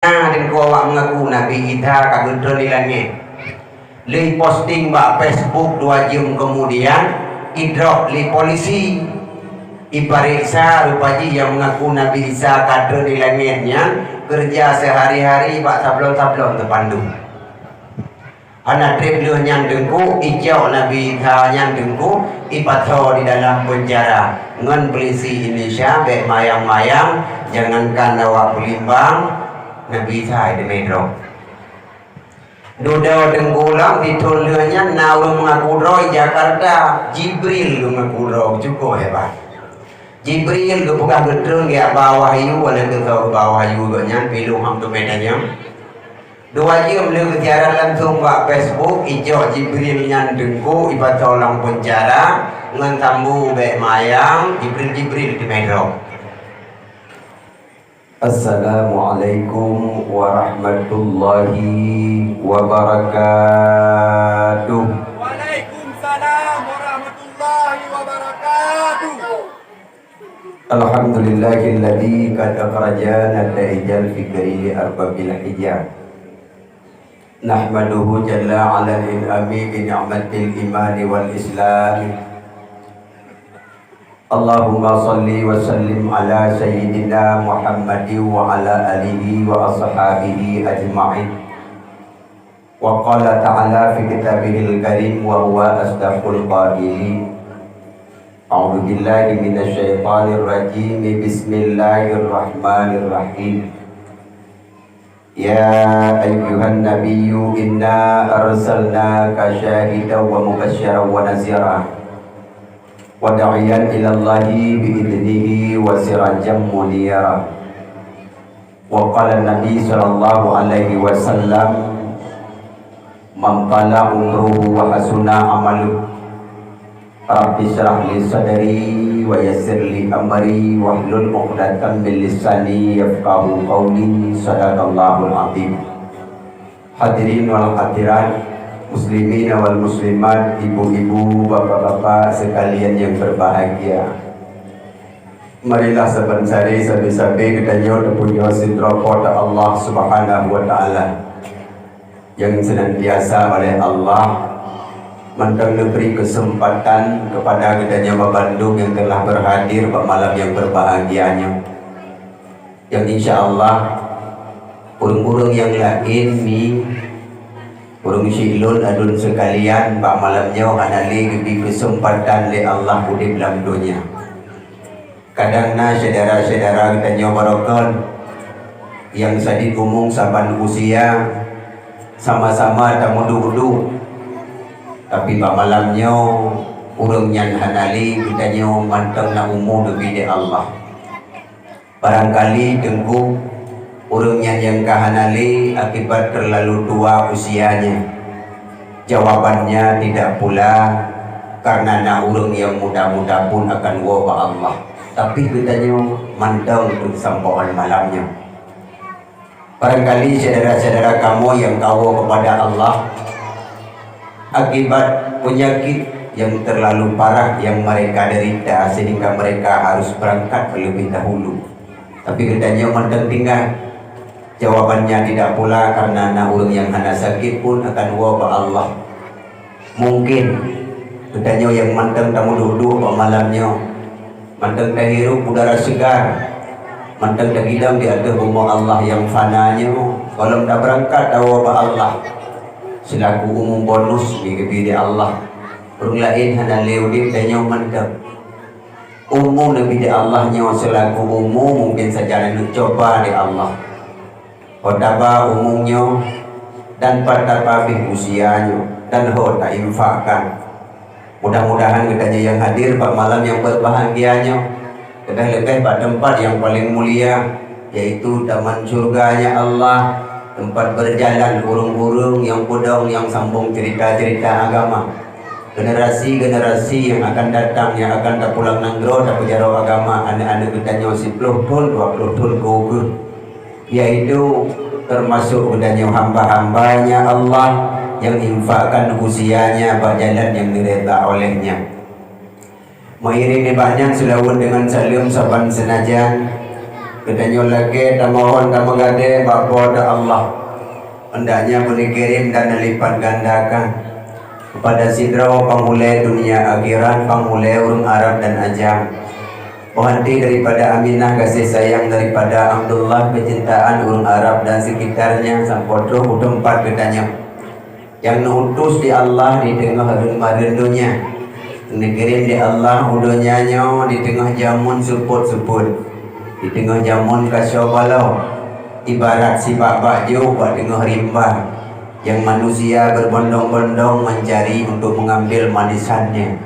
Dan ko awak mengaku Nabi Idha kagedron di langit. Li posting bak Facebook 2 jam kemudian idrop li polisi. Ipariksa rupaji yang mengaku Nabi Isa kadron di langitnya kerja sehari-hari bak sablon-sablon terpandu. Anak trip lu nyandengku ijau Nabi Idha nyandengku ipato di dalam penjara ngan polisi Indonesia bek mayang-mayang jangankan awak Belimbang Nabi Isa di metro. Doda dengkulang ditolnya nawa mengaku roy Jakarta Jibril mengaku roy cukup hebat. Jibril ke buka gedung dia bawah yu wala ke bawah yu nya pilu ham tu medanya. 2 jam lu bicara langsung buat Facebook ijo Jibril nyandengku ibadah orang penjara ngan tambu bek mayang Jibril di metro. Assalamualaikum warahmatullahi wabarakatuh. Waalaikumsalam warahmatullahi wabarakatuh. Alhamdulillahilladzi qad akhrajana daijal fikri arbabil hijab. Nahmaduhu jalla ala al-ami bi ni'matil imani wal islam. Allahumma salli wa sallim ala sayyidina Muhammadin wa ala alihi wa ashabihi ajma'in. Wa qala ta'ala fi kitabihil karim wa huwa asdaqul qailin. A'udzu billahi minasy syaithanir rajim. Bismillahirrahmanirrahim. Ya ayyuhan nabiyyu inna arsalnaka syahidan wa mubasysyiran wa nadziran wa da'iyan ilallahi bi'idnihi wa sirajan munira. Wa qala nabi sallallahu alaihi wasallam man tala umruhu wa hasuna amaluhu rabbi syrah li sadri wa yassir li amri wa hlul 'uqdatam min lisani yafqahu qawli. Sadaqallahul azim. Hadirin wal hadirat, muslimin wal muslimat, ibu-ibu, bapak-bapak sekalian yang berbahagia. Marilah saban-sari sabi-sabi kedanyo punya sidroko Allah Subhanahu wa taala yang senantiasa oleh Allah memberi kesempatan kepada kedanyo Bandung yang telah berhadir pada malam yang berbahagianya. Yang insyaallah burung-burung yang lain ni burung silun adun sekalian pak malamnya hanali lebih kesempatan le Allah udip dalam dunia. Kadangna saudara-saudara kita nyobarokan yang sadid umum saban usia sama-sama tamu dulu tapi pak malamnya urang nyan hanali kita nyo manteng na umum lebih de Allah. Barangkali tengku urangnya yang kahanali akibat terlalu tua usianya. Jawabannya tidak pula karena na urang yang muda-muda pun akan wabah Allah, tapi kitanya mandang untuk sampaian malamnya. Barangkali saudara-saudara kamu yang tahu kepada Allah akibat penyakit yang terlalu parah yang mereka derita sehingga mereka harus berangkat terlebih dahulu, tapi kitanya mandang tinggal. Jawabannya tidak pula karena anak orang yang hana sakit pun akan wabah Allah. Mungkin katanya yang manteng tamu duduk malamnya, manteng dah hirup udara segar, manteng dah hidang di atas rumah Allah yang fananya. Kalau dah berangkat dah wabah Allah selaku umum bonus di kebiri Allah. Orang lain hana leudip dan manteng umum lebih di Allahnya selaku umum mungkin saja nak coba di Allah. Hodaba umumnya dan pada pabih usianya dan ho tak infakkan. Mudah-mudahan katanya yang hadir pada malam yang berbahagianya lebih-lebih pada tempat yang paling mulia yaitu taman surganya Allah, tempat berjalan burung-burung yang pudong yang sambung cerita-cerita agama. Generasi-generasi yang akan datang yang akan tak pulang nanggro tak berjarau agama anak-anak katanya 10 tahun 20 tahun ke yaitu termasuk udahnya hamba-hambanya Allah yang infakkan usianya berjalan yang direda olehnya. Mengiringi banyak selawat dengan salam saban senajan Katanya lagi dan mohon dan mengade kepada Allah hendaknya boleh kirim dan melipat gandakan kepada sidro pangulai dunia akhirat, pangulai urung Arab dan Ajam. Mohonti daripada Aminah kasih sayang daripada Abdullah kecintaan urung Arab dan sekitarnya sampodo tempat katanya yang nutus di Allah di tengah marindunya dikirim di Allah udonyanyo di tengah jamun suput-suput di tengah jamun kasyobalau ibarat si bak jauh di tengah rimba yang manusia berbondong-bondong mencari untuk mengambil manisannya,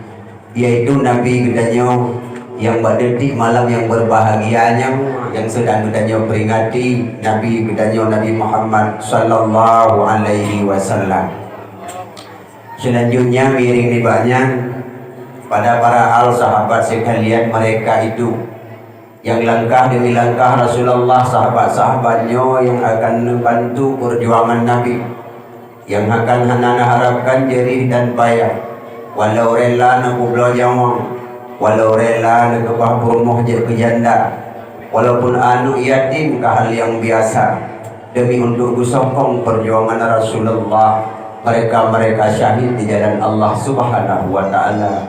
yaitu Nabi katanya yang berdetik malam yang berbahagianya yang sedang katanya peringati Nabi katanya Nabi Muhammad sallallahu alaihi wasallam. Selanjutnya miring dibanya pada para al sahabat sekalian, mereka itu yang langkah demi langkah Rasulullah, sahabat-sahabatnya yang akan membantu perjuangan Nabi, yang akan hanana harapkan jerih dan payah, walau rela nak belajang, walau rela nak bahpurmoh je kejanda, walaupun anu yatim ke hal yang biasa demi untuk sokong perjuangan Rasulullah. Mereka syahid di jalan Allah Subhanahu wa taala.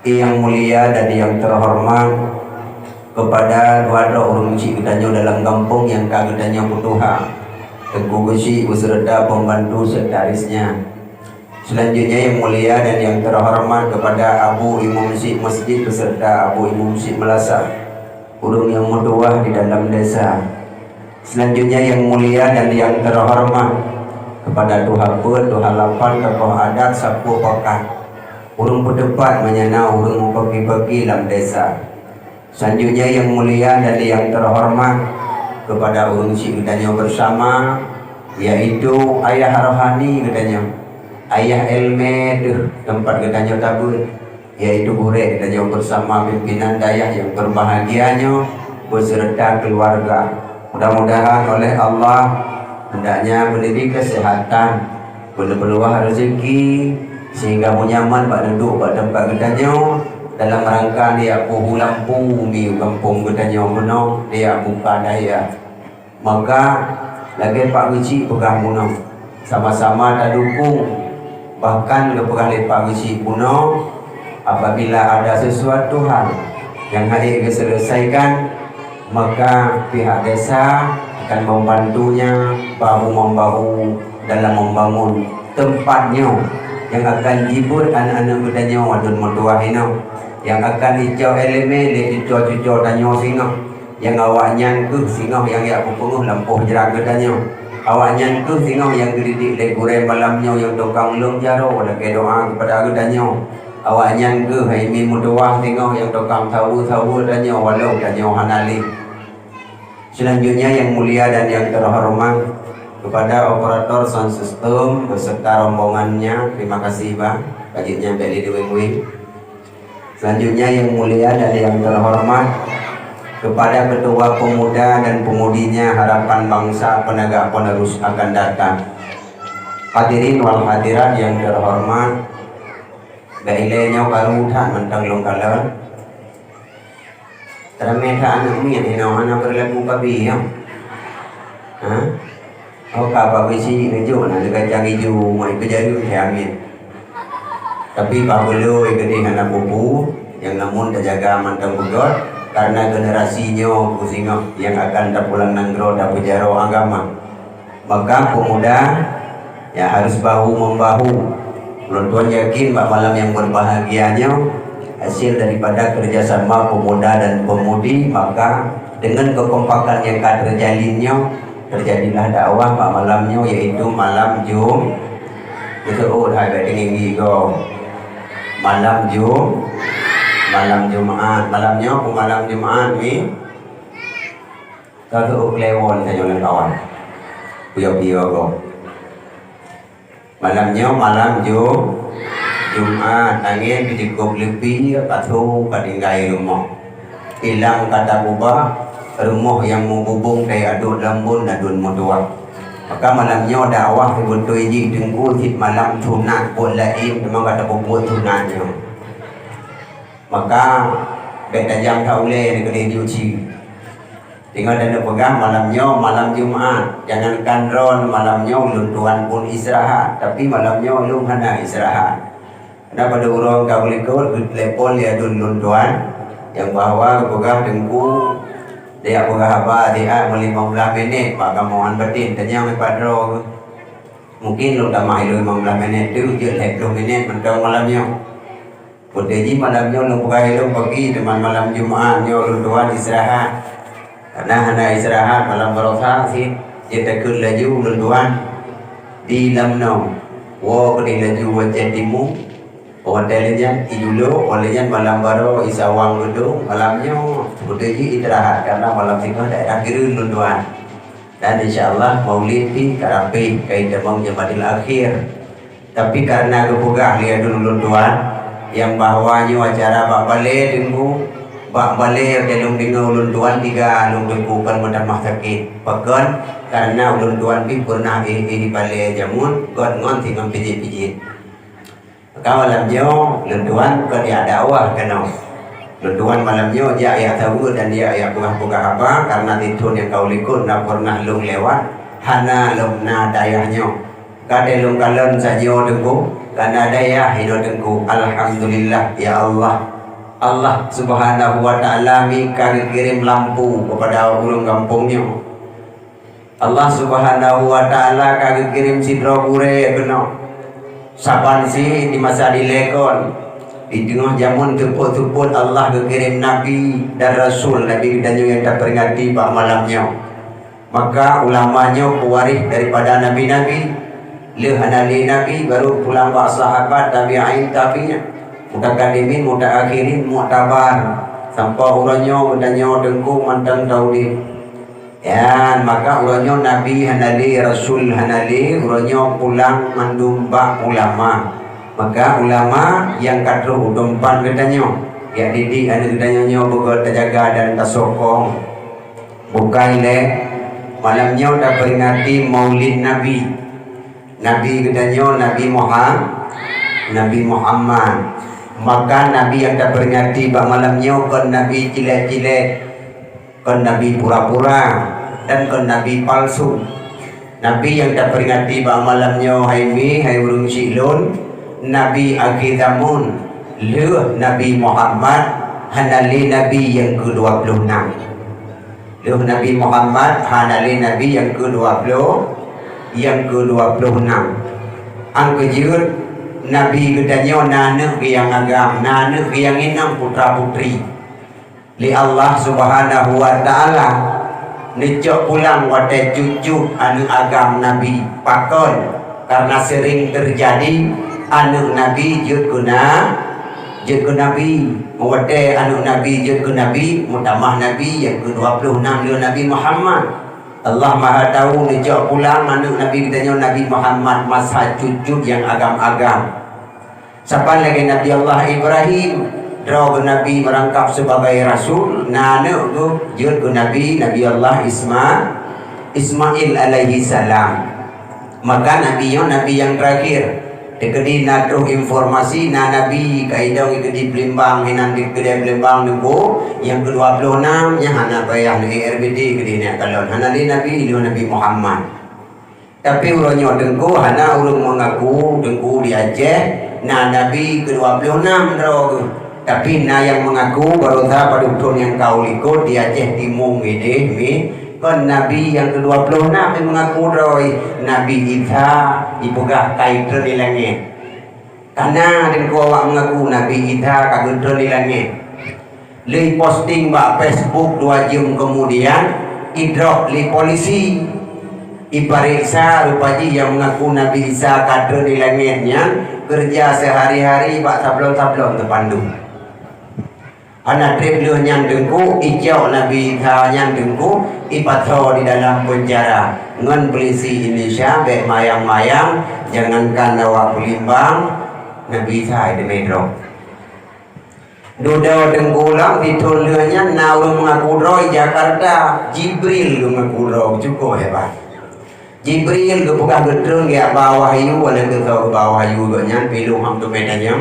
Yang mulia dan yang terhormat kepada dua orang cik katanya dalam kampung yang katanya putuha Tengku Gusi beserta pembantu sekretarisnya. Selanjutnya yang mulia dan yang terhormat kepada Abu Imam Syekh Masjid beserta Abu Imam Syekh Melasa, urung yang mutuah di dalam desa. Selanjutnya yang mulia dan yang terhormat kepada Tuhan Pun, Tuhan Lapan, tokoh adat, sapu pakar, urung berdebat menyenau, urung pagi-pagi dalam desa. Selanjutnya yang mulia dan yang terhormat kepada urung cik katanya bersama, yaitu ayah rohani katanya, ayah elme tempat katanya tabun, yaitu Burek katanya bersama pimpinan dayah yang berbahagianya beserta keluarga. Mudah-mudahan oleh Allah hendaknya berdiri kesehatan, berpeluang rezeki sehingga nyaman pak duduk pak tempat katanya dalam rangka dia puhu lampu mi kampung katanya menong dia buka daya. Maka lagi Pak Wici pegang menong sama-sama tak dukung, bahkan kepegang Pak Wici puno apabila ada sesuatu hal yang harus diselesaikan, maka pihak desa akan membantunya bahu-membahu dalam membangun tempatnya yang akan jibur anak-anak mudanya wadun mertua hino, yang akan hijau elemen hijau tanya singa, yang awaknya ke singa yang ya penguh lampuh jerak katanya, awaknya ke singa yang gedidik le goreng malamnya yang tukang lung jaro wala ke doa kepada katanya, awaknya ke haimi mutua singa yang tukang tahu tanya walau tanya hanali. Selanjutnya yang mulia dan yang terhormat kepada operator sound system beserta rombongannya, terima kasih Bang, kajiannya beli di wing-wing. Selanjutnya yang mulia dan yang terhormat kepada ketua pemuda dan pemudinya Harapan Bangsa penegak penerus akan datang. Hadirin wal hadirat yang terhormat, bailenya baru tak mentang longkalan. Termeta anak mian hina anak berlaku kabi ya. Oh kapa bisi ngejo na dekat jangi ju mai kejaru amin. Tapi bahulu ikedi anak bubu yang namun terjaga mantang bugot karena generasinya kusinga yang akan pulang nanggro dan bujaro agama. Maka pemuda ya harus bahu membahu. Tuan yakin bak malam yang berbahagianya hasil daripada kerjasama pemuda dan pemudi, maka dengan kekompakan yang terjalinnya terjadilah dakwah pada malamnya, yaitu malam Jum. Betul hai tinggi go. Malam Jumaat, malamnya malam Jumaat ni. Kalau kelewon saja dengan kawan. Piyo go. Malamnya malam Jumaat, angin cukup lebih patuh kadinggai rumah. Hilang kata ubah rumah yang menghubung dari adun lambun dan adun mutua. Maka malamnya dakwah betul ji tunggu hit malam sunat buat lain memang kata buat sunatnya. Maka beta jam tak boleh nak diuji. Tinggal dan pegang malamnya malam Jumat. Jangankan ron malamnya ulun tuan pun istirahat, tapi malamnya ulun hana istirahat. Karena pada orang kau likut lepon dia dun tuan yang bahwa pegang dengku dia pegang apa dia 15 minit pak kamuan betin tanya me padro mungkin lu dah mai 15 minit tu je 20 minit mentang malamnya. Jadi malamnya lu pegang lu pagi teman malam Jumatnya ulun tuan istirahat. Karena hana istirahat malam berasa sih dia takut laju ulun tuan di lamno wo kini laju wajah timu hotelnya idulu olehnya malam baru isawang gedung malamnya budeji istirahat karena malam itu daerah kiri ulun tuan. Dan insyaallah maulid di karapi kai demong jamadil akhir. Tapi karena kepugah lihat dulu ulun tuan yang bahwanya acara bak balik tunggu bak balik dalam dengan ulun tuan tiga ulun bukan mudah sakit pekan karena ulun tuan pi pernah balik jamun god ngon tinggal pijit-pijit. Maka malamnya ulun tuan ke dia dakwah kena ulun tuan malamnya dia ayat tahu dan dia ayat pugah-pugah apa karena titun yang kau likut nak pernah lung lewat hana lung na dayahnya kade lung kalon saja dengku karena dayah hidup dengku. Alhamdulillah ya Allah, Allah subhanahu wa ta'ala mika kirim lampu kepada ulun kampungnya. Allah subhanahu wa ta'ala kagak kirim sidro kure kena saban si di masa dilekon di tengah jamun tuput-tuput Allah kirim Nabi dan Rasul Nabi dan yang tak peringati pak malamnya. Maka ulamanya pewaris daripada Nabi-Nabi lehanali Nabi baru pulang pak sahabat tabi'in tabi'nya mutakadimin mutakhirin mutabar sampai urangnya udahnya dengku mantan taudi ya. Maka urangnya Nabi hanali Rasul hanali urangnya pulang mandumba ulama. Maka ulama yang katru udompan katanya ya didik anak katanya boga terjaga dan tasokong bukan le malamnya udah peringati maulid Nabi katanya Nabi Muhammad. Maka Nabi yang tak peringati bak malamnya kan Nabi cilek-cilek kan Nabi pura-pura dan kan Nabi palsu. Nabi yang tak peringati bak malamnya hai urung silun Nabi akhir zaman le Nabi Muhammad hanali Nabi yang ke-26 le Nabi Muhammad hanali Nabi yang ke-26 ang kejut Nabi katanya nana yang agam nana yang inang putra putri li Allah subhanahu wa ta'ala necok pulang wadah cucu anu agam Nabi pakon karena sering terjadi anu Nabi jut guna Nabi wadah anu Nabi jut guna Nabi mutamah Nabi yang ke-26 li Nabi Muhammad. Allah maha tahu necok pulang anu Nabi katanya Nabi Muhammad masa cucu yang agam-agam. Siapa lagi Nabi Allah Ibrahim draw Nabi merangkap sebagai Rasul nana tu jut Nabi Allah Ismail alaihi salam. Maka Nabi yang terakhir dekedi natuh informasi na Nabi kaidang ikedi Blimbang hinan di kedai Blimbang nunggu yang ke-26 nya hana bayang di RBD kedi nya kalon hana di Nabi Muhammad. Tapi urangnya dengku hana urang mengaku dengku di Aceh na Nabi ke-26 drog. Tapi na yang mengaku baru pada padutun yang kau likut di Aceh Timur ini kan Nabi yang ke-26 yang mengaku roy Nabi Isa ibugah kaitan di langit. Karena dan ku awak mengaku Nabi Isa kagudron di langit. Li posting bak Facebook 2 jam kemudian idrok li polisi ipariksa rupaji yang mengaku Nabi Isa kagudron di langitnya kerja sehari-hari bak sablon-sablon terpandu. Anak trip lu yang dengku ijau Nabi Isa yang dengku ipatho di dalam penjara ngan polisi Indonesia be mayang-mayang jangankan awak Blimbang Nabi Isa di metro duda dengku lang ditulnya naung mengaku roy Jakarta Jibril mengaku roy cukup hebat. Jibril bukan gedrung ya bawah yu wala ke bawah yu nya pilu ham tu medanya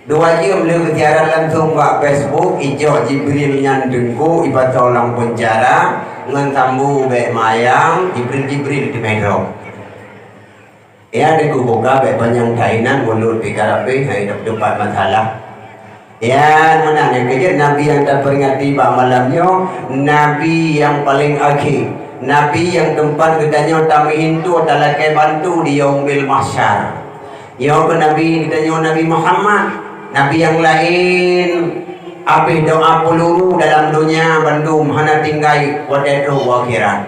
2 jam le ketiaran langsung buat Facebook ijo Jibril nyan dengku iba tolong penjara ngan tambu be mayang Jibril di metro ya deku buka be panjang kainan mulut pikarape hai depan masalah ya mana yang kerja Nabi yang terperingati bak malamnya Nabi yang paling akhir Nabi yang tempat gedanya tamihin tu adalah ke bantu di yaumil mahsyar ya Nabi gedanya Nabi Muhammad Nabi yang lain abis doa peluru dalam dunia bandum hana tinggai wadedu akhirat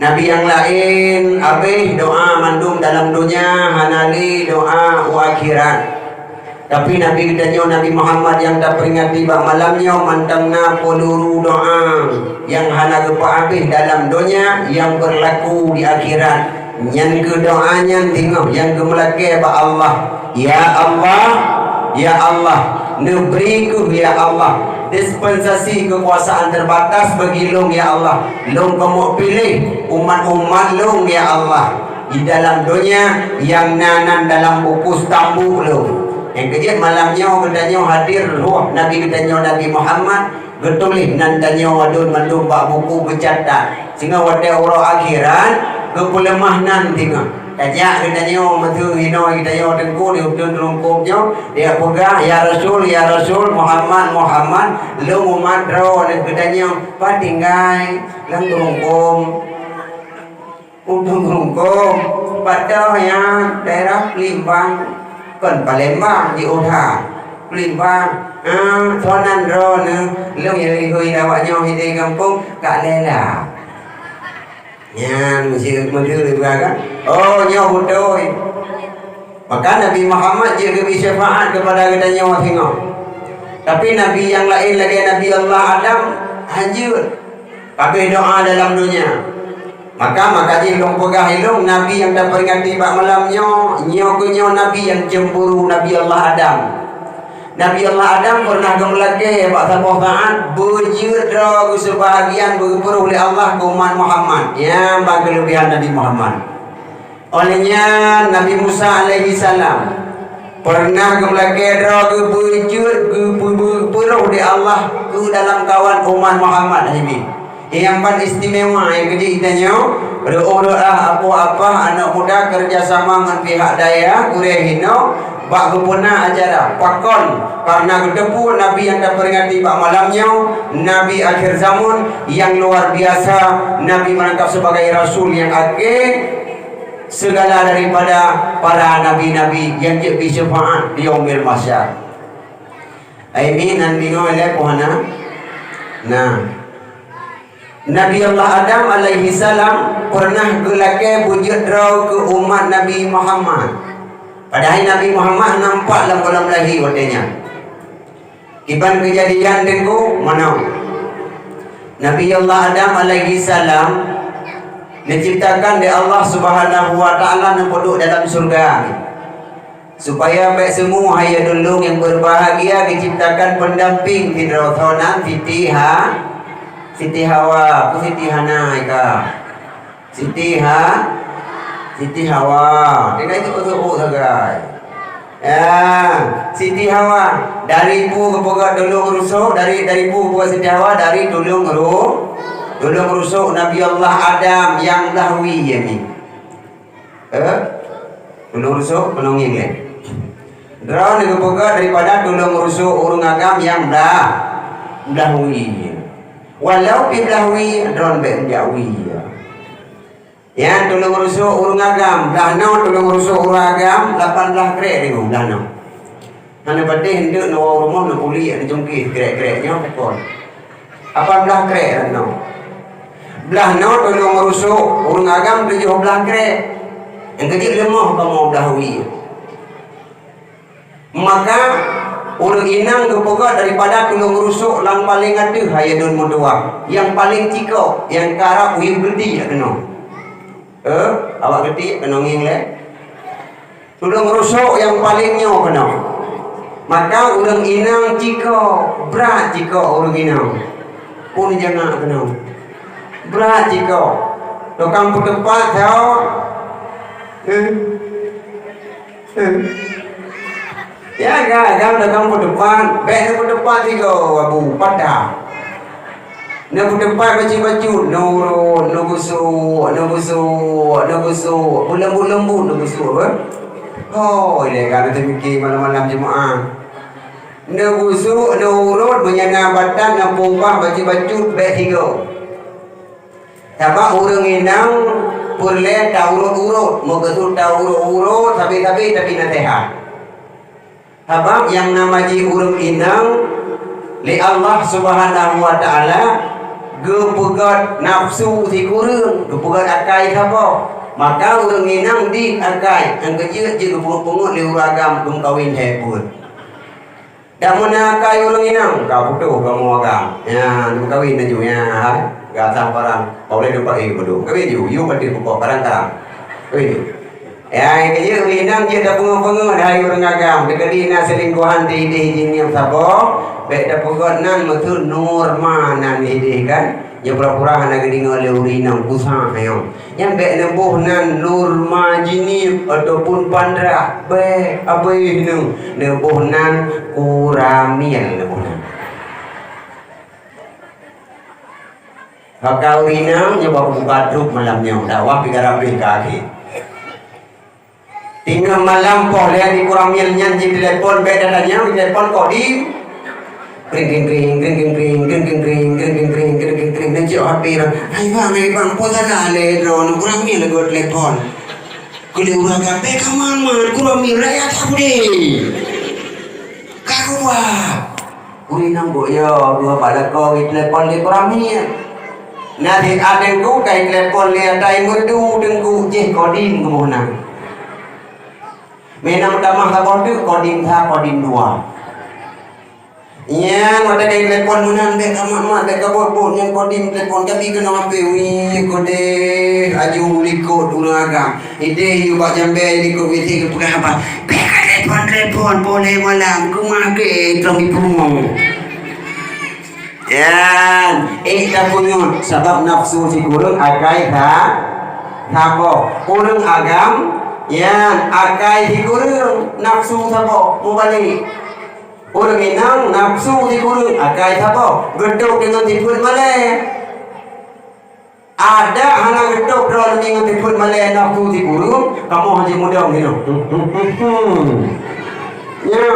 Nabi yang lain abis doa mandum dalam dunia hanali doa akhirat tapi Nabi kita Nabi Muhammad yang tak peringati bak malamnya mantangna peluru doa yang hana gepa abis dalam dunia yang berlaku di akhirat yang ke doanya tengok yang ke melake bak Allah Ya Allah, neberiku ya Allah dispensasi kekuasaan terbatas bagi Long ya Allah. Long kamu pilih umat-umat Long ya Allah di dalam dunia yang nanan dalam buku stambu Long. Yang kejadian malamnya katanya hadir ruh Nabi katanya Nabi Muhammad getulih nantanya wadun mandum bak buku bercatat sehingga wadai orang akhirat kepulemah nanti kajak katanya matu hino katanya dengku di udun rungkupnya dia pegah ya Rasul Muhammad lu umat ro katanya patinggai lang rungkum udun rungkum pada yang daerah Limbang kan Palembang di Utah Limbang thonan ro lu yang hui dawaknya di kampung kak lela yang mesti juga kan oh nyawa betul maka Nabi Muhammad juga bisa syafaat kepada kita nyawa tengok tapi Nabi yang lain lagi Nabi Allah Adam hajur kabeh doa dalam dunia maka jilong pegah hilung Nabi yang dah peringati bak malamnya nyawa Nabi yang cemburu Nabi Allah Adam Nabi Allah Adam pernah gemelake bak sabah taat berjudra sebahagian berperuh oleh Allah ke umat Muhammad yang bagi kelebihan Nabi Muhammad olehnya Nabi Musa alaihi salam pernah gemelake dra berjud berperuh oleh Allah ke dalam kawan umat Muhammad ini yang paling istimewa yang kecil kitanya berdoa apa-apa anak muda kerjasama dengan pihak daya kurehino bak gempuna acara pakon karena kedepu Nabi yang dah peringati bak malamnya Nabi akhir zaman yang luar biasa Nabi merangkap sebagai Rasul yang akhir segala daripada para nabi-nabi yang jadi syafaat di yaumil mahsyar ini nanti oleh pohana nah Nabi Allah Adam alaihi salam pernah gelake wujud raw ke umat Nabi Muhammad padahal Nabi Muhammad nampak dalam kolam lahir wadanya kiban kejadian dengku mana Nabi Allah Adam alaihi salam diciptakan oleh Allah Subhanahu wa taala yang duduk dalam surga supaya baik semua hayat dulu yang berbahagia diciptakan pendamping di rotonan Siti Hawa Siti Hana Siti Hawa dia itu betul sagai Siti Hawa dari pu kepogat dulung rusuk dari pu kepogat Siti Hawa dari dulung rusuk Nabi Allah Adam yang dahwi ini dulung rusuk penunging le drone kepogat daripada dulung rusuk urung agam yang dahwi walau bidahwi drone be jawi yang tulung rusuk urung agam dahno tulung rusuk urung agam 18 krek ni dahno mana badai hendak no rumah no puli ada jongkih krek-kreknya pukul 18 krek dahno belahno tulung rusuk urung agam 17 krek yang kecil lemah kamu dahwi maka urang inang kepogat daripada tulung rusuk lang paling ada hayadun mudua yang paling cikok yang karap uyuh gede kena awak gede kena nging le tulung rusuk yang paling nyo kena maka urang inang cikok berat cikok urang inang pun jangan kena berat cikok tukang petempat tau Ya agam dagang po depan, bek po depan tiga abu pada. Na po depan baju nurun, nugusu, lembu nugusu apa? Oh, ini kan ada mikir malam-malam jemaah. Nugusu, nurun, menyana badan, nampungpah baju bek tiga. Tapi orang inang purle taurut-urut, mugetu taurut-urut, tapi nasihat. Habang yang namaji urang inang li Allah Subhanahu wa taala gepegat nafsu si kurang, gepegat akai sapa. Maka urang inang di akai, ang kecil je gepungut li uragam kum kawin hepun. Dak mana akai urang inang, ka putu kamu agam. Ya, kum kawin na ju ya, ga sang parang. Boleh dapat bodoh. Kawin ju, yu pati pokok parang tarang. Kawin. Ya, yang kecil inang dia dah pengu-pengu dari orang agam. Dekat dina selingkuhan di hidih yang sabo. Baik dah pegot nan betul nur mana hidih kan. Yang pura-pura hana geding oleh urinang pusang hayong. Yang baik nembuh nan nur majinib ataupun pandra. Baik apa ini? Nembuh nan kuramil nembuh nan. Hakau urinang nyoba buka truk malamnya. Dakwah pigarapih kaki. Tinggal malam poh lihat di kuramil nyanyi telepon beda dadanya telepon kodim kring nanti HP ran hai bang po sana le ron kuramil go telepon kuli uraga be kaman kuramil raya aku deh kakua urinang go yo dua pada ko telepon di kuramil nanti adengku kai telepon lihat dai merdu dengku je kodim kemonang Menang damah tak tu kodim dua. Iya, ada kayak telepon munan dek kamak dek kabut yang kodim telepon kami kena apa? Wih, kode aju likut urang agam. Ide you bak jambe likut witi ke apa? Beka telepon boleh malam kumah ke kami pungong. Ya, dah punyut sebab nafsu si kurang akai thabo urang agam. Ya, akai dikurung nafsu sabo mubalik. Orang inang nafsu dikurung akai sabo geduk dengan tipun malai. Ada hana geduk drone dengan tipun malai nafsu dikurung kamu haji muda gitu. Ya,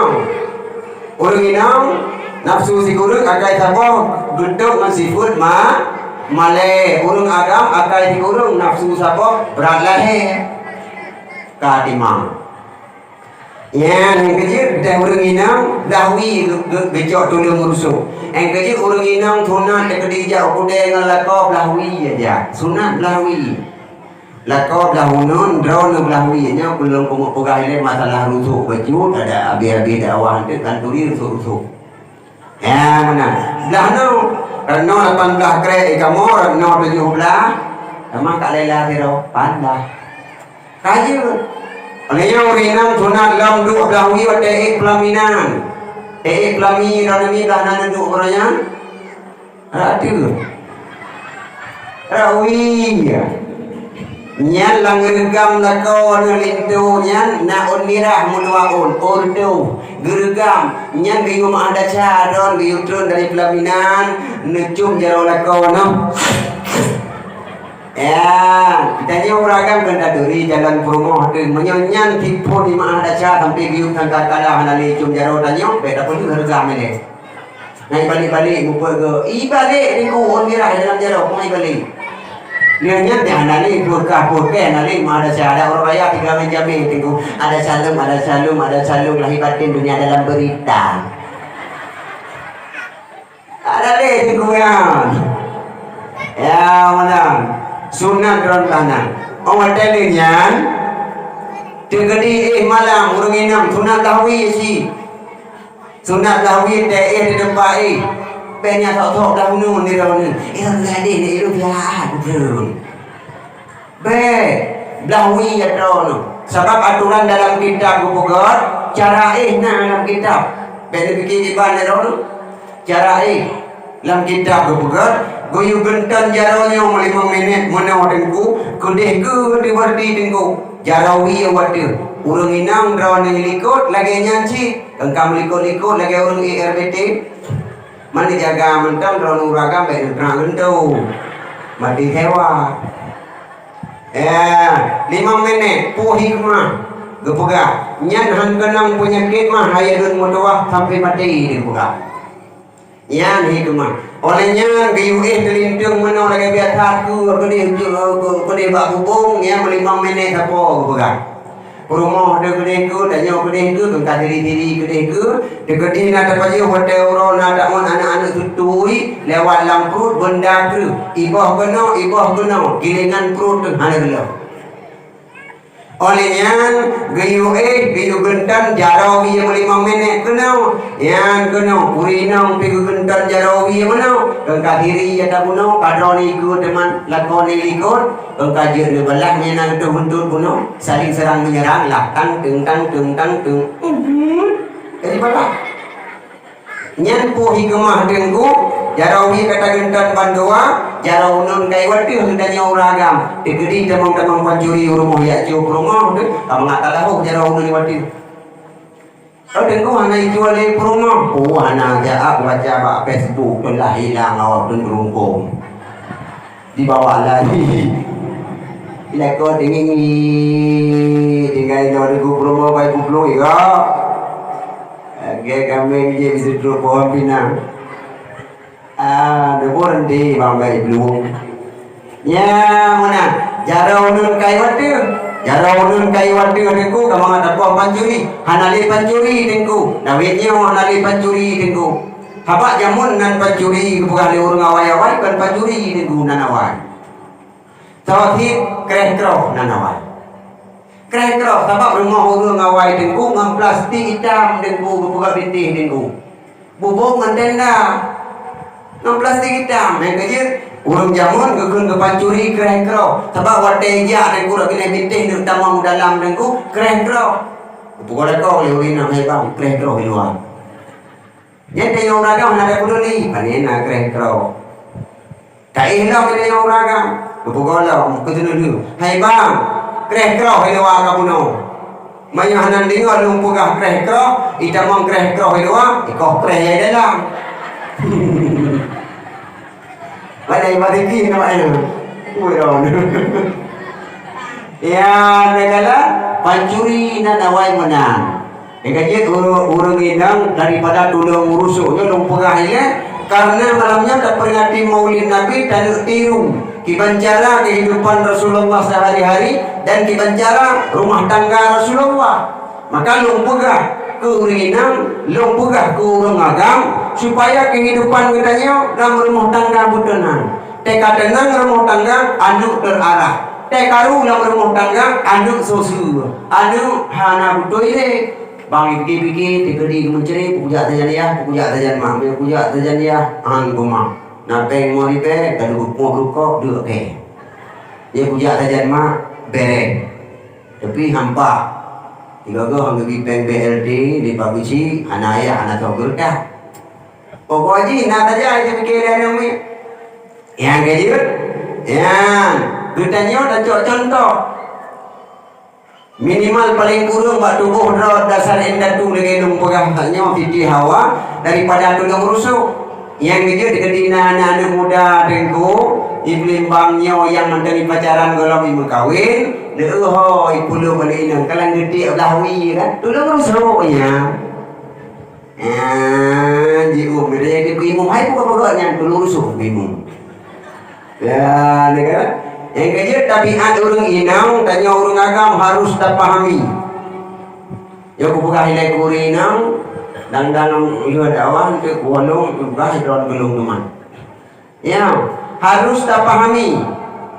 orang inang nafsu dikurung akai sabo geduk dengan sifut malai. Orang agam akai dikurung nafsu sabo berat lahir. Kadimang. Ya, yang kecil dah orang inang lahwi becok tolong urusuk. Yang kecil orang inang sunat dekat dijak kudai dengan lakop lahwi aja. Sunat lahwi. Lakop lahunun drone lahwi nya belum pegah ile masalah rusuk baju ada abi-abi dakwah tu kan turi rusuk. Ya, mana? Dah no. Reno 18 krek kamu reno 17. Emang kak lela tiro pandah. Kayu. Olehnya urinang sunat lam du ablawi wa ta'ik pelaminan. Ta'ik pelami ranami dahanan du orangnya. Ratu. Rawi. Nyan lang gergam lako lintu nyan na unirah mulwaun urdu gergam nyan gayum ada caron gayum turun dari pelaminan necum jaro lako no. Ya, kita uragam kena duri jalan promo tu menyonyan tipu di mana ada cara sampai gium tangkal kalah hanali cum jaro danyo beda pun tu harga mene. Ngai balik mupa ke ibalik niku onira dalam jaro ngai balik. Lianya dia hanali purka hanali mana ada cara orang raya tiga menjamin tiku ada salum lahir batin dunia dalam berita. Ada deh tiku yang. Ya, mana? Sunat dalam tanah. Orang telinya tegadi malam urang inam sunat lahwi si. Sunat lahwi di depan Penya sok-sok dahulu ni dahulu. Yang tadi ni itu jahat betul. Lahwi ya drone. Sebab aturan dalam kitab bukan cara dalam kitab. Benda fikir di mana dahulu? Cara dalam kitab bukan. Goyu gentan jarawnya 5 minit mana wadengku kedeh ke di wardi dengku jarawi wadah urang inang draw nang likut lagi nyanci engkam likut-likut lagi urang IRBT mana jaga mentang draw nang uragam bae terang gentau mati hewa 5 menit pu hikmah gepega nyan han kenang penyakit mah hayadun mutuah sampai mati di gepega nyan hikmah olehnya gayuh telintung mana lagi biasa aku kene bak hubung ya 5 menit apa gepega rumah ada gede ku tanya gede ku tengah diri gede ku dekat nak dapat hotel orang nak tak mon anak-anak tutui lewat lampu benda tu ibah kena gilingan perut tu hana gelo olehnya gayuh gentan jarawi yang 5 menit kena yang kena urinang pigu gentan jarawi yang mana tengah diri ada kuno kadroni ku teman lakoni likut tengah je ni belah nyana tu huntut kuno saling serang menyerang lah tang tung jadi belah nyan pu hikmah dengku jarawi kata gentan bandua jarau nun kai wati hendaknya uragam digedi temang-temang pancuri rumah ya cium rumah tu kamu ngatalah jarau nun wati dengku hana jual di rumah hana jaak baca Facebook telah hilang awak pun berungkung dibawa lagi ilako tinggal di rumah baik bublo ya agak kami je bisa duduk pohon pinang deburan di banggai belum ya mana jarau nun kai wati dengku kamu ngata pohon pancuri hanali pancuri dengku nawitnya hanali pancuri dengku habak jamun nan pancuri bukan le urang awai-awai kan pancuri dengku nanawai tawhid kreh-kroh nanawai kreh-kroh sebab rumah urang awai dengku ngam plastik hitam dengku buka bintih dengku bubuk ngentenda ngam plastik hitam yang kecil urang jamun gegun ke pancuri kreh-kroh sebab wate ja dengku rak kena bintih nek tamang dalam dengku kreh-kroh buka lekau le urina hai bang kreh-kroh luar nyete yang ragam ada kudu ni panena kreh-kroh tak ilah kena yang ragam buka lah kudu dulu hai bang kreh-kroh luar kapuno mayu hanan dengar lumpugah kreh-kroh itamang kreh-kroh luar ikoh kreh ya dalam Badai bariki namanya. Uron. Ya, negala pancuri na nawai menang. Dikaji urang inang daripada tulung urusuknya lumpugah ile karena malamnya tak peringati Maulid Nabi dan tiru kibancara kehidupan Rasulullah sehari-hari dan kibancara rumah tangga Rasulullah. Maka lumpugah ke urinang, lumpugah ke urang agam supaya kehidupan kitanya dalam rumah tangga budenan. Teka tenang rumah tangga anduk terarah. Tekaru dalam rumah tangga anduk susu. Anduk hana butoile. Bang pikir-pikir tikedi menceri puja tajaniyah, puja tajan mak, puja tajaniyah an guma. Napeng moripe kadu ruko dua ke. Dia puja tajan mak bere. Tapi hampa. Tiga go hang bipeng BLD di pabisi anaya anak togor dah. Pokoknya nak saja itu pikiran kami. Yang kecil, yang bertanya dan contoh. Minimal paling kurang bak tubuh dasar endatu dengan pegang haknya fiti hawa daripada tu yang rusuk. Yang kecil deketina anak-anak muda dengku ibelimbangnya yang menteri pacaran kalau ibu kawin. Leuho ipuluh balik ini kalang gede lahwi kan. Tu yang rusuknya. Jiu mereka itu imum hai pun apa-apanya tu rusuk imum. Ya, negara. Yang kecil tabiat orang inang tanya orang agam harus tak pahami. Ya aku buka hilai kuri inang dan dalam lihat awan ke walung buka hidron belum teman. Ya harus tak pahami.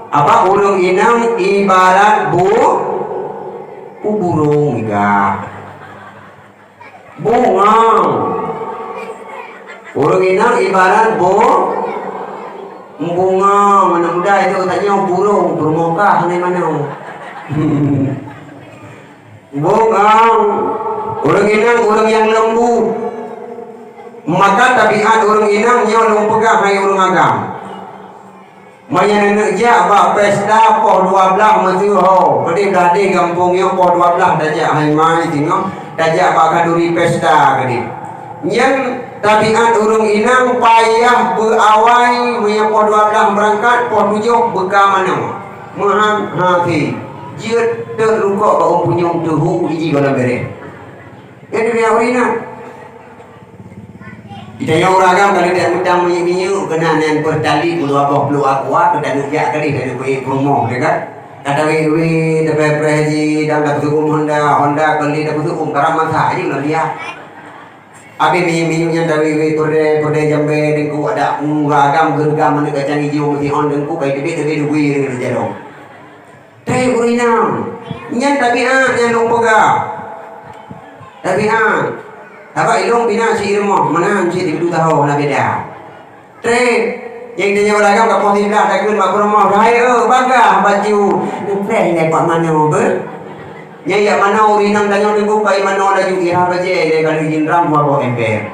Apa orang inang ibarat burung juga. Bunga. Orang inang ibarat bunga mana muda itu tanya burung bermokah ni mana bunga orang inang orang yang lembu maka tabiat orang inang nyawa pegang hai orang agam Maya nak jak ba pesta poh 12 masih ho. Kedi dadi kampung yo poh 12 dajak hai mai tengok dajak ba kaduri pesta kedi. Yang tabiat urung inang payah berawai maya poh 12 berangkat poh 7 beka mana. Maham hati. Jiut terukok ba umpunyong tuhu iji gola bere. Ini dia urina. Kita yang ragam kalau dia mudang minyu kena nan pertali bulu apa bulu aqua tu dan dia kali dari we promo dekat kata we dapat preji dan dapat Honda kali dapat karam masa aja lah dia abi minyu yang dari we perde jambe dengku ada ragam gergam mana kacang hijau mesti on dengku kai debit duwi ni jero teh urinam nyan tabiat yang lumpuga tabiat apa ilong pina si irmo mana si didu tahu na beda tre yang dia beragam kat pos tidak tak kun mak rumah rai baga baju tre ni pak mana ber nya ya mana urinang tanya tunggu kai mana laju ira baje le kali jinram wa ember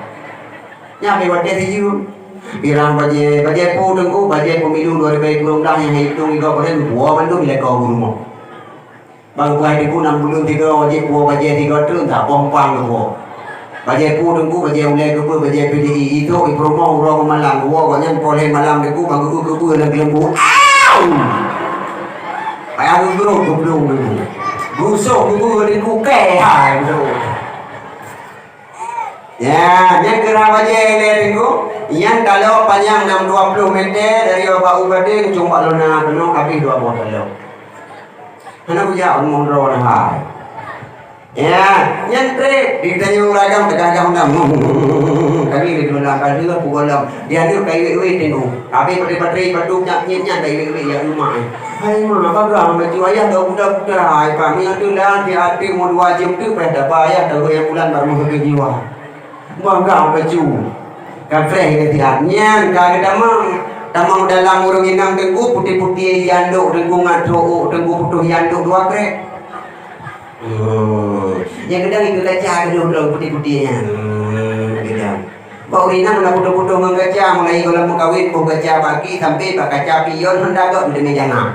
nya be wate siu ira baje pu tunggu baje pemilu 2022 yang hitung igo boleh dua bandu bila kau rumah bang kuai diku 63 wajib pu baje 3 tu tak pompang tu bajai pu dengku bajai ulai ke bajai PDI itu promo urang malam gua nyen poleh malam deku bangku ke nak lembu au ayah guru goblok gusok guru deku ke hai tu ya nyen kira bajai le deku yang kalau panjang 620 meter dari Bau Gading cuma lona kena habis 2 botol ana punya umur ron hai ya, yang tre ditanya uragam tegagam undang. Kami di dalam kali itu pugalam. Dia tu kayu tengok. Tapi patri patu nyaknya kayu ya rumah. Hai mana bagam baju ayah dah budak-budak. Hai kami tu dah di hati mau 2 jam tu pada bayar dah yang bulan baru ke jiwa. Bagam baju. Kafre dia kagak tamang dalam urung inang tengku putih-putih yanduk tengku ngadro tengku putuh yanduk 2 krek. Yang kedang itu kaca kedua putih-putihnya. Kedang. Bau rina nak putu-putu mengkaca mulai kalau mau kawin mau kaca pagi sampai pak kaca pion hendak gak dengan jangan.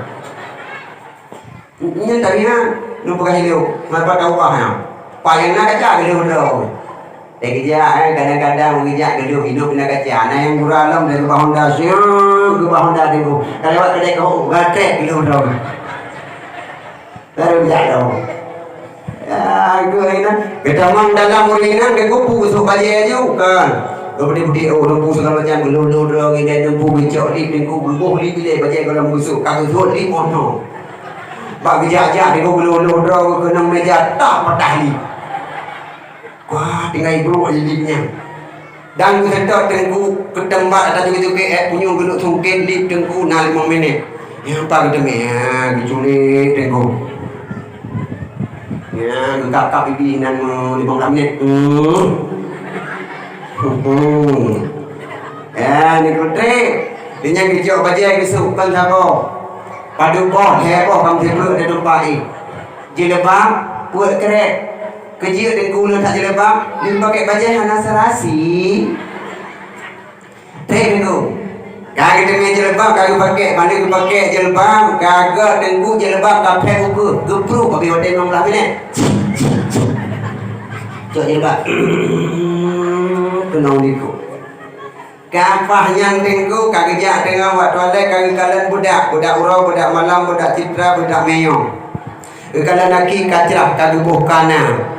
Ini tadi lupa kahilio, apa kau paham? Payang nak kaca kedua. Kerja kadang-kadang kerja kedua hidup nak kaca. Nah yang guralam dari Honda siang ke Honda dulu. Kalau kedai kau gatek kedua. Baru berjalan. Aku ini kita mang dalam urinan ke kupu so baje aja kan. Budi lembu segala macam belum ini lembu bicok di tingku bubuh di bila baje kalau busuk kagak suat di mono. Bak gejak-jak di belum kena meja tak patah li. Wah tinggal ibu lipnya. Dan kita tengku ketempat ada tu punya geluk sungkin lip tengku 5 minit. Yang apa kita ya diculik tengku. Ya, kakak bibi nan 15 menit. Ni kutre. Dia kecok bajai kesukan siapa? Padu boh, heboh kamu tiba ada tempat. Jilbab, buat kerek. Kecil dan gula tak jilbab, dia pakai bajai hana serasi. Teh tu. Kagak demi jilbab kagak pakai, mana aku pakai jilbab, kagak tengku jilbab kafe ukur, gepru bagi hotel 15 minit. Cok jilbab. Kena uniku. Kapah yang tengku kagak jak dengan wak toilet kagak kalian budak urau, budak malam, budak citra, budak meyong. Kalian laki kacrah kagak buhkana.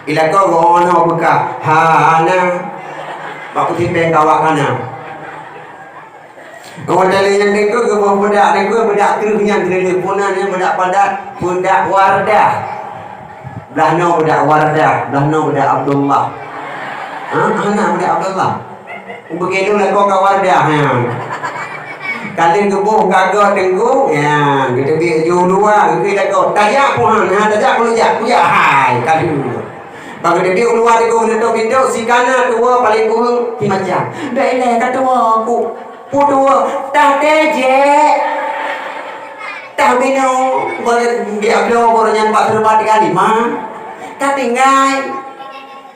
Ila kau gono buka. Hana. Baku tipe kawak kana. Orang dalam yang itu ke budak itu budak keruhnya teleponan yang budak padat budak Wardah. Belahno budak Wardah, belahno budak Abdullah. Anak budak Abdullah. Begitu lah kau ke Wardah ya. Kalian kebuh kagak tengku ya, kita bi dua kita kau tajak puhan, tajak hai kalian. Bagi dia keluar di kau letak pintu si kana tua paling kurang di macam. Dah ini kata aku putu tak teje tak bino boleh diambil orangnya 4 kali tak tinggal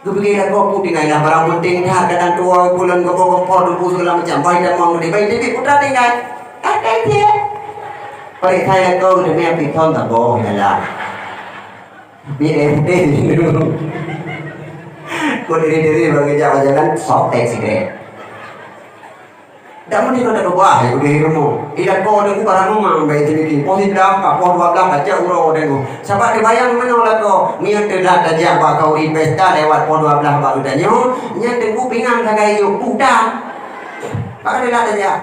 gue pikir aku tinggal lah barang penting dah kadang tua bulan ke bawah dulu segala macam baik dan mau baik jadi putra tinggal Ada dia. Paling saya kau demi api ton tak bohong lah. BFD dulu. Kau diri bagi jalan sotek sikit. Dah mesti kau tak buat aku diri rumah. Ida kau dengan barang rumah baik sendiri. Posi dah apa? Pos 12 baca urau dengan. Sebab dibayang mana lah kau. Niat terdak tajak buat kau investa lewat pos 12 baru tanya. Niat tengku pinggang sagai yuk. Udah. Pak dia tajak.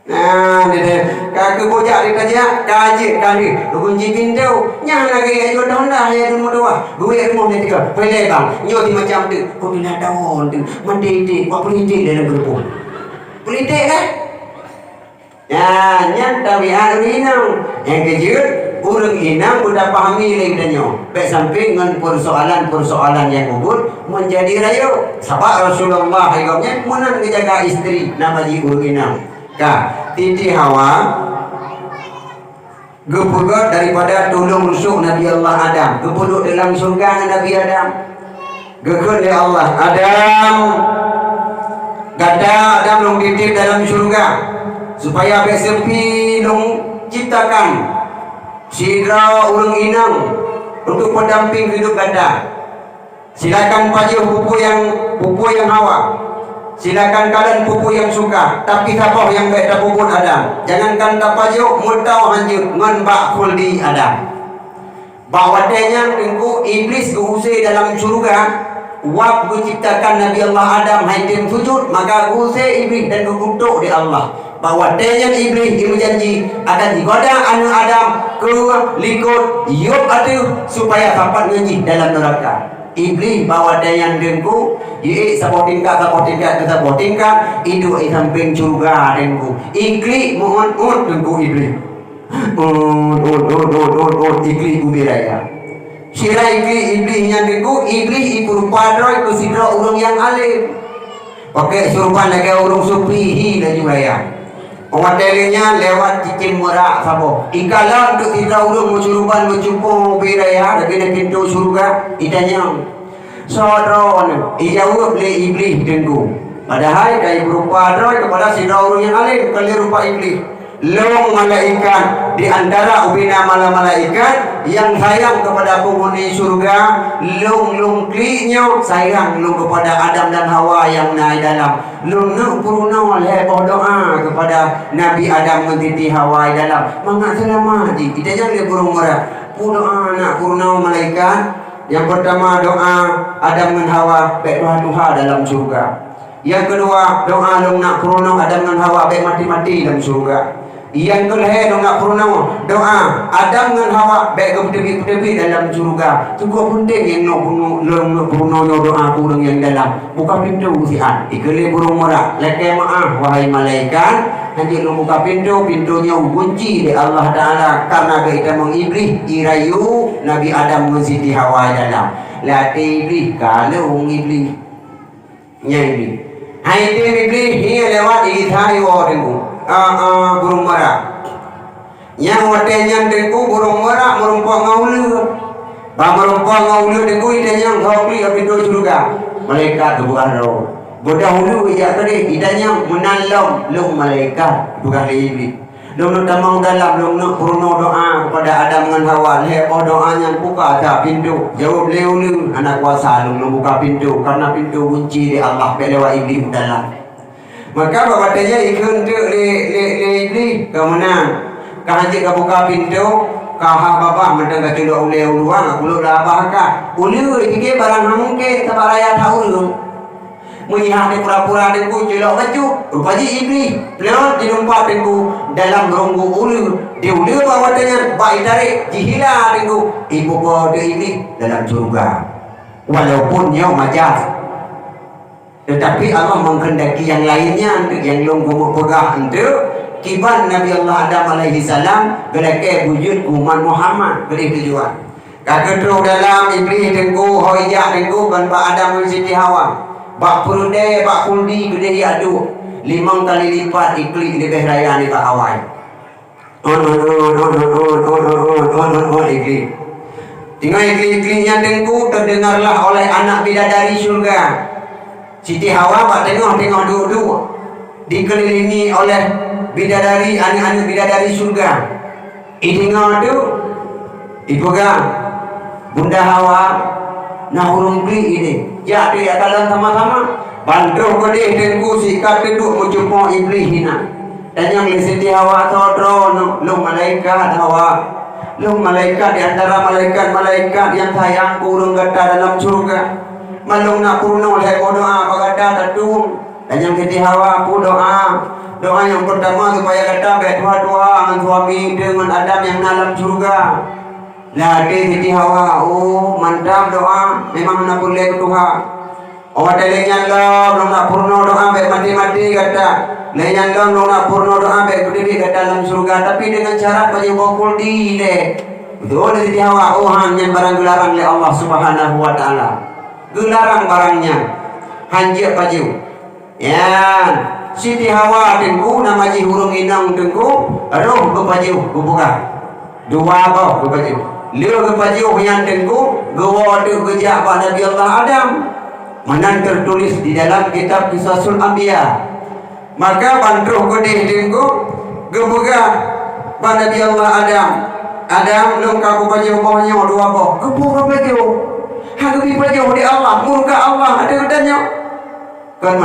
Nah, dia kakek bojak dia tajak. Kaji kali. Kunci pintu. Nyang lagi ayo dah ya rumah dua. Duit rumah dia tiga. Pilih bang. Nyoti macam tu. Kau bila tahun tu. Mendidih. Kau pelidih dalam gerupuk. Politik kan? Ya, yang tapi hari ini yang kejut orang inang sudah pahami lagi tanya. Baik sampai dengan persoalan yang kubur menjadi rayu. Sebab Rasulullah ayatnya mana menjaga isteri nama di orang inang. Kah, Titi Hawa gepuluk daripada tolong rusuk Nabi Allah Adam. Gepuluk dalam surga Nabi Adam. Gekun ya Allah Adam. Gada Adam long titip dalam syurga supaya besempi long ciptakan sidra urang inang untuk pendamping hidup gada. Silakan paju pupu yang Hawa. Silakan kalian pupu yang suka. Tapi siapa yang baik tak pupun Adam. Jangankan tak paju mutau hanjut ngan bak khuldi Adam. Bawadanya tengku iblis usai dalam syurga. Waktu ciptakan Nabi Allah Adam haitim sujud maka usai iblis dan berkutuk di Allah bahwa dia iblis janji akan digoda anu Adam keluar likut yuk atuh supaya dapat ngaji dalam neraka. Iblis bawa dia yang dengku ye sabot tingkat itu samping surga dengku ikli mohon dengku iblis ikli ubiraya. Sira iblis yang dengku iblis ibu rupa droi ku sidra urang yang alim. Pakai surupan lagi urang supihi dan juga ya. Pematelnya lewat cicing murah sabo. Ikalah untuk sidra urang musurupan mucupo biraya dari pintu surga itanya. Sodron ijauh beli iblis dengku. Padahal dari berupa droi kepada sidra urang yang alim kali rupa iblis. Long malaikat di antara ubina malaikat yang sayang kepada penghuni surga, long kliknya sayang long kepada Adam dan Hawa yang naik dalam. Long nak puruna lepas doa kepada Nabi Adam dan Siti Hawa dalam. Mangat selama ji kita jangan burung merah. Doa nak puruna malaikat. Yang pertama doa Adam dan Hawa baik Tuhan dalam surga. Yang kedua doa long nak puruna Adam dan Hawa baik mati dalam surga. Yang kelih nak puruna doa Adam dengan Hawa baik ketepi dalam surga. Cukup penting yang nak puruna doa kurang yang dalam. Buka pintu usian. Ikeli burung merah. Lekai maaf wahai malaikat. Nanti lu buka pintunya kunci di Allah Taala karena kita mengiblis irayu Nabi Adam dengan Siti Hawa dalam. Latih iblis kalau iblis. Nyai hai iblis ini lewat ithai orang burung merah. Yang watenya dengku burung merah merumpok ngaulu. Ba merumpok ngaulu dengku idanya ngopli pintu surga. Malaikat bukan roh. Bodahulu ija tadi idanya menalom long malaikat bukan iblis. Long tamang dalam long purno doa kepada Adam dengan Hawa. Lepas doanya buka ada pintu. Jawab leulu anak kuasa long buka pintu karena pintu kunci di Allah lewat iblis dalam. Maka babatnya ikut le iblis kemenang. Kahajik ka buka pintu, kahah bapa mentang ka tulok ule uluang aku lu labah ka. Ulu iki barang mungkin tabaraya tahu. Melihat ni pura-pura dengku celok baju. Rupanya iblis pelawat dilumpat dengku dalam ronggu ulu. Dia ulu babatnya baik tarik jihila dengku. Ibu pada iblis dalam surga. Walaupun nyaw majas. Tetapi Allah menghendaki yang lainnya yang long gumuk pegah untuk kiban Nabi Allah Adam alaihi salam belake wujud umat Muhammad beri tujuan. Kaketru dalam iblis dengku hoijak dengku ban Pak Adam dan Siti Hawa. Bak purde bak kuldi gede adu 5 kali lipat iklik lebih raya ni Pak Awai. Iklik. Tinggal ikliknya dengku terdengarlah oleh anak bidadari surga. Siti Hawa pak tengok duduk dikelilingi oleh bidadari anak-anak bidadari surga. Idinga tu ibuga Bunda Hawa nah urung beli ini. Jadi akalan sama-sama bantu ko deh denku sikat duduk menjumpa iblis hina. Dan yang di sini Hawa todro lu malaikat Hawa. Lu malaikat di antara malaikat-malaikat yang sayang kurung gata dalam surga. Malung nak purno oleh doa bagada tadung. Dan yang di Hawa aku doa yang pertama supaya kata dua-dua dengan suami dengan Adam yang dalam surga. Nah, di Hawa, mantap doa, memang nak boleh Tuhan. Awak telenya lo, belum nak purno doa, baik mati-mati kata. Lenya lo, belum nak purno doa, baik berdiri ke dalam surga. Tapi dengan cara banyak bokul di deh. Betul di Hawa, hanya barang gelarang oleh Allah Subhanahu Wa Taala. Gelarang barangnya, hanjir baju. Ya, Siti Hawa tengku nama ji hurung inang tengku, roh bepaju buka. Dua apa bepaju. Liu bepaju yang tengku, gawa tu gejak Nabi Allah Adam. Mana tertulis di dalam kitab Qisasul Anbiya. Maka bantuh gede tengku, gebuka Nabi Allah Adam. Adam belum kaku baju bawahnya dua apa? Gebuka baju. Hagabi baju di Allah, murka Allah ada katanya. Kan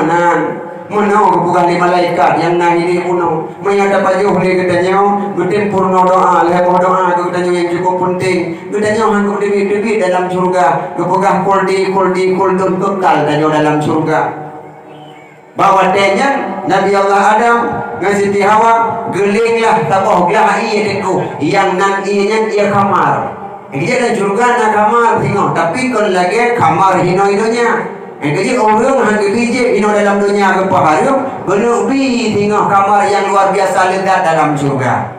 Menau bukan di malaikat yang nahi di punau. Menyata pajuh di katanya. Gede purno doa, lepo doa katanya yang cukup penting. Katanya hantu dewi dalam surga. Kepegah kuldi kekal katanya dalam surga. Bawa tanya Nabi Allah Adam ngasih ti Hawa gelinglah taboh gelah iya deku yang nan iya ia kamar. Dia dan surga na kamar tengok tapi kalau lagi kamar hino-hinonya. Jadi orang hang biji ino dalam dunia kepaharu benuh bi tengok kamar yang luar biasa lezat dalam surga.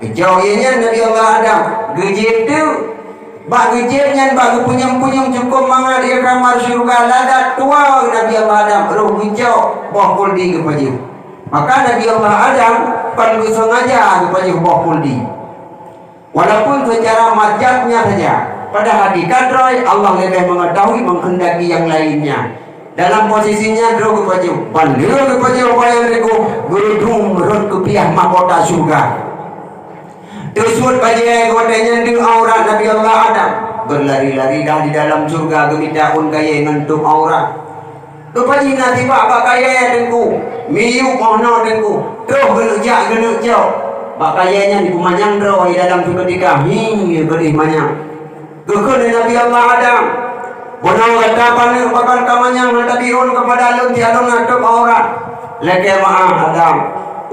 Jauhnya Nabi Allah Adam gejir tu bak gejirnya bak punyang cukup manga dia kamar surga ladat tua Nabi Allah Adam roh hijau bawah kuldi kepaju. Maka Nabi Allah Adam perlu sengaja kepaju bawah kuldi. Walaupun secara majatnya saja. Pada hakikat roy Allah lebih mengetahui menghendaki yang lainnya. Dalam posisinya dulu ke baju, pandir ke baju bayang reku gerudung merut ke pihak mahkota surga. Tersebut baju yang kodenya di aurat Nabi Allah Adam berlari-lari dah di dalam surga gemitaun kaya ngentuk aurat. Kepaji nanti pak kaya dengku, miu pohno dengku, terus genuk jauh. Pak kayanya di pemanyang roy dalam seketika hingga beri manyang. Gukun Nabi Allah Adam Bonang kata panik bahkan kamanya Natabiun kepada alun tiadong natuk aurat Leke maaf Adam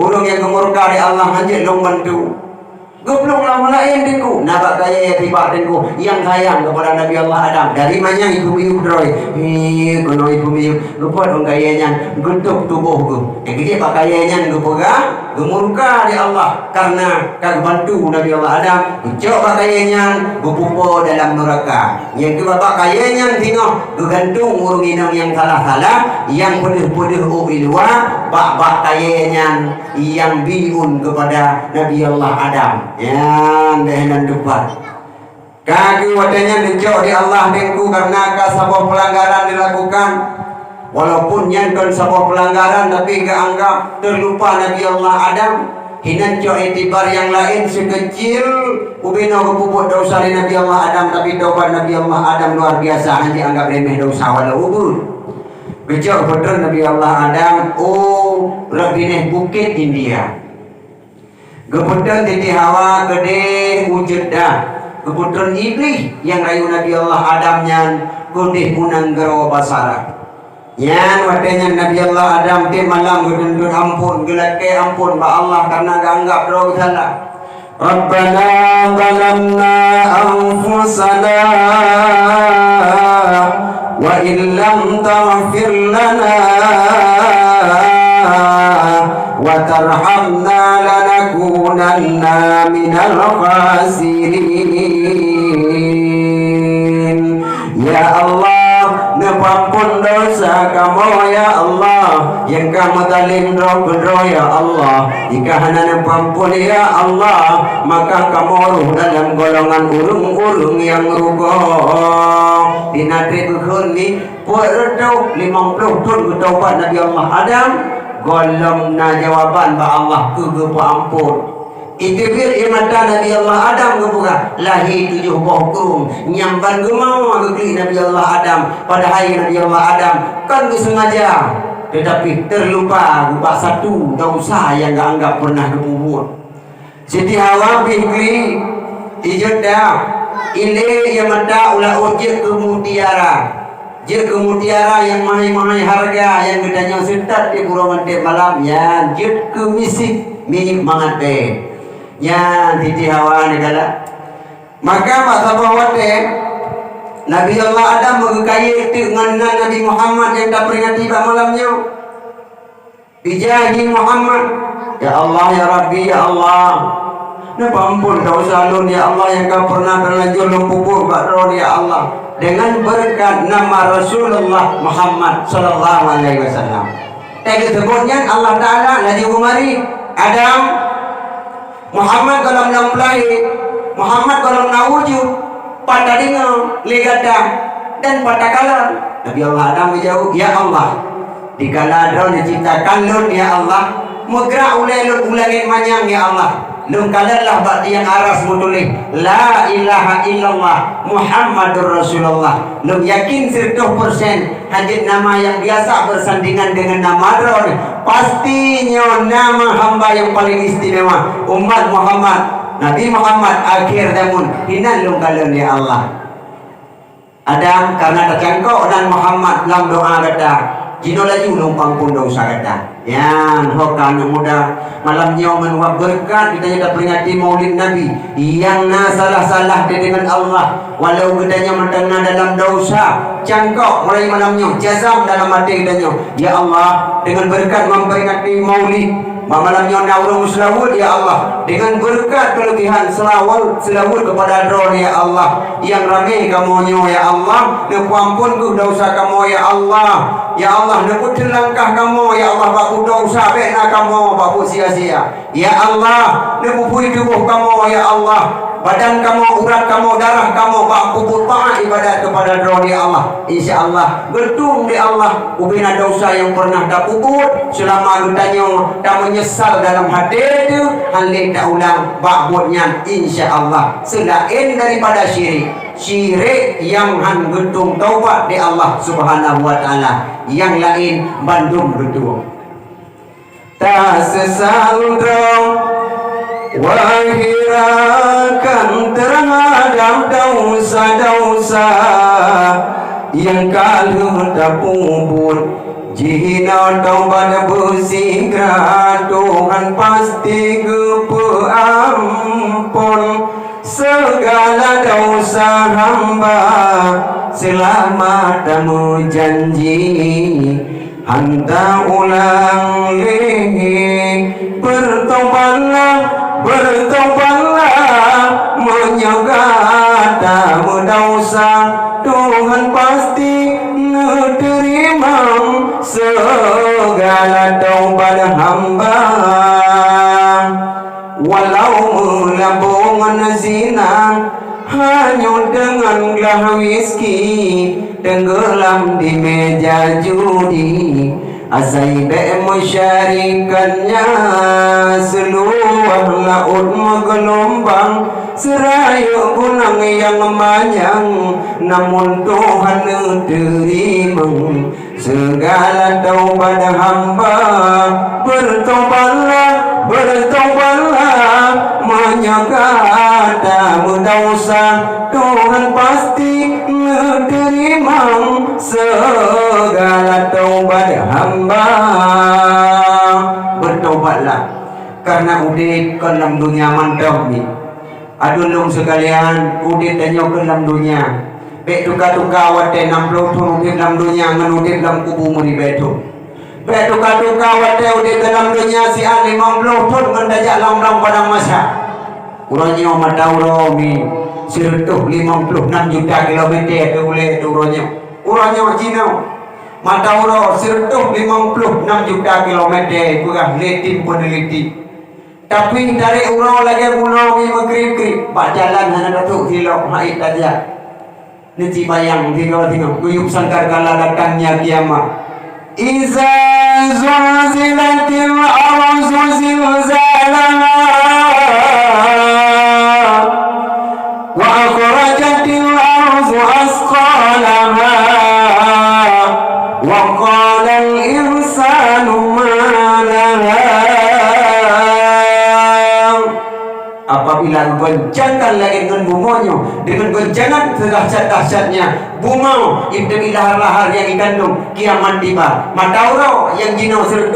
Urung yang kemurka di Allah Hanjit long bantu Guplung lah mulain dinku Nabak kaya ya tiba dinku Yang sayang kepada Nabi Allah Adam Dari mana ibu-ibu droy Kono ibu-ibu Gupot orang kayanya Gentuk tubuh ku Jadi pak kayanya Gupegang Gemurka di Allah Karena kag bantu Nabi Allah Adam Ucap pak kayanya Gupupo dalam neraka Yang kedua pak kayanya Tengok Gegantung urung inang yang salah-salah Yang pedih-pedih ilwa Pak kayanya Yang biun kepada Nabi Allah Adam yang dehan depan kaki wadanya dijauh di Allah dengku karena sebuah pelanggaran dilakukan walaupun nyanton sebuah pelanggaran tapi gak anggap terlupa Nabi Allah Adam hinan jo itibar yang lain sekecil ubino kepuput dosa di Nabi Allah Adam tapi doa Nabi Allah Adam luar biasa hanya anggap remeh dosa walau ubud bijak betul Nabi Allah Adam lebih bukit India keputusan Siti Hawa gede wujud dah keputusan iblis yang rayu Nabi Allah Adamnya gede punang gerawa basara yang wadanya Nabi Allah Adam ti malam gedundun ampun gelake ampun ba Allah karena gak anggap doa salah Rabbana zalamna anfusana wa illam taghfir lana wa tarhamna lanakunanna minal khasirin. Ya Allah, nepampun dosa kamu ya Allah, yang kamu talim roh ya Allah. Jika hana nepampun ya Allah, maka kamu ruh dalam golongan urung-urung yang rugo. Dinatri kukhun ni, puat 50 tahun bertaubat Nabi Allah Adam golomna jawaban ba Allah ke ampun. Itu bir mata Nabi Allah Adam kebuka lahir 7 bohong nyamban gemau ke Nabi Allah Adam pada hari Nabi Allah Adam kan sengaja tetapi terlupa gubak satu dosa yang gak anggap pernah kebubur. Siti Hawa bikli ijoda ile yang mata ulah ojek ke mutiara. Je ke mutiara yang mahal-mahal harga yang gedanya setat di pura mati malam ya je ke misik minik mangate. Ya Siti Hawa negala maka Pak Sabawate Nabi Allah Adam mengkaya dengan Nabi Muhammad yang tak peringati pada malamnya bijahi Muhammad ya Allah ya Rabbi ya Allah napa ampun dosa lun ya Allah yang kau pernah terlanjur lumpur bakron ya Allah dengan berkat nama Rasulullah Muhammad sallallahu alaihi wasallam. Tadi sebutnya Allah Taala lagi umari Adam Muhammad kalau menampilai Muhammad kalau nawujud pada dengar legada dan pada kala Nabi Allah Adam menjawab ya Allah dikala drone diciptakan lun ya Allah mugra ulai lun ulangin manyang ya Allah lun kalarlah bakti yang aras mutulih la ilaha illallah Muhammadur Rasulullah lun yakin 100% hadit nama yang biasa bersandingan dengan nama drone pastinya nama hamba yang paling istimewa umat Muhammad Nabi Muhammad akhir zaman hinan lung kalian ya Allah Adam karena tercangkok dan Muhammad dalam doa kata jino lagi lumpang pun dosa kata yang hokan muda malamnya menuap berkat kita peringati maulid Nabi yang salah-salah dengan Allah walau gedanya mendengar dalam dosa cangkok mulai malamnya jazam dalam hati gedanya ya Allah dengan berkat memperingati maulid malamnya naurung selawat ya Allah dengan berkat kelebihan selawat kepada drone ya Allah yang ramai kamunya ya Allah neku ampun ku dosa kamu ya Allah neku telangkah kamu ya Allah baku dosa bena kamu baku sia-sia ya Allah neku pui tubuh kamu ya Allah badan kamu, urat kamu, darah kamu baku taat ibadat kepada drone ya Allah insyaallah gedung di Allah ubina dosa yang pernah dah puput selama gedanya tak menyesal dalam hati itu halik tak ulang bakbutnya insyaallah selain daripada syirik yang han gedung taubat di Allah subhanahu wa ta'ala yang lain bandung gedung tak sesal drone wahirakan terhadap dosa-dosa yang kalau tak puput jika taubat bersegera Tuhan pasti ampun segala dosa hamba selama tamu janji hanta ulang lagi bertobatlah menyegah tamu dosa Tuhan pasti menerima segala taubat hamba walau melambungan zina hanya dengan gelas whisky tenggelam di meja judi Azai mesyarikannya seluruh laut menggelombang seraya gunung yang memanjang namun Tuhan terima segala taubat hamba bertobatlah menyegah tamu dosa Tuhan pasti menerima segala taubat hamba bertobatlah karena udit ke dalam dunia mantap ni adulung sekalian udit tanya ke dalam dunia bek tuka-tuka wate 60 tahun udit dalam dunia ngan udit dalam kubu muri betu bek tuka-tuka wate udit dalam dunia si 50 tahun ngan dajak lam-lam padang masa urangnya matauro mi sirtuh 56 juta kilometer ke ule urangnya Cina matauro sirtuh 56 juta kilometer kurang letin peneliti tapi dari urang lagi pulau mi magrib pak jalan hanya datuk kilo haid aja nanti bayang tinggal guyup sangkar kala datangnya kiamat Iza zulzilatil ardu zilzalaha wa akhrajatil ardu asqalaha wa qala al insanu ma laha. Apabila goncangan langit dengan bumanya, dengan goncangan sedahsyat-dahsyatnya buma itu lahar-lahar yang dikandung kiamat tiba. Matauro yang jino 156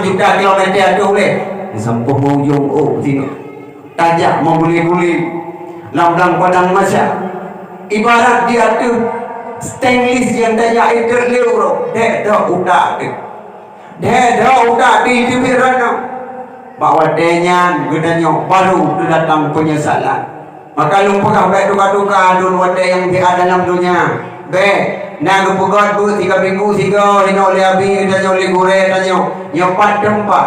juta kilometer itu boleh sampai ujung sini tajak membuli-buli lam-lam padang masa. Ibarat dia tu stainless yang tajak itu lewro dek dah udah di tibiran bahawa denyan gunanya baru datang penyesalan. Maka lumpah baik duka-duka dun wate yang di dalam dunia be na gupugot bu 3 minggu sigo hino oleh abi dan oleh gure dan yo tempat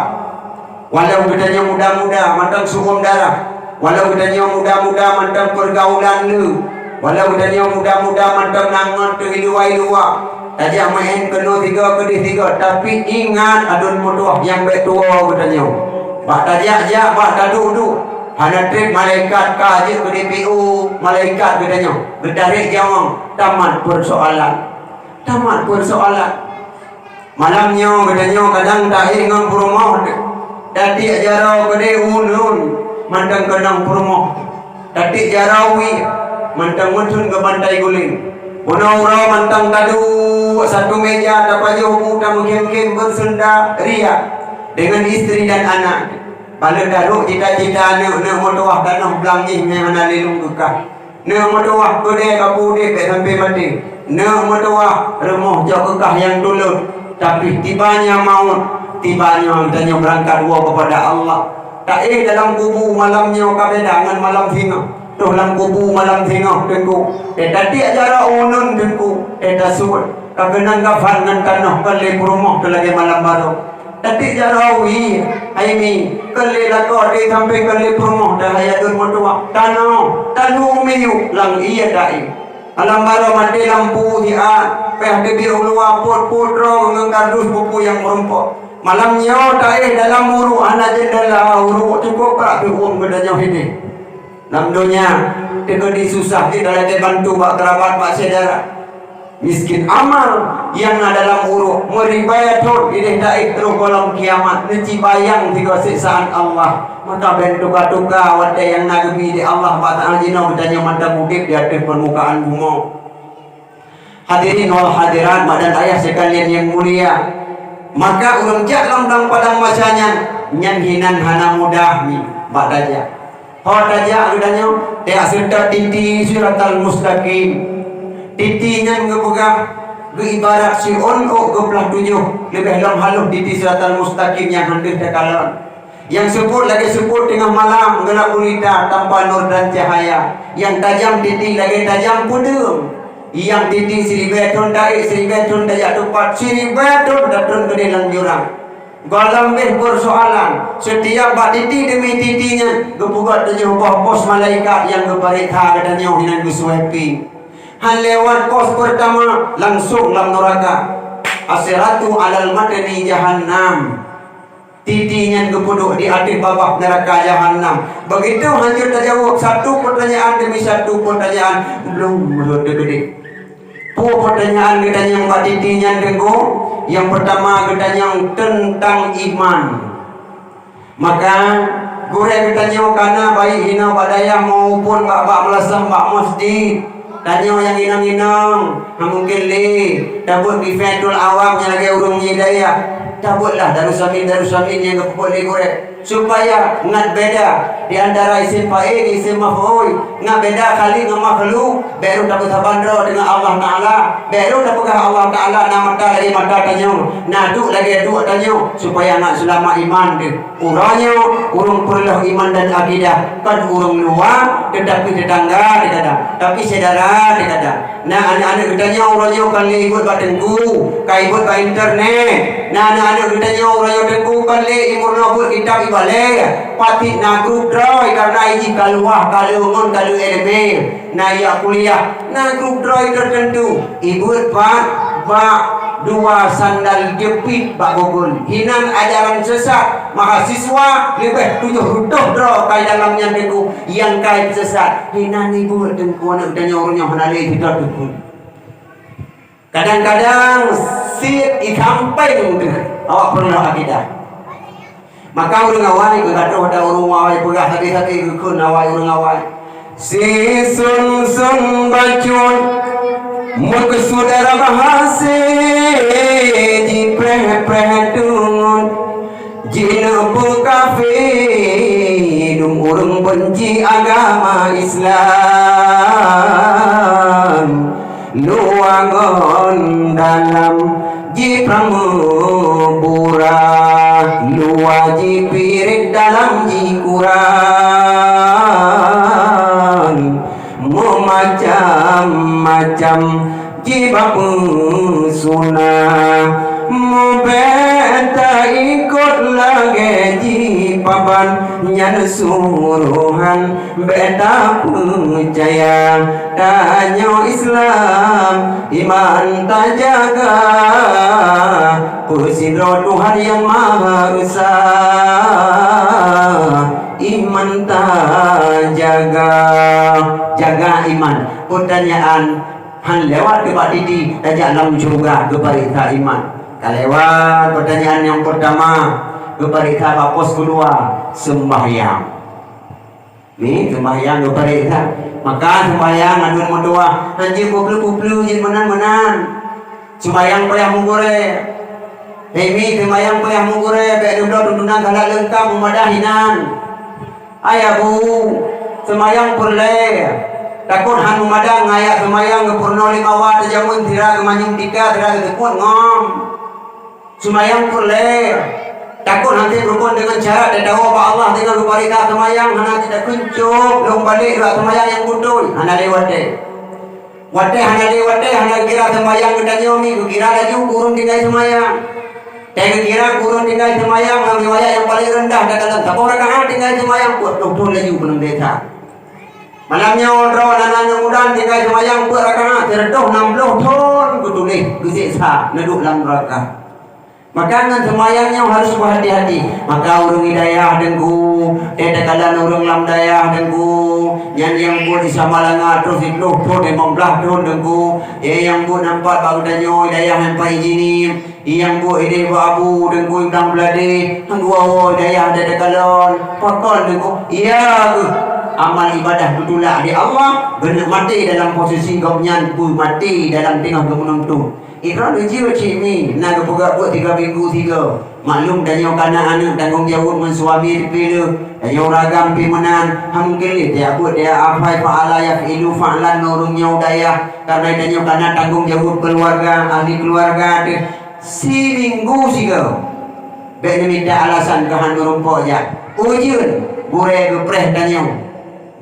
walau gedanya muda-muda mantang sukum darah, walau gedanya muda-muda mantang pergaulan lu, walau gedanya muda-muda mantang nangon tu ilua-ilua tajak main kena 3 tapi ingat adun mudah yang baik tua gedanya bak tajak bak taduk hana trip malaikat kaji ke DPU malaikat gedanya bertarik jawang tamat persoalan malamnya gedanya kadang tak ingat purumah datik jarau gede unun mantang kenang purumah datik jarawi mantang mutun ke bantai guling Bonaura mantang tadu satu meja dapat jauh muda mungkin bersenda ria dengan istri dan anak. Pada daruk cita-cita nak motoah tanah belangih mana lelung duka. Nak motoah kode kapude sampai mati. Nak motoah remah jauh kekah yang dulu. Tapi tibanya maut, tibanya tanya berangkat dua kepada Allah. Tak dalam kubu malamnya kabedangan malam singa. Tuh dalam kubu malam singa tengku. Tadi acara unun tengku. Tasut. Kagenan kafan dengan tanah kali rumah tu lagi malam baru. Tadi jarawi aimi kali lakor di sampai kali rumah dah hayatul mutua tanu miyu lang iya dai alam baru mati lampu dia peh di biru luar putro ngangkardus buku yang merempok malamnya dai dalam uru anak jendela uru cukup tak uang bedanya ini dalam dunia di susah kita lagi bantu bak kerabat bak saudara miskin amal yang dalam uruk meribayatun ini daik terus kolam kiamat neci bayang tiga siksaan Allah maka bentuka-tuka wadai yang nagbi di Allah Ta'ala jina bertanya mata mudib di atas permukaan bumi. Hadirin wal hadirat badan ayah sekalian yang mulia, maka urang jak lamdang padang masanya nyanhinan hana mudah mi badaja hodaja udanya te asirta titi siratal mustaqim titinya ngepegang ibarat si onok geplah 7 lebih lam haluh titi siratal mustaqim yang hendak tekalan yang sebut lagi sebut tengah malam gelap gulita tanpa nur dan cahaya yang tajam titi lagi tajam pudem yang titi siribetun dari siribetun daya tupat siribetun datun ke dalam jurang galam bersoalan setiap bak titi demi titinya gepugat tujuh pos malaikat yang geparikha katanya hinan gusuepi hal lewat pos pertama langsung dalam neraka asiratu alal madani jahannam titinya kepuduk di atas babak neraka jahannam. Begitu hancur terjawab satu pertanyaan demi satu pertanyaan belum gede. Pertanyaan katanya mbak titinya dengko yang pertama katanya tentang iman maka gure katanya karena baik hina badaya maupun bak melasah bak masjid tanya yang inang-inang mungkin le dabut di fedul awam yang lagi urung hidayah dabutlah darussamin yang boleh korek supaya ngat beda di antara isim fa'il isim maf'ul ngat beda kali dengan makhluk baru dapat bandro dengan Allah Ta'ala baru dapat Allah Ta'ala nama mata lagi mata tanya naduk lagi duk tanya supaya nak selama iman dia urangnya urung perlu iman dan akidah kan urung luar tetapi tetangga dikata tapi saudara dikata nah anak-anak katanya urangnya kali ikut batengku kai ikut ke internet nah anak-anak katanya urangnya tengku kali imur nabut kitab ibalik pati na grup droy karena ini kaluah kalungun kalu eleme na ya kuliah na grup droy tertentu ibu pak dua sandal jepit bak gogol. Hinan ajaran sesat, mahasiswa lebih 7 doh kai dalamnya deku yang kai sesat. Hinan ibu dengku anak dan orangnya hanale tidak deku. Kadang-kadang sit ikampeng awak perlu akidah. Maka orang awai ke gaduh ada orang awai pegah hati-hati ke kun awai orang awai. Si sun bacun muk saudara bahase di preh-preh jina bukafe dum urung benci agama Islam luangon dalam ji pramubura luaji pirit dalam ji Quran macam-macam jibapu sunah beta ikut lagi jipaban nyan suruhan beta percaya danyo Islam iman tajaga pusidro Tuhan yang Maha Esa iman tajaga jaga iman. Pertanyaan han lewat debat didi tajak dalam surga kebarita iman. Kalewat pertanyaan yang pertama kebarita kapos kedua sembahyang. Ni sembahyang kebarita. Maka sembahyang adun mendoa anjing kuplu jin menan. Sembahyang payah mugure. Demi sembahyang payah mugure be duduk galak lengkap memadahinan. Ayah bu sembahyang perle takut han memadang ayat sembahyang ke purno 5 watt jamun tira ke manyung 3 tira ke kuat ngom. Sembahyang perle takut nanti rukun dengan cara dan dakwah pak Allah dengan kebarika sembahyang hana tidak kuncup long balik dua sembahyang yang kudul hana lewat hana kira sembahyang kita nyomi kira laju kurung tinggal sembahyang dan kira kurung tinggal sembahyang riwayat yang paling rendah dalam 10 rakaat tinggal sembahyang buat doktor laju penuh desa malamnya orang anak muda tinggal sembahyang buat rakaat terdoh 60 ton kudulih kesiksa neduk dalam neraka. Maka dengan sembahyangnya harus berhati-hati. Maka urung hidayah dengku, tetakalan urung lam dayah dengku, yang buat di Samalanga terus itu tu di Membelah tu dengku, yang buat nampak baru danyo hidayah sampai gini, yang buat ide abu dengku yang belade, dua hidayah tetakalan, pakon dengku, iya amal ibadah dudullah di Allah, benar mati dalam posisi gomnyan, mati dalam tengah gemunung tu. Ikrar jiwa cimi nak buka buat 3 minggu 3 maklum dan yang kana anak tanggung jawab mensuami dipilih dan yang ragam pimenan hamkili dia buat dia afai fa'ala yafilu fa'lan nurungnya udaya karena dan yang kana tanggung jawab keluarga ahli keluarga dia si minggu 3 bek minta alasan kehan rumpok ya ujun gure gepreh dan yang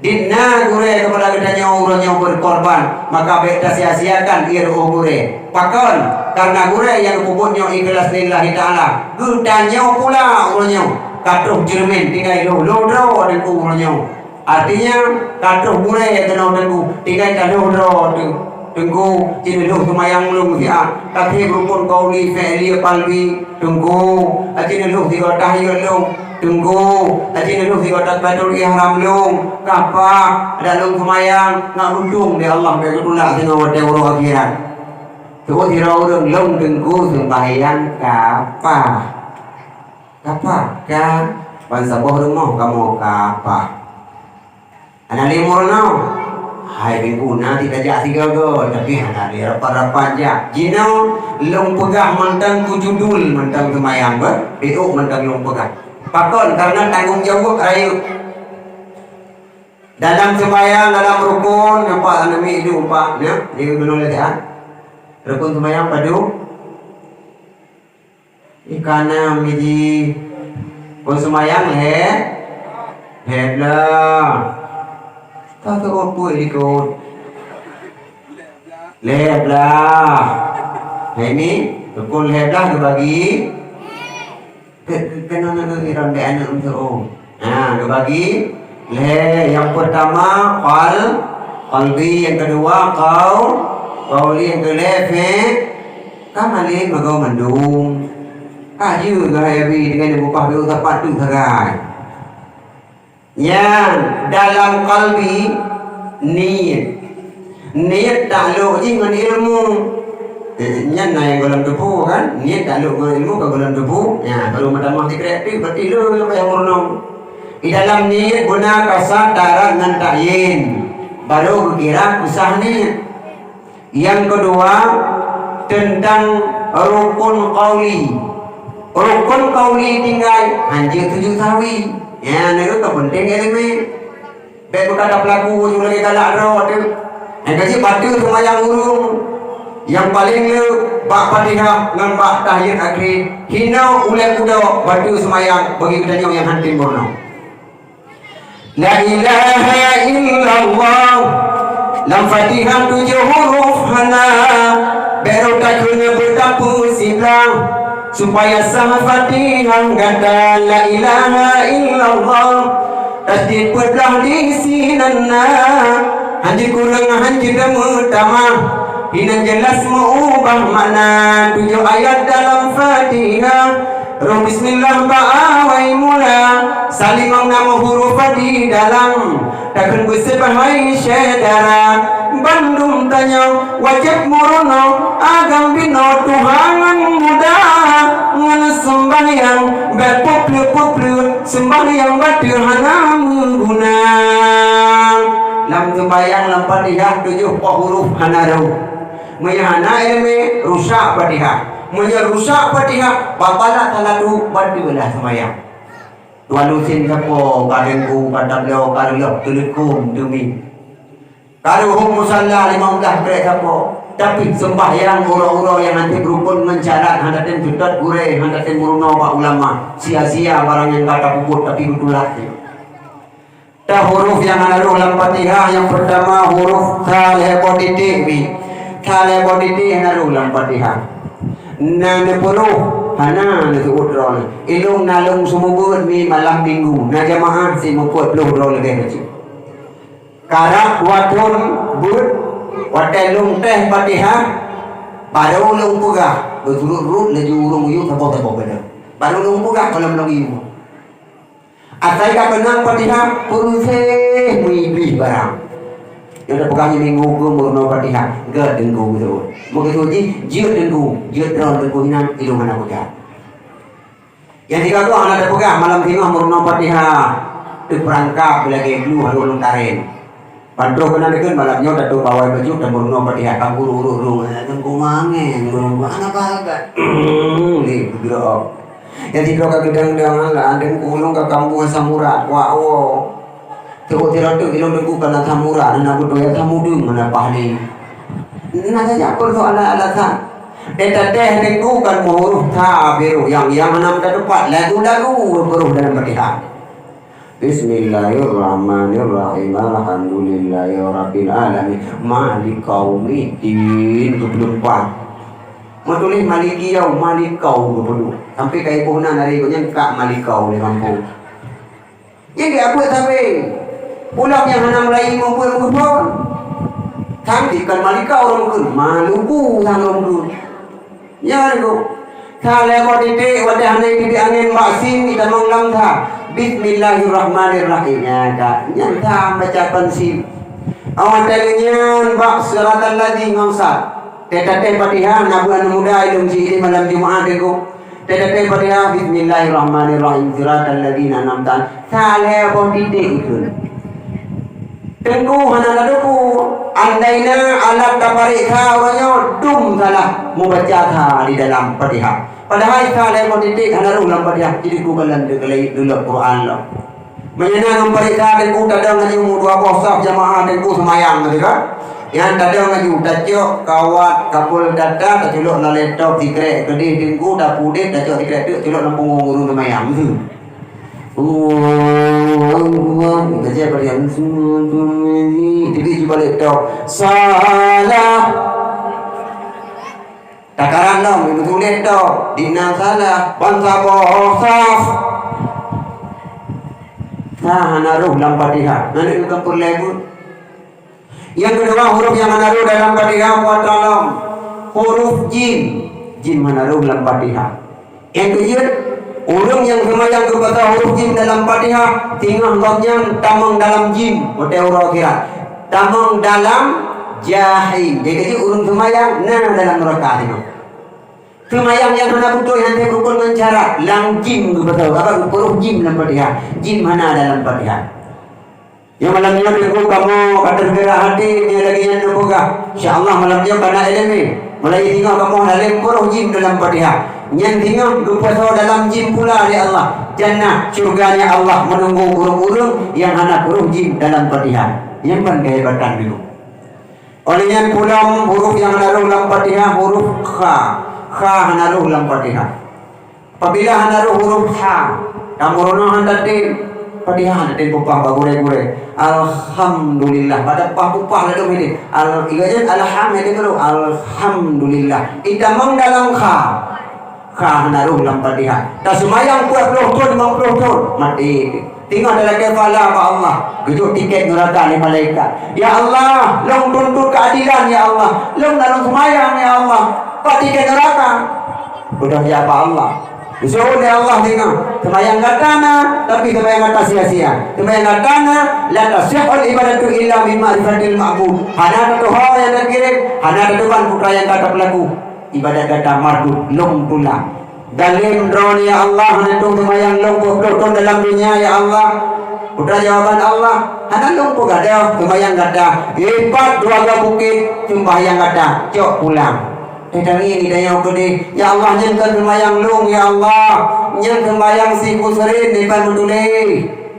Dinna gure kepada gedanya urangnya berkorban maka bek sia-siakan iru gure pakon karena gure yang pupuknya ikhlas lillahi ta'ala gedanya pula urangnya katuh jermin tinggal lo dan urangnya artinya katuh gure kena dengku tinggal katuh dengku jadi lo semayang lo ya tapi rukun kauli fi'li qalbi dengku jadi lo tiga tahiyat lo tunggu tadi dulu di kotak badul ihram long kapak ada long semayang ngabundung di Allah begitulah dengan wadah urang akhirat tuh dirau urang long tunggu sembahyang kapak kan bangsa boh rumah kamu kapak anak limur no hai binguna tidak jadi gagal tapi anak di rapat-rapat aja jino long pegah mantang kujudul mantang semayang ber itu mantang long pegah pakon karena tanggung jawab rayu dalam sembahyang dalam rukun nampak anami itu umpak ya dia belum lihat rukun sembahyang padu ikana miji pun sembahyang lah tak tahu apa ikut leblah ini rukun leblah dibagi kena iran de anak untuk dibagi yang pertama qalbi yang kedua qauli yang kedua Kamale magaw mandung. Ayu gaya bi dengan bupah bi utapat tu thagai. Yang dalam kalbi niat takluk je dengan ilmu. Nyan yang golongan debu kan, niat takluk dengan ilmu ke golongan debu. Ya, kalau madamah dikreatif berarti lu yang murnong. Di dalam niat guna kasar darat dengan ta'yin. Baru kira usah niat. Yang kedua tentang rukun qauli. Rukun qauli tinggal anjir 7 tawi. Ya, itu penting elemen. Baik berkata pelaku juga lagi galak roh tu. Yang kasi batu semua yang urung. Yang paling le bak Fatihah dengan bak tahiyat akhir. Hina ulai kuda batu semayang bagi kita yang hantin borno. La ilaha illallah. Lam Fatihah 7 huruf hana. Baru taknya bertapu silang supaya sah Fatihah gada la ilaha illallah. Tasdid pedah di sinanna hanji kurang hanji damutama hina jelas mengubah makna 7 ayat dalam Fatihah. Roh bismillah ba'awai mula salimang nama huruf di dalam takkan bersebahai syedara Bandung tanya wajib murono agam bino Tuhangan muda ngana sembahyang berpuplu sembahyang batu hana guna lam sembahyang lam Fatihah 7 huruf hana rau mayahana ilmi rusak Fatihah rusak Fatihah bapala taladu badilah sembahyang walau sin sapo kadengku kadablo kalok tulikum demi karuhum musalla 15 beres sapo tapi sembahyang uro-uro yang nanti berukun mencarat handatin jutat gure handatin muruno pak ulama sia-sia barang yang kata puput tapi betulat dah huruf yang ada dalam Fatihah yang pertama huruf ta lebo titik bi ta lebo titik yang ada dalam Fatihah na nepuluh hana na suudron ilung nalung sumubud mi malam minggu na jamaah si muput puluh dron lebih kecil karak watun bud watelung teh Fatihah baru lung pugah berurut laju urung yuk tepok-tepok beda baru lung pugah kalau melong yuk asai ka kenang Fatihah puruseh muibih barang yang ada pegangnya minggu ke murno Fatihah gak dengku tu mungkin tu je jiut dengku jiut drone dengku hinan ilu mana pegang yang tiga tu anak ada pegang malam tengah murno Fatihah tu perangkap lagi dulu haru ulung tarin pantu kena dekat malam nyo datu bawai baju dan murno Fatihah kamu uru dengku mangen murno anak bagat ni bergerak yang tiga ka gedang-gedang lah dengku ulung ka kampung Samurat wow Tengok tiratuk ilmu dengku kana samura dan aku doya samudung mana pahli. Nah saja persoalan-alasan. Deta teh dengku kan huruf ta biru yang enam depan lagu-lagu huruf dalam Fatihah. Bismillahirrahmanirrahim. Alhamdulillahirabbil alamin. Malik yaumiddin 24. Menulis maliki yau malikau 20. Sampai kai pohon dari gonya kak malikau di kampung. Jadi aku sampai pulang yang hanam lain maupun pun cantik kan malika orang pun maluku orang pun ya itu kalau kau titik wadah hanai titik angin maksim kita menglam tha Bismillahirrahmanirrahim ya kak nyata bacakan sim awan talinya bak suratal ladzi ngamsat tete Fatihah nabuan muda ilmu ji malam Jumaat itu tete Fatihah Bismillahirrahmanirrahim suratal ladzina an'amta saleh kau titik itu tengku hana laduku andaina alat taparikha wanyo dum salah membaca tha di dalam Fatihah padahal kalau mau titik hana dalam Fatihah jadi ku balan dekelai dulu Quran lo menyenang memperiksa tengku tadang ngaji umur 2 saf jamaah tengku semayang gitu kan yang tadang ngaji dacok kawat kapul data taculok na laptop dikrek kedih tengku dah pudet dacok dikrek tu culok nampung ngurung semayang tu baca berian semua jadi cuba laptop salah takaran dong betul laptop dina salah bangsa bohsaf nah naruh dalam Fatihah nanti kampur lebut yang kedua huruf yang naruh dalam Fatihah buat dalam huruf jim jin menaruh dalam Fatihah. Yang kedua, orang yang semayang kepada huruf jim dalam Fatihah tinggal lognya tamang dalam jim, hotel orang kira tamang dalam jahim. Jadi orang semayang dalam neraka tengok. Semayang yang mana butuh yang saya rukun dengan cara lang jim kepada apa huruf jim dalam Fatihah. Jim mana dalam Fatihah? Yang malamnya tengok kamu kata segera hati ni lagi yang nampak. InsyaAllah malamnya pada ilmu. Mulai tinggal kamu dalam huruf jim dalam Fatihah. Yang tinggal kepada dalam jim pula oleh Allah. Jannah syurganya Allah menunggu urung-urung yang anak huruf jim dalam Fatihah. Yang kan kehebatan dulu. Olehnya pulang huruf yang naruh dalam Fatihah huruf kha. Kha naruh dalam Fatihah. Apabila naruh huruf ha, kamu rono handatin Fatihah handatin pupah bagure-gure. Alhamdulillah pada pupah lalu ini. Iganya alhamdulillah. Alhamdulillah. Itamang dalam kha. Kha naruh dalam Fatihah. Tak semayang 40 tahun 50 tahun mati. Tinggal dalam kepala apa Allah. Gejut tiket neraka ni malaikat. Ya Allah, long tuntut keadilan ya Allah. Long dalam semayang ya Allah. Pak tiket neraka. Udah ya apa Allah. Disuruh oleh Allah tengok. Semayang katana tapi semayang kata sia-sia. Semayang katana la tasihul ibadatu illa bima'rifatil ma'bud. Hana Tuhan yang terkirim, hana Tuhan putra yang kata pelaku. Ibadat kata mardud long tulang. Dalim drone ya Allah hentung semayang long pokok dalam dunia ya Allah. Putra jawaban Allah hana long pokok ada semayang kata hebat dua bukit sembahyang kata cok pulang. Tetangi ni daya kode ya Allah nyenkan semayang long ya Allah nyen semayang si kuserin depan mutule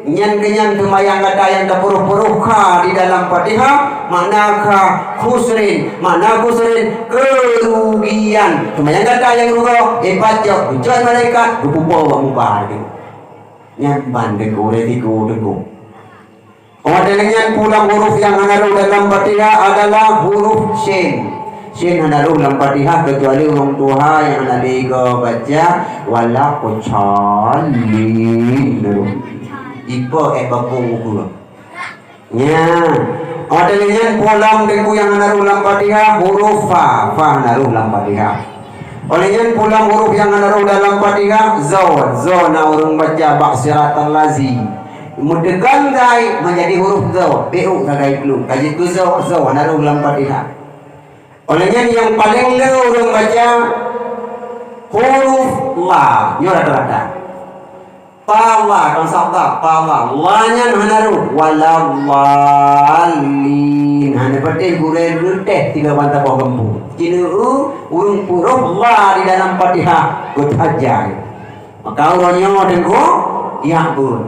nyen kenyan semayang kata yang terpuruh-puruh ka di dalam Fatihah manakah khusrin mana khusrin kerugian semayang kata yang rugo pacok ucap malaikat gupupo mubah itu nyen bandeng gore tiku tengku kemudian pulang huruf yang naruh dalam Fatihah adalah huruf shin. Shin naruh dalam Fatihah kecuali orang tua yang nabiga baca wala qacalin naruh ipo bakung ukur nya kemudian pulang tengku yang naruh dalam Fatihah huruf fa naruh dalam Fatihah. Olehnya pulang huruf yang naruh dalam Fatihah zo na orang baca baksiratal lazi mudegan gai menjadi huruf zo bu kagai dulu kaji tu zo naruh dalam Fatihah. Olehnya yang paling low orang baca huruf la rata-rata pala kan sabda pala lanya naruh walawalin hanya berarti gure teh tiga bantah bawah gembu kini urung huruf la di dalam Fatihah kutajai maka orangnya dengo ya pun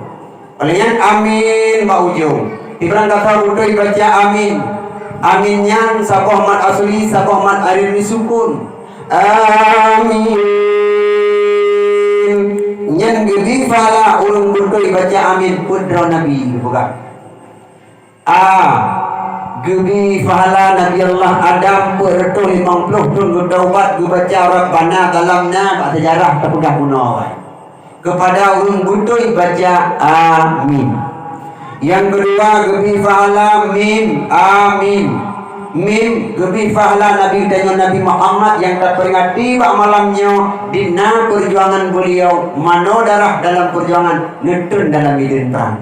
olehnya amin ba ujung tibrang kata udah dibaca amin aminnya sakoh mat asli sakoh mat arin sukun amin nyen gede fala ulung berdoi baca amin pudra nabi bukan gede fala Nabi Allah Adam berto 50 tahun bertaubat baca Rabbana dalamnya pak sejarah terpedah kuno kepada ulung berdoi baca amin. Yang kedua gebi fahala mim amin mim gebi fahala Nabi dan Nabi Muhammad yang terperingati bak malamnya dina perjuangan beliau mano darah dalam perjuangan netun dalam medan perang.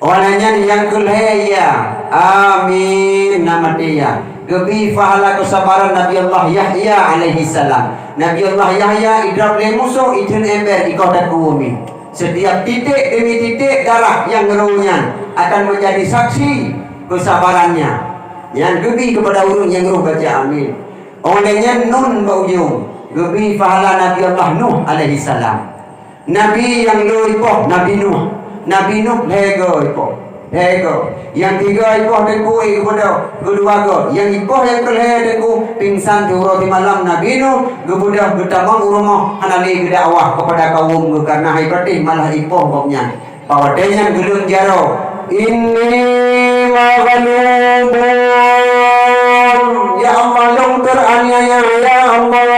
Orangnya yang kelaya amin nama dia gebi fahala kesabaran Nabi Allah Yahya alaihi salam. Nabi Allah Yahya idrab le musuh ijun ember di kota Kuwumi. Setiap titik demi titik darah yang ngeruhnya akan menjadi saksi kesabarannya. Yang gebi kepada urung yang ngeruh baca amin. Olehnya nun baujung gebi pahala Nabi Allah Nuh alaihi salam. Nabi yang loipoh Nabi Nuh. Nabi Nuh lego ipoh. Lego. Yang tiga ipoh dengku kepada kedua go. Yang ipoh yang kelih dengku pingsan juro di malam Nabi Nuh kemudian bertamang rumah hanali dakwah kepada kaum karena haipatih malah ipoh bobnya. Pawadenya gelung jaro. Inni maghlubun ya Allah long teraniaya ya Allah.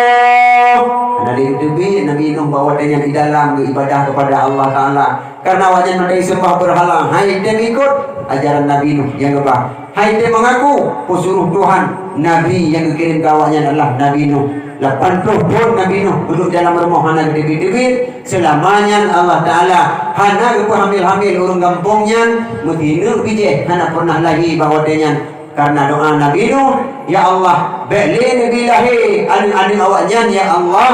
Nabi Nuh bawa dengan di dalam ibadah kepada Allah Ta'ala karena wajah mereka sembah berhala hai dan ikut ajaran Nabi Nuh yang apa? Hai dia mengaku suruh Tuhan Nabi yang dikirim ke awaknya adalah Nabi Nuh. 80 tahun Nabi Nuh duduk dalam rumah hana gede-gede selamanya Allah Ta'ala hana ke hamil-hamil urung kampungnya menghina bijih hana pernah lagi bahawa dia karena doa Nabi Nuh ya Allah beli Nabi lahir adik-adik awaknya ya Allah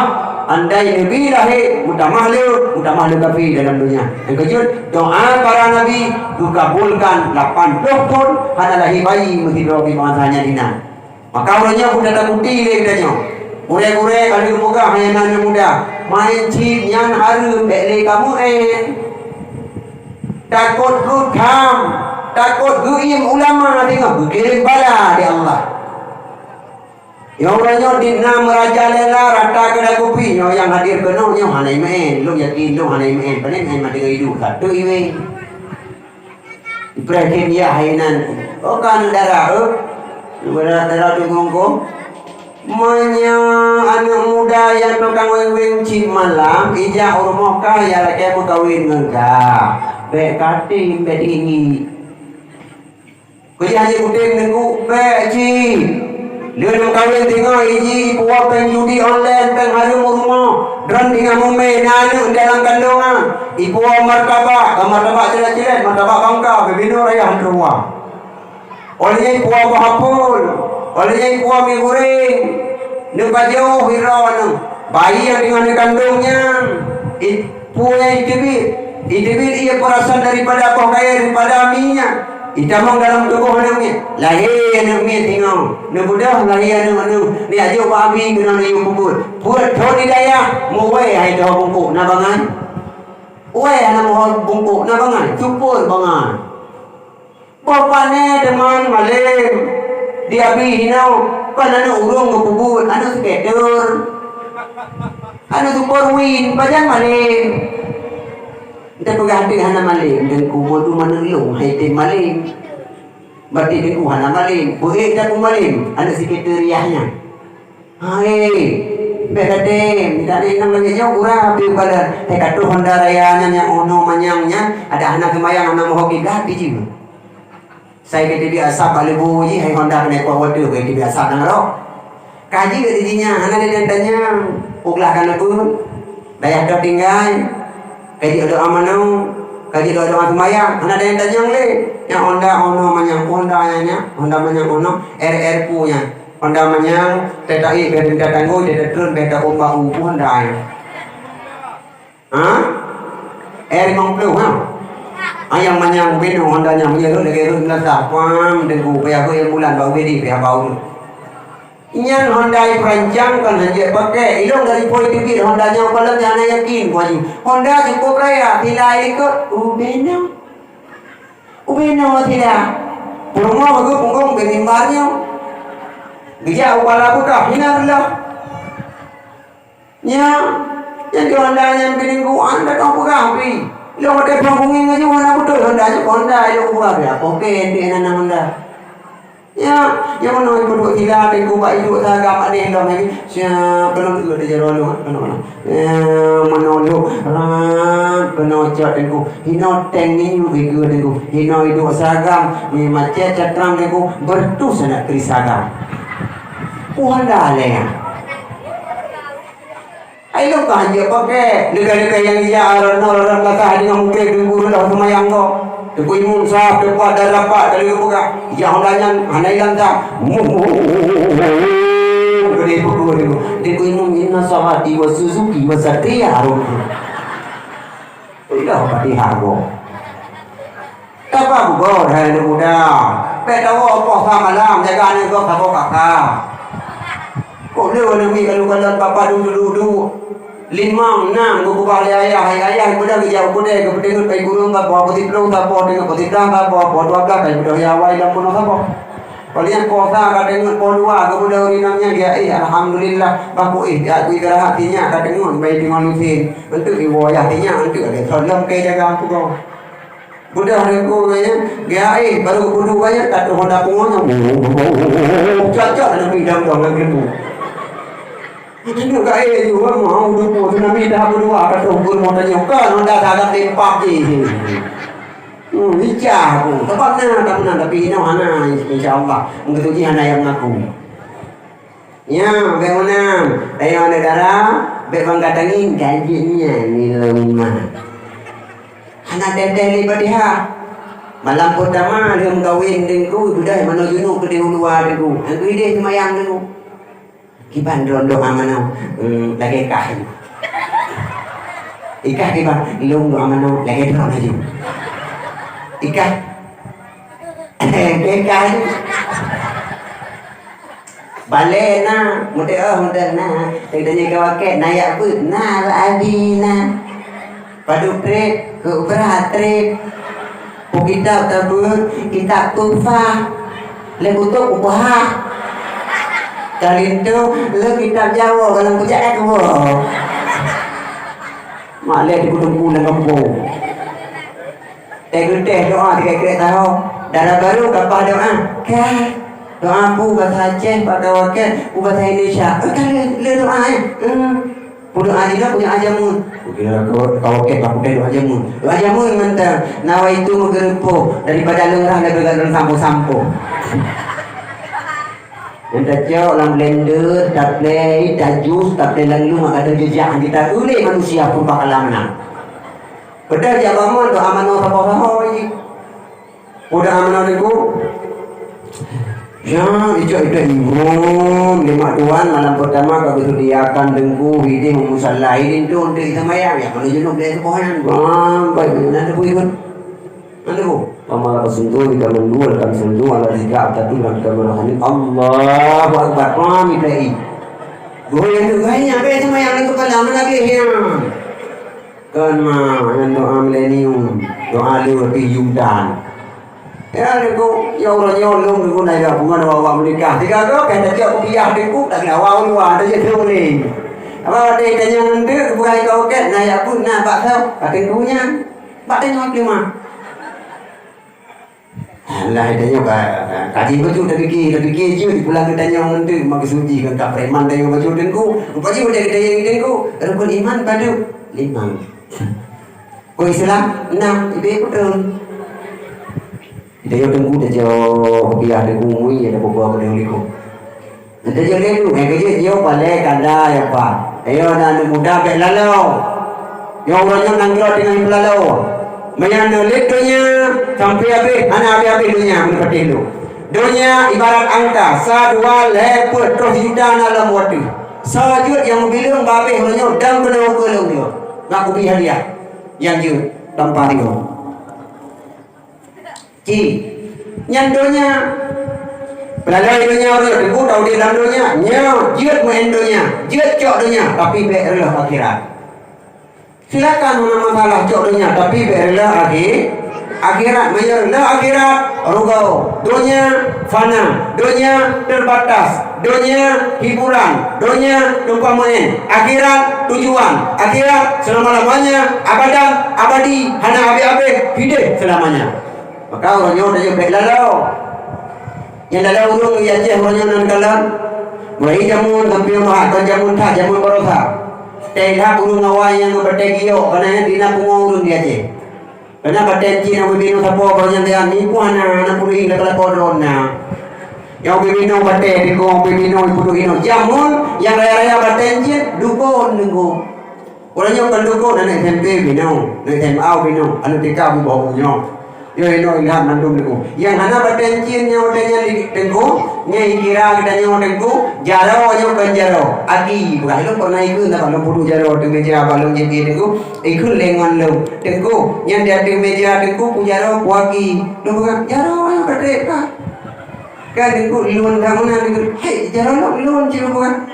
andai Nabi lahir mudah mahlu kafi dalam dunia yang kejut doa para Nabi dikabulkan 80 tahun hana lahir bayi menghina bahasanya dina maka orangnya sudah takuti dia katanya Kure-kure kali muka hanya nanya muda main cip yang haru beli kamu takut gudam takut guim ulama tengok kirim bala di Allah yang orangnya di nama Raja Lela rata kena kopi yang hadir kena yang hanai main lu yakin lu hanai main paling main mati hidup satu ini Ibrahim ya hainan oh kan darah darah tu ngongkong Manya anak muda yang tukang weng-weng cip malam ija urmoh kaya laki mau kawin enggak bek kating bek tinggi kerja haji kuting nengku bek cip dia mau kawin tengok iji puak peng judi online peng harum rumah dan tinggal mumen anak dalam kandungan ibu martabak cilet-cilet martabak bangka bebino raya hanruah olehnya puak bahapul olehnya puak mie goreng Nuka jauh hirawan bayi yang dengan kandungnya punya idibit ia perasan daripada apa kaya daripada aminya itamang dalam tubuh anaknya lahir anaknya tengok nubudah lahir anak ni aja babi kena ni kubur buat thon hidayah muwai hai dah bungkuk na bangan uai ana mohon bungkuk na bangan cupur bangan bapane teman malam dia bihinau kan anu urung ngubur anu skater anu super win badan maling kita peganti hana maling dan kubur tu manelung haitin maling berarti dia hana maling boleh tak maling anu sekretariahnya hai bedadem dan nang lagi jauh urang api pada katu Honda rayanya yang ono manyangnya ada anak kemayang anak mau gigat biji saya kata dia asap balik bunyi hai Honda kena kuat water kata dia asap nang rok kaji ke dijinya anak dia tanya uklah kan aku daya dah tinggal kaji doa manau kaji doa semayang anak dia tanya le yang Honda ono manyang Honda manyang ono RR punya Honda manyang tetai beda tangguh dia turun beda umba Honda R50 ayang manyang beno Honda nya punya lagi nak sapam dengan pihak yang bulan bau bedi pihak bau Inyan Honda perancang kan hanya pakai ilong dari politik Honda nya kalau jangan yakin wajib Honda cukup raya tidak ikut ubeno tidak rumah bagus punggung benimbarnya bija upala buka hinarlah nya yang di Honda nya beninggu anda kau buka api lo ada pangungin aja mana betul Honda lo buka ya oke di anak Honda ya yang mana ibu hilang dan kuba ibu agama ni lo lagi siapa belum juga dijalan lo mana manolo kena cak dan ku hino tengi juga dan ku hino itu sagam ni macam cakram dan ku bertus anak krisagam Honda le ayo kan dia pakai negara-negara yang dia orang kata dengan mungkin guru dah semayang kau Tepu imun sah, tepat dan rapat dari buka. Yang Hondanya hanai lantak. Gede pukul itu. Tepu imun inna sahati wa Suzuki wa Satria harum. Tidak pati hargo. Apa bukan hai muda. Petawo apa sama malam jaga ni kau kau kakak. Kau lewa nami kalau papa dulu. 5, 6 guru balik ayah muda kerja muda kepentingan kai guru enggak bawa putih pelong tak bawa dengan putih dah tak bawa 12 kai muda ya awal dalam pun apa kalian kota kadang pon 2 kemudian urinamnya dia alhamdulillah baku aku ikhlas hatinya kadang baik dengan lusin untuk riwayat hatinya untuk ada salam kai jaga aku kau muda hari ku dia baru kudu banyak tak Honda pungonya cocok dengan bidang dong lagi tu itu kaya juga mau dulu tsunami dah berdua kata ukur mau tanya kan Honda sagam tempat je Ijah aku. Tak pernah tapi ini hana insya-Allah. Mengikuti hana yang aku. Ya, bagaimana? Ayo negara, bebang katangin gajinya nilai hana teteh libat dia. Malam pertama dia kawin dengan budaya mana junuk ke luar dengan. Aku ide semayang dengan. Kiban rondo amano lagi kah. Ikah kiban ilung do amano lagi doang aja. Ikah. Ikah. Balik na, muda na, tanya kawaket nayak pun, na abi na, padu trek, ke berat trek, kitab tabur, kitab tufah, lebutuk ubah, kali itu le kitab Jawa kalau pucat aku, malah di kudung bulan kampung, teh doa tiga tahu, darah baru kapal doa, kah. Doa aku bahasa Aceh, bahasa Wakil, bahasa Indonesia. Kan le doa doa dia punya ajamun. Kira kau Wakil aku doa ajamun. Doa ajamun mentang nawa itu menggerupo daripada lurah lebih dalam sampo-sampo. Yang tajau orang blender, tak play, tak jus, tak play lalu mak ada jejak kita boleh manusia pun bakal menang. Padahal dia bangun doa mano sapa-sapa lagi. Udah amanah niku. Ya, itu imam lima tuan malam pertama kau disediakan dengku hidih musalla hidih tu untuk kita mayang ya kalau junuk dia sepohan baik nanti pun ikut nanti pun pamalah sentuh kita mendualkan sentuh ala jika atau dengan keberkahan Allahu Akbar kami play boleh yang tu banyak apa semayang itu kalau lagi ya kan mah yang doa milenium doa luar piyudan. Ya, aku ya orang nyolong aku naik bunga awak menikah. Tiga tu kan dah cakap biar aku tak kena awak luar dah jadi boleh. Apa ada tanya nanti bukan kau kan naik aku nak pak tahu pakai punya. Pak tanya apa mah? Allah tanya kaji baju dah fikir je di pulang kita tanya nanti mak suci kan kap preman tanya baju dengku. Rupanya udah kita yang dengku. Rukun iman pada 5. Kau Islam 6 ibu betul. Dia tunggu dah jauh biar ada kumui ada beberapa benda liku. Nanti jadi tu, yang kerja jauh balik kanda ya pak. Ayo anak muda bek lalau. Yang orangnya nangkau dengan lalau. Macam nulis dunia sampai habis, anak habis dunia seperti itu. Dunia ibarat angka, sadua leput terus juta dalam waktu. Sajud yang bilang babeh orangnya dan kena ukulung dia. Nak kupi hadiah yang jut tanpa dia. Ci nyandonya pelalai dunia orang aku tahu di dalam dunia jiat main dunia jiat cok dunia tapi berlah akhirat silakan mana masalah cok dunia tapi berlah akhirat mayorlah akhirat rugau dunia fana dunia terbatas dunia hiburan dunia lupa main akhirat tujuan akhirat selama-lamanya abadan abadi hana habis hidup selamanya. Maka orangnya dah jumpa lalau. Yang lalau urung yang Aceh orangnya nan kalam. Wahai jamun tampil mah atau jamun tak jamun barosa. Tengah urung awal yang bertegio kerana dina pungo urung dia Aceh. Kerana bertenci yang berbinu sapo orangnya dia ni pun anak puluhin dah corona. Yang berbinu berte di kong berbinu puluhin jamun yang raya-raya bertenci dukun nunggu. Orangnya kan dukun anak SMP binu, anak SMA binu, anak tika bawahnya. Yo ino ilham nandung dengku. Yang hana bertencin yang udahnya dengku, nyai kira kita yang dengku, jaro yang kan jaro. Aki bukan lu pernah ikut tak kalau pudu jaro di meja balong jadi dengku, ikut lengan lu dengku. Yang dia di meja dengku jaro waki. Lu bukan jaro yang berdeka. Kan dengku luan kamu nanti, hei jaro luan ciri bukan.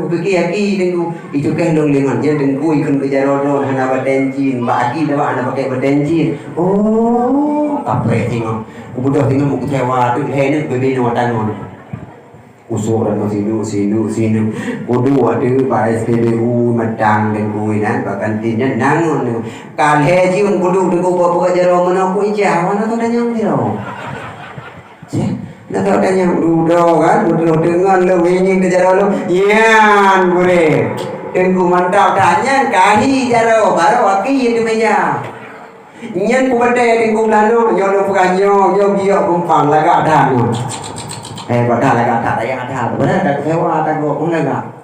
Bagi aki dengku itu kan dong lengannya dengku ikut ke jaro don hana bertencin, bagi dah hana pakai bertencin. Oh, apa tengok. Udah tengok muka kecewa tu hendak berbina tangan. Usuran sinu. Kudu ada pada SPBU matang dengku ini, bahkan tinnya nangun. Kalau jiun kudu dengku buka jaro mana aku ijah, mana tu dah nyang dia. Nak tahu tanya duduk kan, duduk dengan lu ini ke jaro lu, yan boleh. Tengku mantap tanya kali jaro baru waki di meja. Nyen ku badai tinggu lano yo lo peganyo yo biok kumpang laga ada no. Badal laga ada. Benar tak sewa tak go pun laga.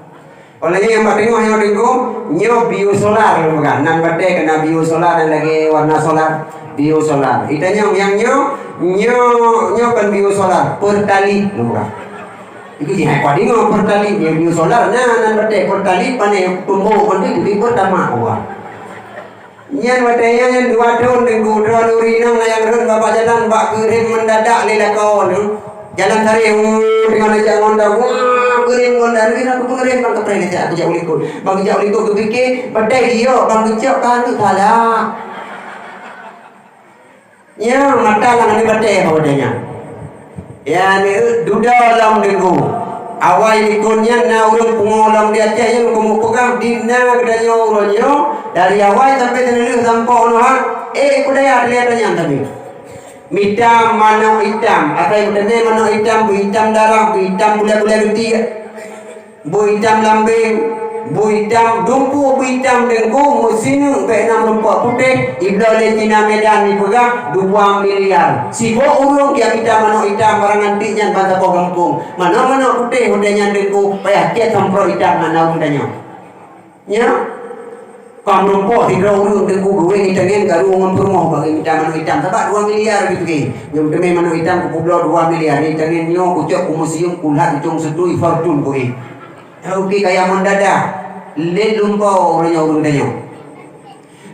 Oleh yang batingo yang tinggu nyo biosolar lo pegan. Nan badai kena biosolar dan lagi warna solar biosolar. Itanya yang nyo kan biosolar per kali lo pegan. Iku jihai kwadingo per kali biosolar nan badai per kali pane tumbuh kondi di pertama awal. Nyan watanya yang dua tahun dengan dua lurinang yang ren bapak jalan bak kirim mendadak lila kawan jalan cari dengan aja ngonda wah kirim ngonda ni aku pengirim bang kepre aja aku jauh likut bang jauh likut kepikir badai dia bang kecok kan salah ya mata lang ni badai hodanya ya ni duda lam dengu awal ikonnya na urang pengolam dia aja yang kamu pegang dina kedanya urangnya dari awal sampai tenelu sampai ono kudaya lihatnya tapi hitam mana hitam apa yang tadi mana hitam bu hitam darah bu hitam bulat-bulat gede bu hitam lambing bu hitam dumpu bu hitam dengku mesin penam rumput putih ibla le Cina Medan ni pegang 2 miliar sibo urung dia hitam mana hitam barang nantinya bantah ko kampung mana putih hodanya dengku payah dia sampro hitam mana udahnya nya kam rumput 3 urung dengku gue ngitengin garu ngomong bagi hitam mana hitam sebab 2 miliar gitu ke nyum demi mana hitam ku pulau 2 miliar ngitengin nyo kucok ku museum kulat hitung setui fortune gue Oke kayak mendadak let lumpau orangnya urutnya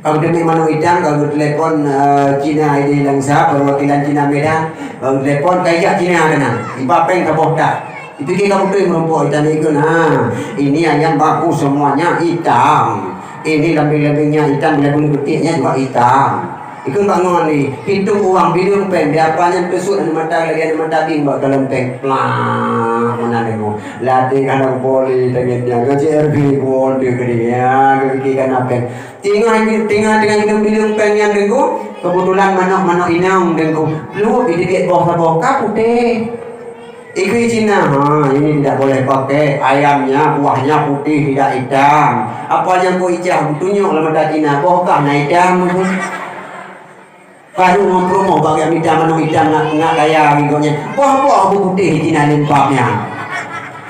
kalau demi manu hitam kalau telepon Cina ini langsa perwakilan Cina Medan kalau telepon kayak Cina kena ipapeng kabota itu kamu tuh merumput hitam itu ini ayam baku semuanya hitam ini lambing-lambingnya hitam bila-bila betiknya juga hitam itu bangun nih hitung uang bilang peng diapanya pesut ada mata lagi ada mata bing buat dalam peng plang mana nego latih anak poli tengahnya ngajar bibol dia kerja kekikan apa tinggal hitung bilang peng yang nego kebetulan mana inang nego lu ini dia boka putih iku Cina ini tidak boleh pakai ayamnya buahnya putih tidak hitam apa yang kau ijah tunjuk lah mata Cina boka na hitam baru mempromo bagi hitam nak kaya gigonya buah putih Cina lempaknya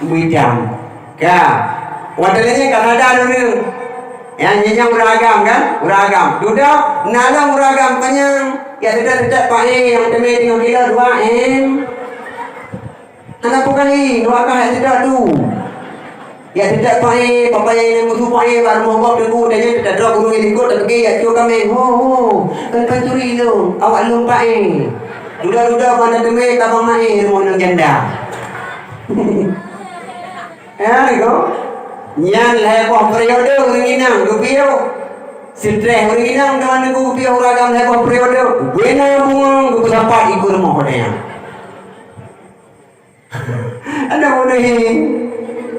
hitam wadelnya Kanada dulu yang nyenyang beragam kan beragam duda nalang beragam kenyang ya tidak Pak yang temui tinggal kilo 2M anak bukan ini 2 kah tidak tu ya tidak pakai papaya yang musuh pakai baru mogok dulu dan tidak drop guru ini ikut tapi ya cuy kami kan pencuri lu awak lupa duda mana demi tabang mai mau nang janda ego nyan lepoh periode urinang gupio sitre urinang dengan gupio uragam lepoh periode bena bungang gupu sampai ikut rumah kodenya ada mana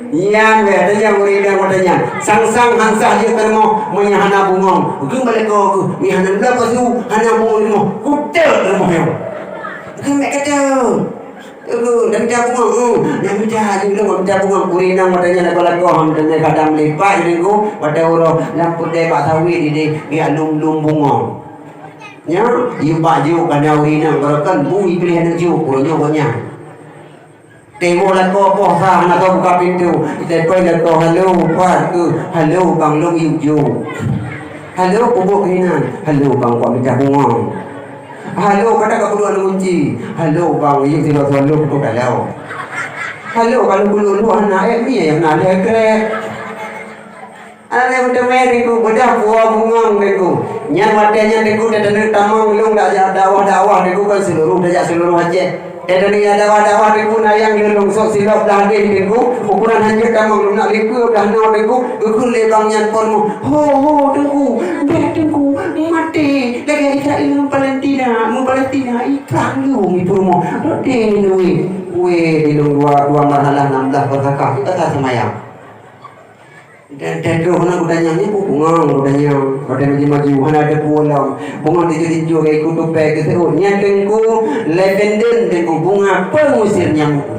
yang bedanya muridnya modanya sang hansah dia termo menyahana bungong ukum balik ko mihana berapa su hana bungong mo kutel termo yo ukum kata dan dia bungong dan dia juga dia bungong muridnya modanya nak lagu ham dan kadang lepak ini ko pada uro lampu de pak sawi di dia lum bungong nya iu baju kana muridnya barakan bumi pilihan ju uronya banyak temo lah ko po sa na ko buka pintu itepoy lah ko hello pat hello bang long yujo hello kubuk hinan hello bang ko minta bungong hello kata ka perlu kunci hello bang yu silo solo ko kalau hello kalau perlu anak ni yang nak lekre anak udah meri ko bodah buah bungong deku nyan watenya deku dan tamang long dah dakwah deku kan seluruh aja dan ini ada wadah deku nayang di longsok silap dah di deku ukuran hanya kamu nak lipu dah nak deku ukul lebang yang pormu deku mati lagi Israel Palestina ikrang lu mi pormu denui di dua masalah 16 persakah kita tak semayang dan itu hana udahnya ni bungang udahnya maju hana ada pulang bungang dijual kayak kudu pek itu nyatengku lavender dengan bunga pengusir nyamuk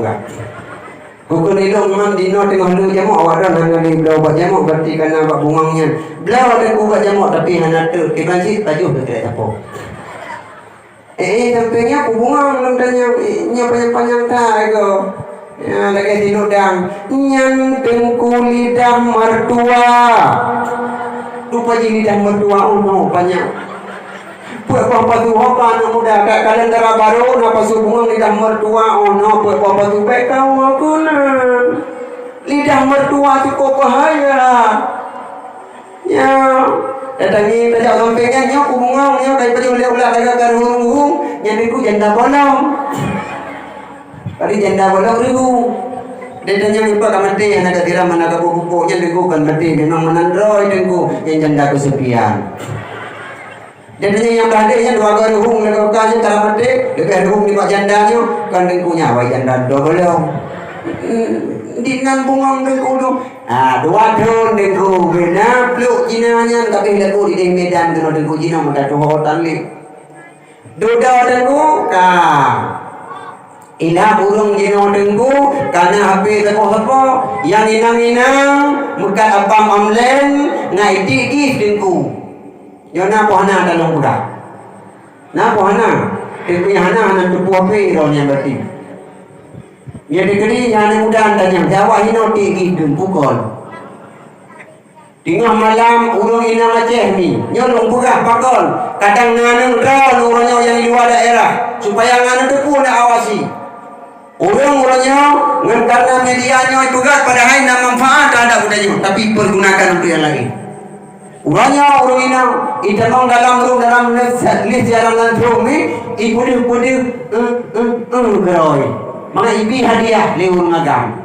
Bukan ilong memang dino tengah lu jamuk awak dah nak ni belau buat jamuk berarti kena buat bungangnya. Belau ada ku buat jamuk tapi hana tu ke banci tajuh tu tidak apa. Sampingnya aku bungang dalam tanya nya panjang-panjang tak go. Ya lagi dinudang nyanteng ku lidah mertua. Lupa jadi lidah mertua ono banyak. Puak apa tu apa anak muda kat kalendara baru napa subungang lidah mertua ono puak apa tu baik kau aku nak lidah mertua cukup bahaya ya datangi tajak sampingnya nya aku bungang nya daripada ulah-ulah dagang hurung yang ku janda bolong kali janda bolong ribu dia tanya lupa kamati anak ketiram anak buku nya ribu kan mati memang menandroi dengku yang janda kesepian. Jadinya yang berada dua kali hung lekokanya cara mati dekat hung di pak jandanya kan dengkunya wai janda dua belum di nan bungang dengku tu dua tahun dengku bina peluk jinanya tapi lagu di medan tu dengku jina muda tu hotan li duda dengku ina burung jino dengku karena HP sepo-sepo yang inang-inang muka abang amlen ngai di dengku. Yo na po hana dalong kuda. Na po hana. Punya hana tupu ape ro nya berarti. Ya dikeri hana muda tanya Jawa hino tinggi dun pukul. Tengah malam urung ina Aceh ni. Nyolong buka pakol. Kadang nganeng ro urangnya yang di luar daerah supaya nganeng tu pun awasi. Urang-urangnya ngan karena medianya itu gak padahal nak manfaat ada budanya tapi pergunakan untuk yang lain. Urangnya urang ina itamong dalam list jarangan rumi ipudu geroi mga ibi hadiah liur ngagam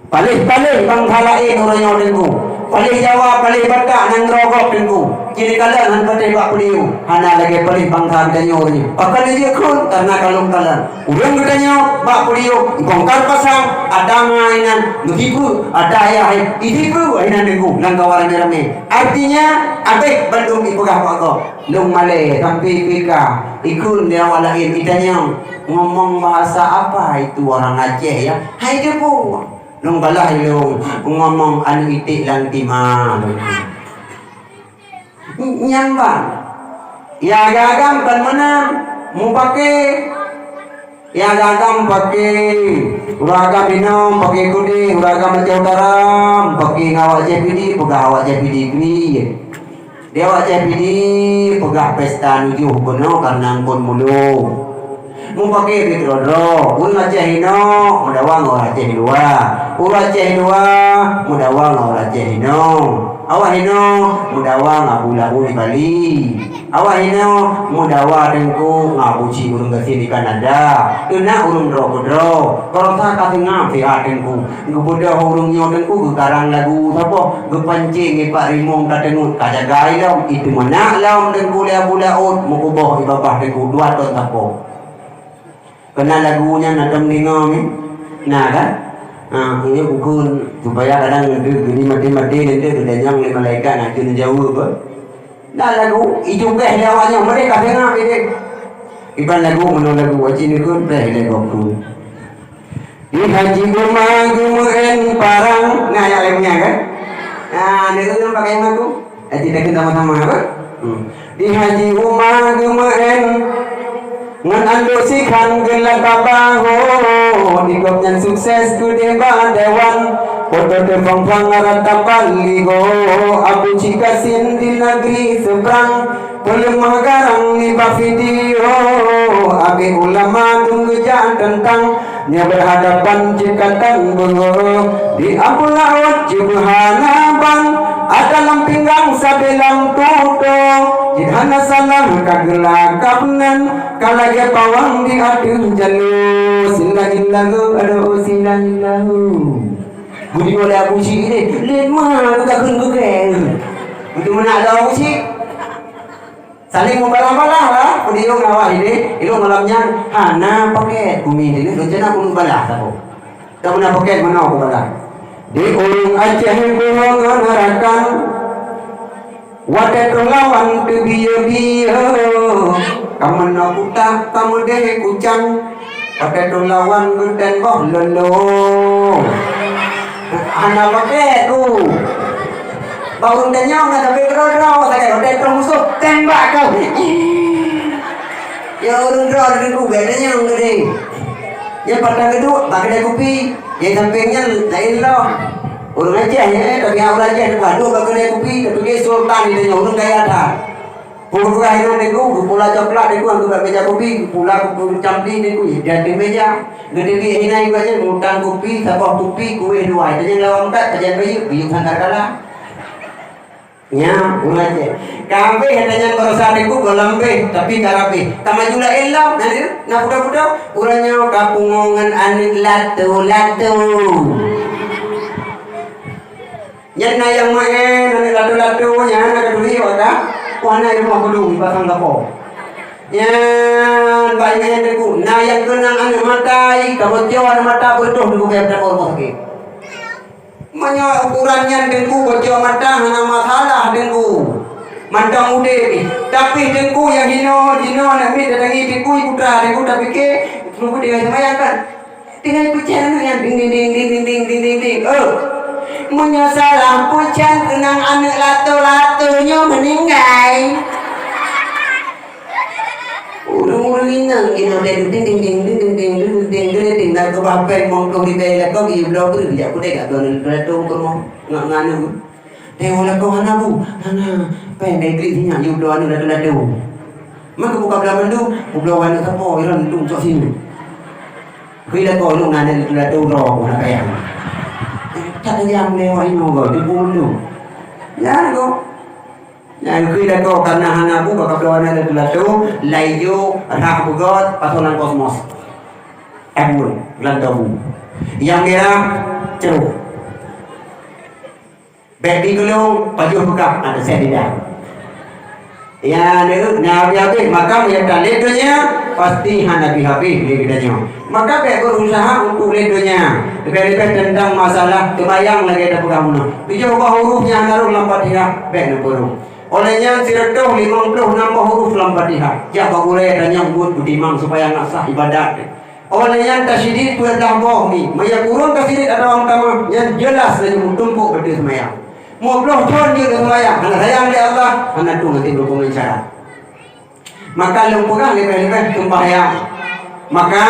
palih bang halain urangnya dengku palih Jawa palih Batak nang rogok dengku kini kala nan patih bak puliu hana lagi palih bang harganya urangnya pakai dia kun karena kalung kala urang gedanya bak puliu bongkar pasang ada mainan begitu ada ayah ibu ainan dengku nang kawaran rame artinya abek Bandung ipegah pakok lung male sampai pika ikun dia walain itanya ngomong bahasa apa itu orang Aceh ya hai dia pun lung balah lung ngomong anu itik lang timah nyambang ya gagam kan mana mau pakai ya gagam pakai uragam minum pakai kudi uragam macam taram pakai ngawak JPD pegah awak JPD dia awak JPD pegah pesta nujuh kuno karena angkun mulu mau pakai duit rodro un Aceh hino mudawang orang Aceh dua Aceh dua mudawang orang Aceh hino awak hino mudawang abu-labu di Bali awak hino mudawa dengku ngabuci urung gasi di Kanada kena urung dro kalau tak katengah pihak dengku ngebudah urung nyo dengku gekarang lagu apa gepancing ngepak rimong katengut kajagai lau itu mana lau dengku lia bulaut mukuboh ibabah dengku 2 ton tapo kena lagunya nadam dengar ni nah kan ini bukan supaya kadang gini mati-mati nanti kedanyang oleh malaikat nak kena jauh apa dah lagu itu beh lawanya mereka dengar ini iban lagu mana lagu wajib ni pun beh lagu aku di haji gumang parang nah yang lainnya kan ni tu pakai aku haji dah kita sama-sama apa di haji gumang ngan ando sikan gelak babaho digopnya sukses ku dewa dewan foto tepang pangaran tapaligo abu cikasin di negeri seberang belum magarang ni video agi ulama tunggu jangan tentang nya berhadapan cikatan bungo di abu laut jibhanaban ada lampinggang sabelang tuto jihana salam kagelakapnan kalage pawang di aduh jalur silahillahu aduh silahillahu budi oleh aku si ini lihat mana aku takkan gugeng itu mana ada aku si saling membalah-balah lah budi yang ngawah ini itu malamnya hana paket bumi ini rencana aku balah aku tak pernah paket mana aku balah di ulung Aceh golongan harakan wadah lawan tu biya-biya kamu nak putak kamu deh kucang wadah lawan geden boh lolo Anak pakai tu. Baru tanya nggak tapi kerja, saya udah termusuk tembak kau. Ya orang kerja dengan ku bedanya yang gede. Ya pada itu pakai kopi, ya sampingnya lain loh. Orang aja ya, tapi orang aja waduh pakai kopi, tapi sultan itu yang orang kaya ada. Pura hilang deku, pula coklat deku, aku tak meja kopi, pula camping deku, jadi meja. Gede di hina itu aja, ngutang kopi, sabah kopi, kue dua, itu yang lawang tak, kajian kayu, biung hantar kalah. Ya, ulah aja. Kampe katanya berusaha deku golampe, tapi karape. Tama jula elam, nanti, nak budak-budak, uranya kapungongan anik latu. Yan na yang main, anik latu, yan, nak duli, waka. Wana rumah belum pasang kapo. Yan, baiknya deku. Nah yang kenang anak matai, kamu jauh mata berdoh deku kayak berapa sakit. Manya ukurannya deku bocor mata hana masalah deku. Mata muda ni. Tapi deku yang hino nak mi datangi deku putra deku tapi ke semua dia semayang kan. Dengan pujian yang ding. Menyesalah pujian kenang anak latu-latunya meninggal. Urung inang ino ding nak kebapai mong kau di bela kau di blog tu dia pun dekat don reto kau nganu. Dewa kau hana pendek krinya you blog anu latu. Maka buka belaman tu, blog anu tapo iran tung sok sini. Kuila kau lu nganu latu ro nak payah. Tak ada yang lewat ini kau dibunuh. Ya kau. Yang kuila kau karena hana bu bakal lawan ada tu layu rak bugot pasukan kosmos. Embun lantabu. Yang merah ceruk. Baby gulung pajuh buka ada saya tidak. Ya nabi habis maka mereka ledonya pasti hanabi habis ledonya. Maka baik berusaha untuk ledonya. Lebih-lebih tentang masalah kebayang lagi ada pegang. Bijak ubah hurufnya naruh lampat dia baik nak olehnya siratuh 56 huruf dalam Fatihah. Ya bagure dan nyambut budimang supaya nak sah ibadat. Olehnya tasyidid tu adalah bohmi. Maya kurun tasyidid ada orang utama yang jelas dan tumpuk berdiri semayang. Mau belah tuan dia semayang. Karena sayang dia Allah, anak tu nanti berhubungan syarat. Maka lumpukan lebih-lebih sembahyang. Maka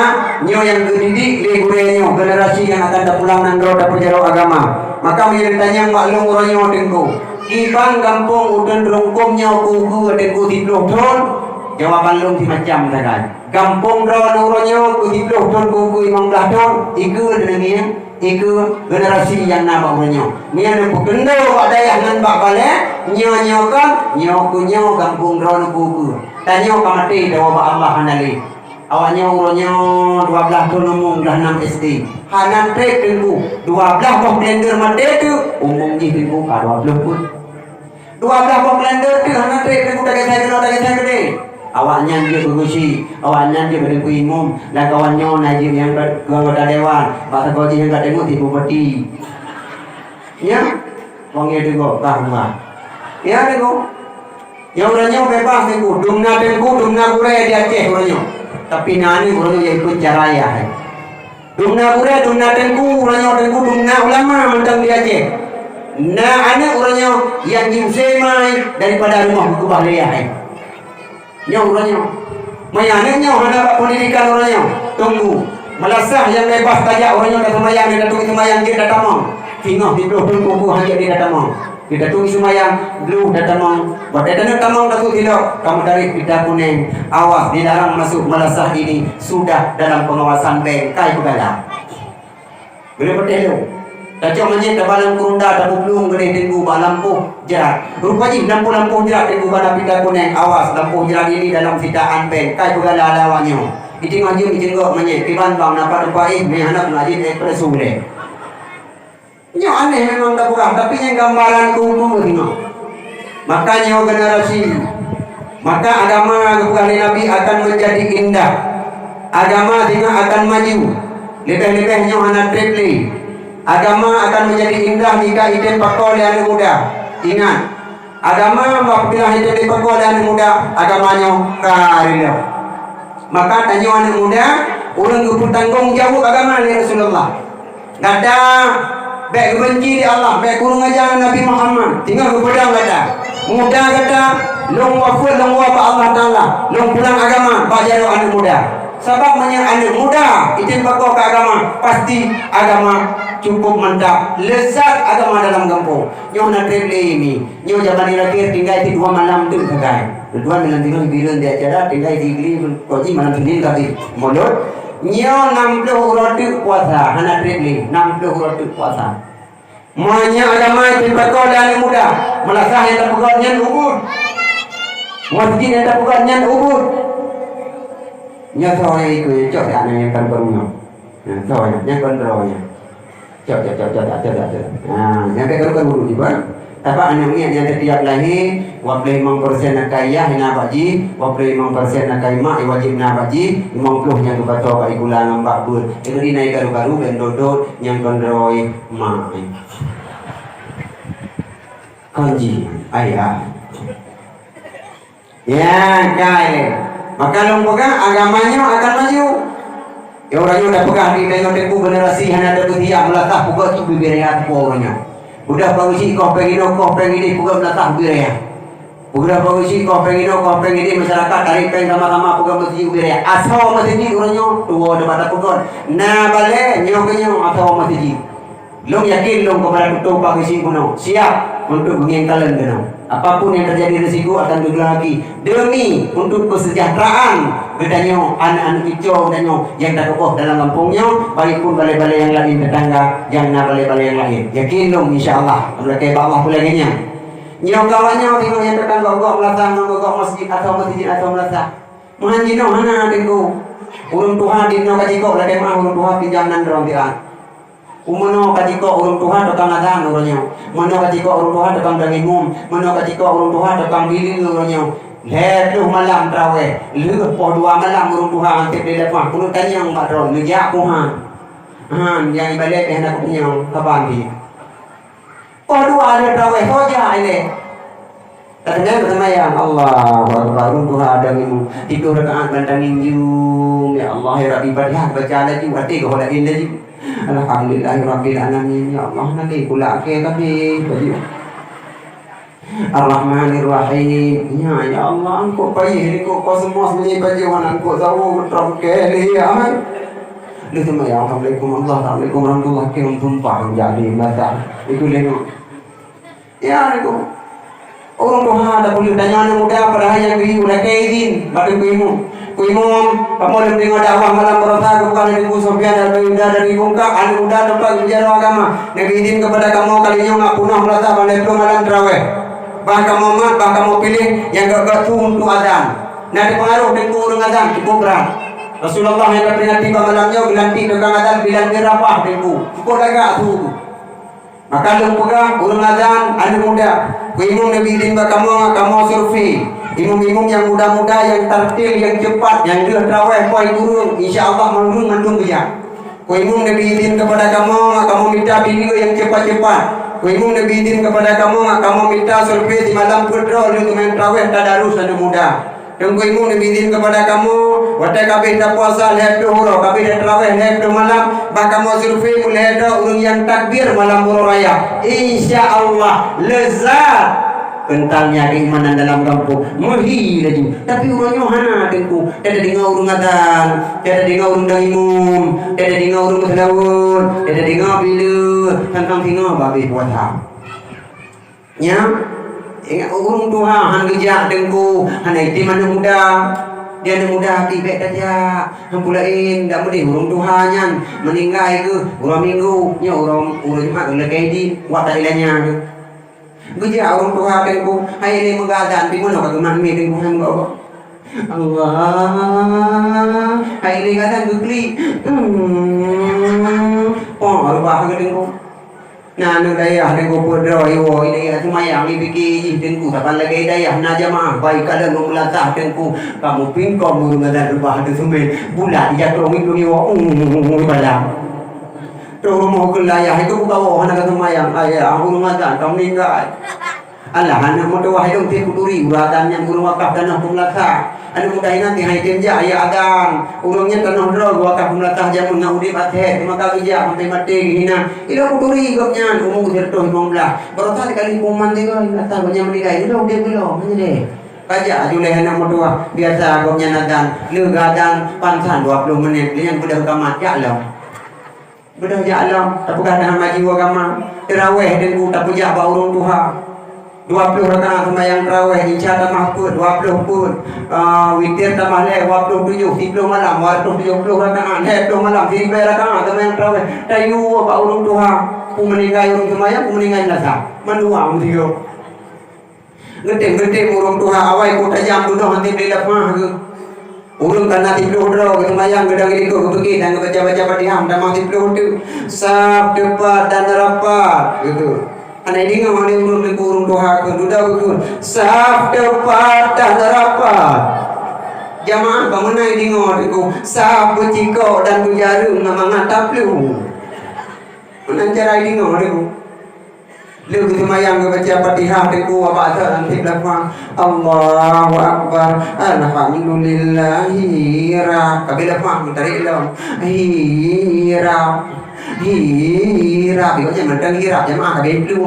nyo yang dididik legurenya generasi yang akan pulang nandro dapur jaro agama. Maka tanya maklum orangnya tengku. Ibang kampung udan rongkomnya kuku dan kutiploh ton jawaban lung si macam sakan kampung rawan uronnya kutiploh ton kuku imam belah ton iku dengan iku generasi yang nama uronnya ni ada pukendo ada yang nambak balik nyo kan nyo kampung rawan kuku tanya kamati jawab Allah hanali awaknya uronnya 12 ton umum dah 6 SD hanan trek tengku 12 boh blender mati tu umum ni tengku ka 20 pun 12 boh blender tu hanan trek tengku tak saya gede awaknya dia berusi awaknya dia berengku imum dan kawannya najib yang keanggota dewan bahasa kau yang kat tengok tipu peti ya wangnya tengok bahwa ya tengok yang orangnya bebas tengku dumna kure di Aceh orangnya tapi nani orang yang ikut caraya. Dumna kure, dumna tengku, orangnya tengku dumna ulama mentang dia je. Nah anak orangnya yang jimsemai daripada rumah buku bahaya. Nya orangnya, mayannya ada pendidikan orangnya. Tunggu, melasah yang bebas tajak orangnya dah semayang dia datang semayang dia datang mau. Tinggal di belakang buku hanya dia datang mau. Kita tunggu semayang, belum datang mau. Pada datang tamang takut tidak. Kamu dari kita kuning, awas dilarang masuk melasah ini sudah dalam pengawasan bank. Kai pegala. Boleh bertelu. Tacok menyet dalam kurunda tak belum gede tenggu lampu jerat. Rupanya lampu jerat tenggu pada kita kuning. Awas lampu jerat ini dalam sitaan bank. Kai pegala lawannya. Itu ngajim jenggot menyet. Kiban bang dapat baik mehanap ngajin ekspresu deh. Nya aneh memang tak bukan, tapi yang gambaran kumpul tengok. Makanya generasi, maka agama bukan Nabi akan menjadi indah. Agama tengok akan maju. Lebih-lebihnya anak triple. Agama akan menjadi indah jika ide pakol yang muda. Ingat, agama apabila ide pakol yang muda, agamanya karya. Maka tanya anak muda, orang itu tanggung jawab agama dari Rasulullah. Gada baik benci di Allah, baik kurung ajaran Nabi Muhammad. Tinggal kepada gada. Muda gada, long wafud long wa Allah Taala, long pulang agama bajaro anak muda. Sebab anak muda itu bakal ke agama, pasti agama cukup mantap. Lezat agama dalam kampung. Nyo nak travel ini, nyo zaman lahir tinggal di 2 malam tu kagai. 2 malam tinggal bilang dia acara tinggal di gili koji malam sendiri kali. Mulut nyo 60 roti puasa, anak travel 60 roti puasa. Manya agama itu bakal anak muda. Malasah yang tak pegawainya ubud. Masjid yang tak pegawainya ubud. Nhớ thôi cứ cho cả này cần bơm nhau thôi nhớ con rồi nhá cho nhớ cái kan dulu di bawah tapi anaknya yang setiap lahir wabli 5% nak kaya hina baji wabli 5% nak kaya mak wajib na baji 50 nya tu baca kai gula ngambak bun itu dinaik garu-garu ben dodot yang kondroi mak konji ayah ya kaya. Maka long pegang agamanya akan maju. Ya orangnya udah pegang di tengok tempo generasi hanya ada dia melatah puga tu bibirnya tu orangnya. Udah bagusi kau pengino puga melatah bibirnya. Udah bagusi kau pengino masyarakat tarik peng sama-sama puga mesti bibirnya. Asal mesti orangnya tua debat puga. Nah balik nyokannya asal mesti. Long yakin long kepada tutup bagusi kuno. Siap untuk mengingkalan kuno. Apapun yang terjadi risiko akan bergerak lagi demi untuk kesejahteraan bedanya anak-anak kicau danyo yang tak kokoh dalam kampungnya baik pun balai-balai yang lain tetangga yang nak balai-balai yang lain yakin dong insyaallah mereka bawah pulangnya nyo kawannya tengok yang tetangga gogok melasah gogok masjid atau melasah menganjino hana dengku urung Tuhan dino kajiko lagi mah urung Tuhan pinjamnan dorong tian Umano kajiko urung Tuhan tukang adan urangnya. Mano kajiko urung Tuhan tukang dangingum. Mano kajiko urung Tuhan tukang bilin urangnya. Letuh malam trawe. Leuh po 2 malam urung Tuhan antep di lepah. Kuno tanyang patron ngejak Tuhan. Yang ibalik hendak punya kapan di. Po 2 ada trawe hoja ini. Katanya bersama ya Allah urung Tuhan dangimu. 3 rakaat bantangin jum. Ya Allah ya Rabbi bariah baca lagi hati kau lagi lagi. Alhamdulillahirabbil alamin ya Allah nanti pula ke kami baju Ar-Rahmanir-Rahim ya Allah engkau payah engkau kau semua sebenarnya baju engkau tahu betul kali ya lu cuma ya Assalamualaikum warahmatullahi wabarakatuh tumpah jadi mata itu leno ya itu orang Tuhan ada boleh tanya muda pada yang udah kaizin batu kuimum kamu dengar dakwah malam berosa bukan dari Sofyan dan Yuda dari Bungka anu muda tempat bicara agama Nabi izin kepada kamu kalinya nggak punah merasa pandai malam terawih bah kamu pilih yang gak untuk azan nah dipengaruh dengan urung azan cukup berat Rasulullah yang terperingati malamnya gelanti dengan azan bilang berapa dengan cukup agak tu maka lu pegang urung azan anu muda kuimum Nabi izin kamu survei imam-imam yang muda-muda yang tertil yang cepat yang dia terawih poin guru insyaallah mandung bijak ku imam Nabi izin kepada kamu minta video yang cepat-cepat ku imam Nabi izin kepada kamu minta survei di malam petrol untuk main terawih tadarus anak muda dan ku imam Nabi izin kepada kamu wadah kabeh dah puasa leh duhur kabeh dah terawih leh malam bah kamu survei mulai ada urang yang takbir malam muru raya insyaallah lezat kentangnya keimanan dalam kampung muhi lagi tapi urangnya hana dengku ada dengar urung adan ada dengar urung dangimum ada dengar urung selawut ada dengar bila tentang tinggal babi puasa nya urung Tuhan han gejak dengku hana itu mana muda dia ada muda hati baik saja hampulain tak boleh urung Tuhan yang meninggal ke urang minggu nya urang Jumat kena kaidin buat tak ilahnya Gejak orang Tuhan dengku hai ini mengadan di mana bagaimana mi dengku hang bawa Allah hai ini ngadan gugli oh arwah dengku nah nu daya dengku podro yo ini cuma yang dipikir dengku kapan lagi daya na jamaah baik kada melatah dengku kamu pingkom urung ngadan arwah tu sumbe bulan jatuh minggu yo balam rumah kelayah itu buka wah nak kata mayang ayah aku ngadan kamu meninggal Allah anak motor wahai dong tiap kuturi uratannya guru wakaf dan aku melata anu mudahin nanti haitim ja aya adan urangnya tanah ro gua ka pemerintah jamun na udip athe maka ja sampai mati hina ilo kuduri gopnya umum dirto himong belah berotah kali kuman teh kan kata banyak meninggal ilo dia belum menjadi kaja juleh anak motua biasa gopnya nadan lu gadang pansan 20 menit yang budak kamat ya lo budak ja lo apakah nama jiwa kama terawih dan ku tak puja ba urang Tuhan 20 rakaat sembahyang tarawih isya tambah pun 20 pun witir tambah le 27 30 malam 70 rakaat 70 malam 30 rakaat sembahyang tarawih tayu apa urang Tuhan pu meninggal urang sembahyang pu meninggal nasa mandua mutiyo gede urang Tuhan awai ku tajam duduh nanti beli lepah ke urang kana 30 ro sembahyang gedang itu begini dan baca-baca Fatihah dan 30 sab depan dan rapat gitu. Anak ini nggak mau diurung kurung doa keduda betul. Saf depan dan rapat. Jamaah bangun ini ngoriku. Saf beciko dan bujarum nama ngatap lu. Mana cara ini ngoriku. Lu gitu mayang baca Fatihah deku apa ada nanti belakang. Allahu Akbar. Alhamdulillahi ra. Kabila mah mentari ilmu. Hira. Hira, because jangan hira, jemaah kagak itu.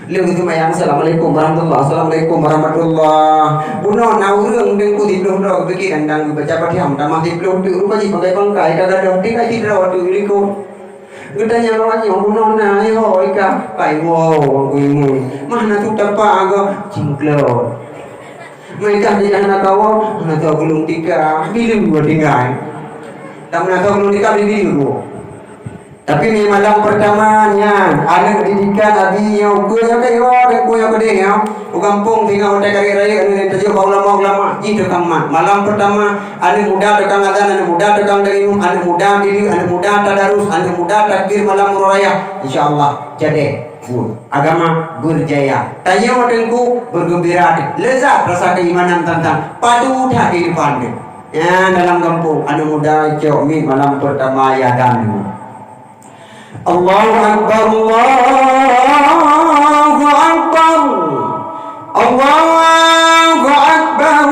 Lalu itu mayang assalamualaikum warahmatullah. Buno naurung dengku di belum dok bikin dan baca Fatihah, tambah di belum tu rupa ji pakai pangkai kagak dok tinggal di rawat tu iliku. Gedanya lawannya buno na yo ika pai wo kuimu. Mana tu tapa agak cingklot. Mereka di anak kau, anak kau belum tiga, bilu gua tinggal. Tak pernah tahu belum tiga bilu gua. Tapi ni malam pertamanya anak pendidikan abi yang kuya kayo dan kuya gede ya kampung tinggal hotel kari raya kan tajuk ulama itu kamat malam pertama anak muda tukang azan anak muda tukang dengum anak muda diri anak muda tadarus anak muda takbir malam raya insyaallah jadi agama berjaya tanya watengku bergembira lezat rasa keimanan tentang padu dah kehidupan ya dalam kampung anak muda cok malam pertama ya dan Allahu Akbar Allahu Akbar Allahu Akbar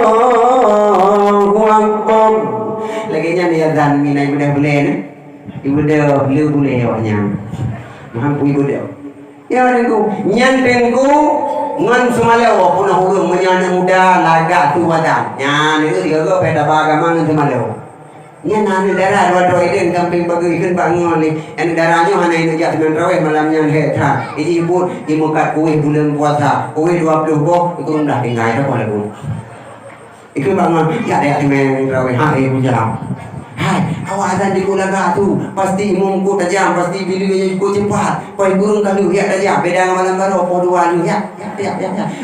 Allahu Akbar lagi nya dia dan mina ibu dah boleh ni ibu dah boleh awaknya mampu ibu dah ya dengku nyan dengku ngan semalew punah urang menyana muda lagak tu wadan nya ni dia go peda agama ngan semalew nya nani darah wado iden camping bagi ikan bangun ni en darahnya hana ini jak dengan raweh malamnya hetra ibu imukat kuih bulan puasa kuih 20 boh itu dah tinggal dah lagu ikan bangun ya dia dengan raweh hari bulan hai awasan di kulaga tu pasti imumku tajam pasti bilinya ku cepat pai burung kalu ya tajam beda malam baru po dua lu ya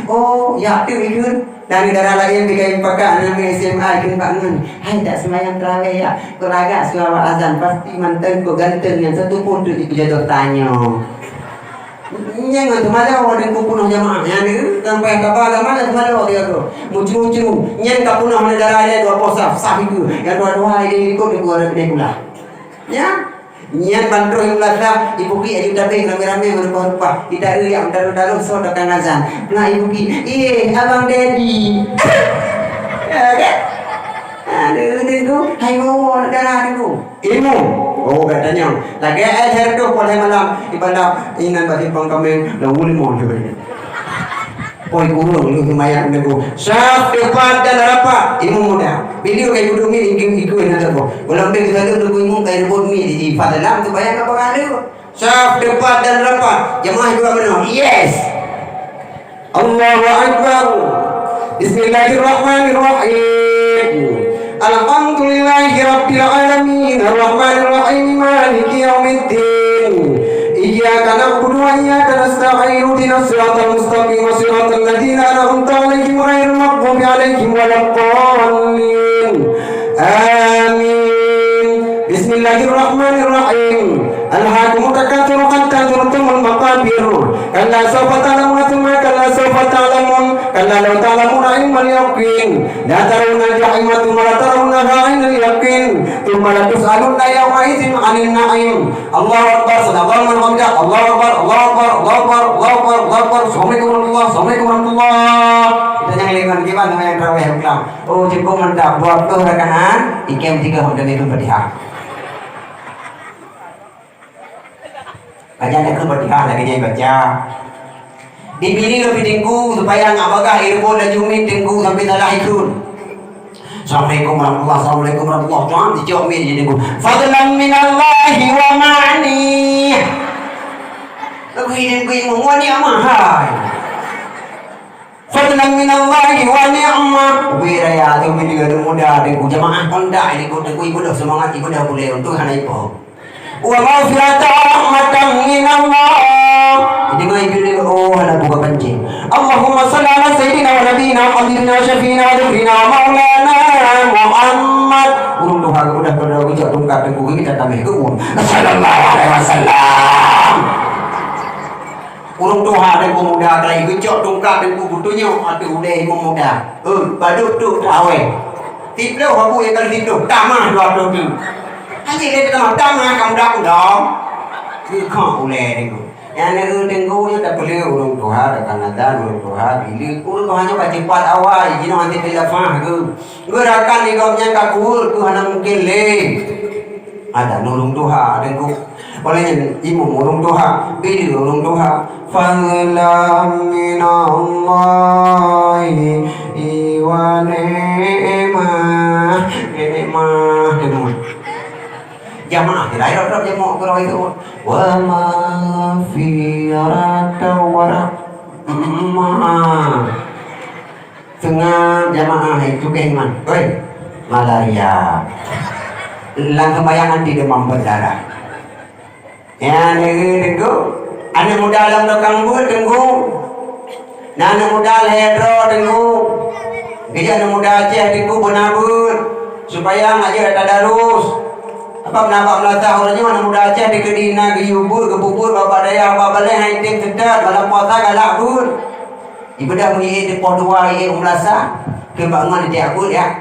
oh ya tu ikut dari darah lagi yang dikai pakai anak SMA ikut bangun hai tak sembahyang tarawih ya kulaga selawat azan pasti mantan ku ganteng yang satu pun tu jatuh tanya Nyang tu mana orang yang kupunah jamaah yang ni sampai kapal mana tu mana dia tu muncul nyang kapunah mana darah dia dua posaf sah itu yang dua ini ikut dua dia pula ya nyang bantu yang lada ibu ki ayu tapi rame-rame merupa tidak riak daru-daru so datang azan nah ibu ki abang daddy ya kan aduh tu hai mau darah tu ilmu oh katanya lagi ajar tu pada malam ibadah inan bagi pangkamen lalu limon juga poi kurung lu lumayan nego saf depan dan rapat ilmu muda video kayak kudu mi ikut nanti ko ulang deh kita tu ilmu kayak rebut mi di fadalam tu bayang apa kali saf depan dan rapat jemaah juga benar yes Allahu Akbar Bismillahirrahmanirrahim Alhamdulillahi Rabbil Alamin Ar-Rahmanir Rahim Maliki Yawmiddin Iyyaka na'budu wa iyyaka nasta'in Ihdinas siratal mustaqim siratal ladzina an'amta 'alaihim ghairil maghdubi 'alaihim waladdallin Amin Bismillahirrahmanirrahim alhaakumut takatsur hatta zurtumul maqabir kalla sawfa ta'lamun thumma kalla sawfa ta'lamun kalla law ta'lamuna ilmal yaqin la tarawna al-jahima thumma la tarawnaha 'ainal yaqin thumma la tus'alunna yawma idzin 'anil na'im. Allahu akbar, sadaqallahu al-hamdah, Allahu akbar, Allahu akbar, Allahu akbar, Allahu akbar, Allahu akbar. Assalamualaikum warahmatullahi, assalamualaikum warahmatullahi. Kita jangan lingkungan gimana sama yang terawih Islam. Oh cukup mantap 20 rakaat ikem 3 hamdan itu Fatihah. Baca nak ke Fatihah lagi jadi baca. Dipilih lebih tinggu supaya nggak bagah ilmu dan jumit tinggu sampai salah ikut. Assalamualaikum warahmatullahi, assalamualaikum warahmatullahi. Jangan dijawab jadi tinggu. Fadlan minallahi wa ma'ni. Lebih tinggu ilmu ni amahai. Fadlan minallahi wa ni'mah. Wiraya tu bila muda tinggu jamaah kondak ini tinggu ibu dah semangat ibu dah boleh untuk hana ibu. Wa maghfiratan rahmatan minallah. Jadi kau pilih oh ada buka pancing. Allahumma salli ala sayyidina wa nabiyina habibina syafiina wa dhakrina maulana Muhammad. Urung doa udah pada ucap tungkat tengku kita tambah ke sallallahu alaihi wasallam. Urung doa dan pemuda lagi ucap tungkat tengku butuhnya ada udah pemuda. Badut tu awet. Tidur aku yang kali tidur. Tamah dua tu. Haji dia tamah kamu dah dong. Kau boleh tengku. Yang tengkunya tak boleh urung doa dekat nadan urung doa pilih urung doanya baca cepat awal jadi nanti bila faham ke gerakan ni kau punya kabur tu hanya mungkin le ada urung doa tengku olehnya ibu urung doa pilih urung doa fadlan minallahi wa ni'mah tengku jamaah tidak ada jamaah kalau itu wa maghfiratan wa rahmah tengah jamaah itu keiman oi malaria lang kemayangan di demam berdarah ya tengku anak muda dalam dokang buat tengku anak muda ledro tengku dia anak muda Aceh tengku benabut supaya ngajar tadarus. Apa kenapa melatah orangnya mana muda Aceh di kedina ke yubur ke bubur bapak daya bapak balai haitim sedap dalam puasa galak pun ibadah mengihi di poh dua ihi umlasa kebangun di tiapur ya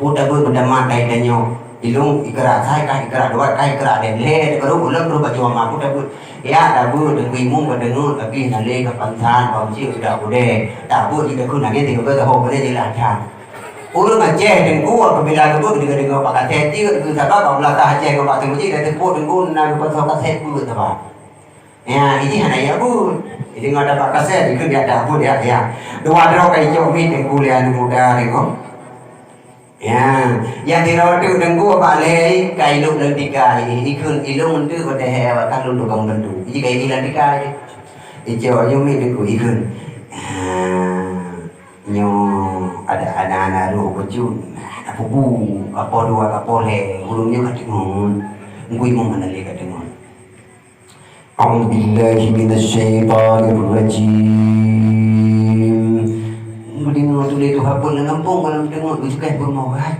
putar pun benda mat kaitannya ilung ikra saya kah ikra dua kah ikra dan le baru bulan baru baju mama putar pun ya dabu dan imung berdengut tapi nale ke pansan bangsi sudah bude dabu jika ku nage tiga bertahu boleh dilacan. Urang Aceh tengku apabila tu dengan Pak Aceh ti ke siapa Pak Belakang Aceh ke Pak Tengku dah tengku tengku nak pasal kaset pun apa. Ya ini hanya ya pun. Ini ada Pak kaset itu dia ada pun ya ya. Dua dro kai jo mi tengku lian muda tengku. Ya, yang tiro tu tengku Pak Lei kai lu lang tikai. Ikun ilung tu pada hewa kan lu tukang tentu. Ini kai ilang tikai. Ijo yo mi tengku ikun. Nyo ada anak-anak lu kecun apa bu apa dua apa le ulungnya kadengon ngui mau mana le kadengon A'udzubillahi minasyaitonir rajim mending tu le tu hapun le ngampung kalau tengok suka bermawat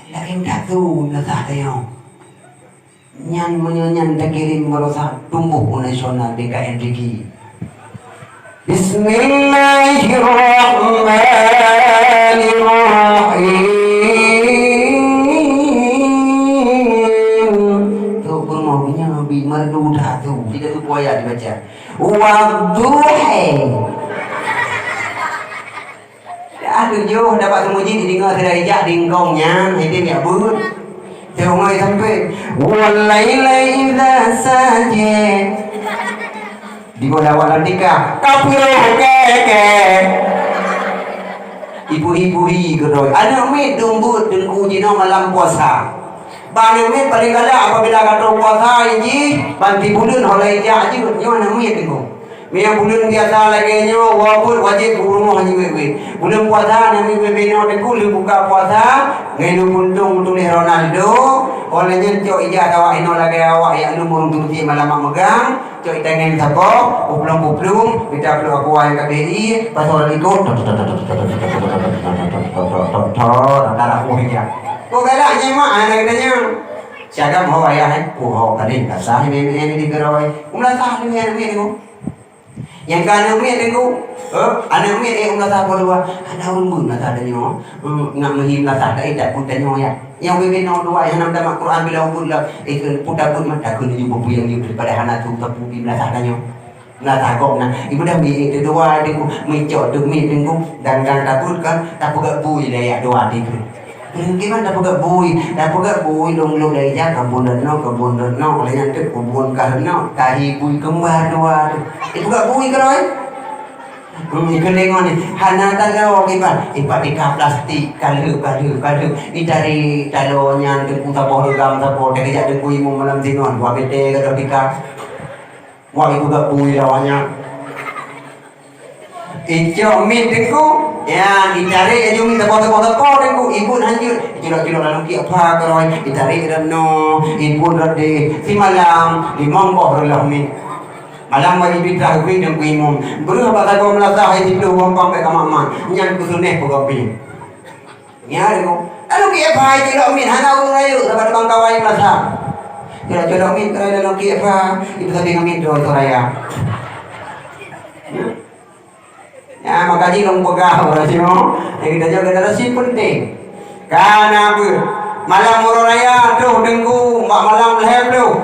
lain tak tu na sa tayo nyan menyanyan tak kirim merasa tumbuh nasional DKNDG. Bismillahirrahmanirrahim. Tu bermaunya lebih merdu dah tu. Tidak tu buaya dibaca. Wadduhi. Aduh jauh dapat semuji didengar sedaya dingkongnya. Ini dia bud. Tengok sampai. Walaili idza sajid. Di godawan nantika kapiro keke ibu-ibu hi gedoi ada mit dumbut dengku jino malam puasa bani mit paling galak apabila kata puasa ini banti bulan holai jaji nyo na mit dengku Mia bulan biasa lagi nyo wabut wajib rumah haji wewe. Bulan puasa nami wewe nyo deku lu buka puasa ngelu buntung tulis Ronaldo. Olehnya cok ija awak ino lagi awak ya lu murung turuti malam megang. Cok tengen sapo puplung kita perlu aku yang KBRI pasal itu. Darah aku hija. Kok galaknya mak anak katanya. siaga mau ayah ho kadin kasah ini di geroi umlah sah ini ko yang kana mi ko ana mi umlah sah dua ana urung na sa danyo nga mahim la sa dai tak putanyo ya yang bibin no dua yang nam dalam Quran bila ubud la puta pun mata kun ju bubu yang ju daripada hana tu tapu bi la sa danyo la sa gom na ibu dah mi itu dua di ku mi cok tu mi ku dan takut kan tak buka bui le ya dua di ku gimana dapat bui long dari ya kebun dan no kalau yang tu kebun karena tahi bui kembar dua itu gak bui keroi ikan lengon ni hana tagaw ipat di kap plastik kalu ni dari talonya tu puta bohong gam tapo dari jadi bui mu malam dinon wa bete kalau di kap wa itu gak bui lawannya ijo min dengku ya ditarik aja minta foto-foto kau dengku ibu hancur kilo-kilo lalu ki apa keroi ditarik dan no ibu rade si malam di mongko rolah min malam bagi bidra kuing dan kuimum buru apa kau melata hai di lu wong pampe kamama nyan kusune pokopi ya dengku lalu ki apa kilo min hana urayu dapat bang kawai melata kilo min keroi lalu ki apa itu tadi ngamin do raya ya makanya long pegah berarti no yang kita jaga generasi penting karena apa malam murah raya tuh dengku malam lehep tuh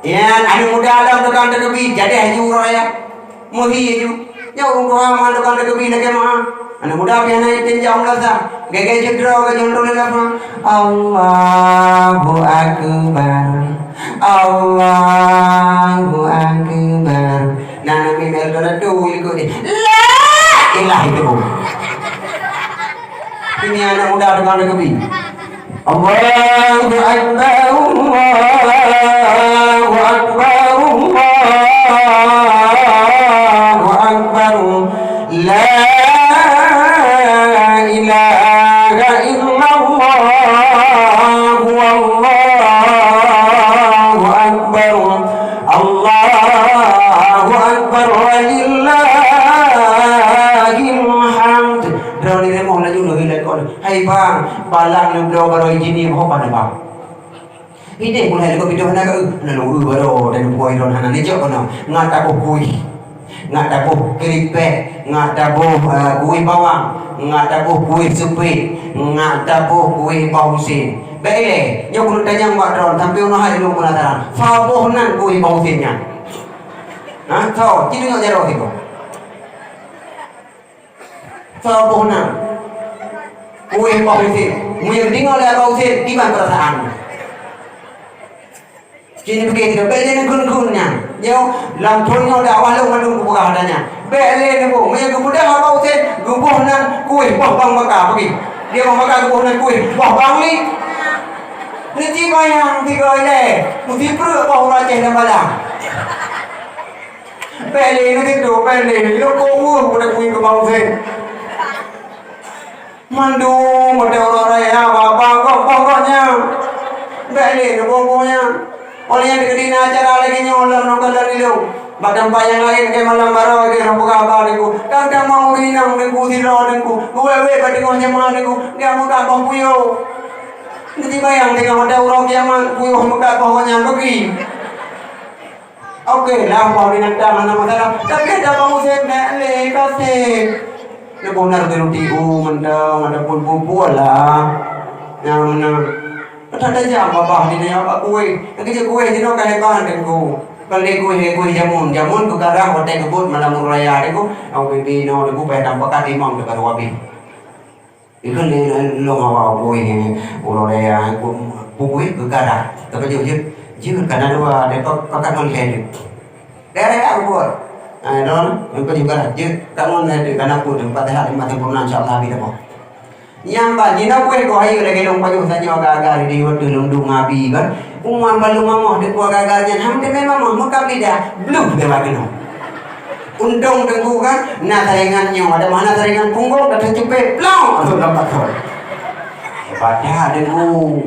ya ada muda alam tukang tekebi jadi haji murah raya muhi ju ya orang tua mah tukang tekebi lagi mah anak muda piana itu jauh lah gege cedera ke jodoh lagi mah Allahu Akbar Allahu Akbar nana mimel kana tuh ikut ni ilah itu ini anak muda dengan kebi Allahu Akbar Allahu Akbar Allahu Akbar la ilaha illallah Allahu Akbar Allahu Akbar walillah hai bang balang lu bro baru ini ho pada bang ide mulai lu video na lu baru dan buai ron hana ni jok kono ngata kui ngata keripe ngata kui bawang ngata kui supi ngata kui bausin bele nyo kulo tanya ngwa ron sampai ono hari lu mula tarang fa bohnan kui bausinnya ha to kini ngok jero tiko fa bohnan kue bausin, mungkin tinggal lihat bausin di mana perasaan. Jadi begitu, beli gun-gunnya, yo, lampunya udah awal lu mandung buka adanya. Beli ni bu, mungkin kemudian bausin, gubuhnan kue, bang maka pergi. Dia mau makan gubuhnan kue, bang ni. Ni tiba yang tiga ini, mesti perlu bau raja dan balang. Beli ni tu, beli, lu kau udah kue ke bausin. Mandu model orang raya apa pokoknya beli pokoknya oleh yang dikedin acara lagi nyolong nongkol dari lu badan bayang lain kayak malam baru lagi buka apa niku kadang mau minang niku tiro niku gue pada ngomongnya mana niku dia mau tak bang puyo nanti bayang tinggal ada orang yang puyo muka pokoknya pergi oke lah mau minang tangan nama saya tapi ada bang Hussein beli kasih na benar tiru mendang ada pun bubul lah yang mana ada jam apa di dia apa kue kerja kue di no kaheban kan ku balik kue jamun ku garang hotel kebut malam raya aku au bibi no aku pada bakat imam dekat wabi itu le lo awal kue ulo raya aku kue ke garang tapi jujur karena dua dekat pakat on head daerah aku buat don yang juga je kamu nanti karena aku tempat hari mati pun insyaallah bi depo yang ba jina kue ko ayo lagi long payu saja agak-agak di waktu lundung ngabi kan umman balu mamah de ko agak-agaknya hampir memang muka beda belum dewakino untung tengku kan nah taringannya ada mana taringan punggung ada cepet plong atau dapat kau pada tengku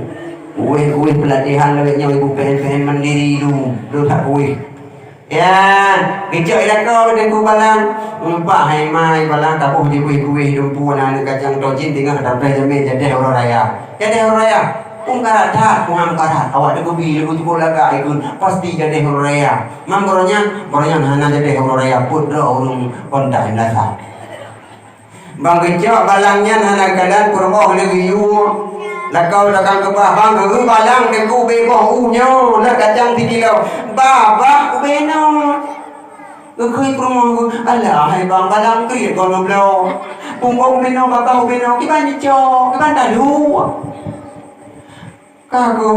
kue pelatihan lagi ibu pengen mandiri dulu tak kue ya, kecil ilakau dengan kubalan, umpak hai mai balang kapuh di kue dumpu anak kacang tojin tinggal dapat jamin jadi orang raya Kung karat kung karat awak de gobi de tu laga ikun pasti jadi horaya mam goronya hana jadi horaya putro urung konda indasa bang gejo balangnya hana galan kurmo le yu lakau lakang ke bang ge balang de ku be bo unyo la kacang di kilo baba ubeno khơi kurmo ala hai bang balang kriet kono blo pungong beno baba ubeno kiban cho kiban dalu kago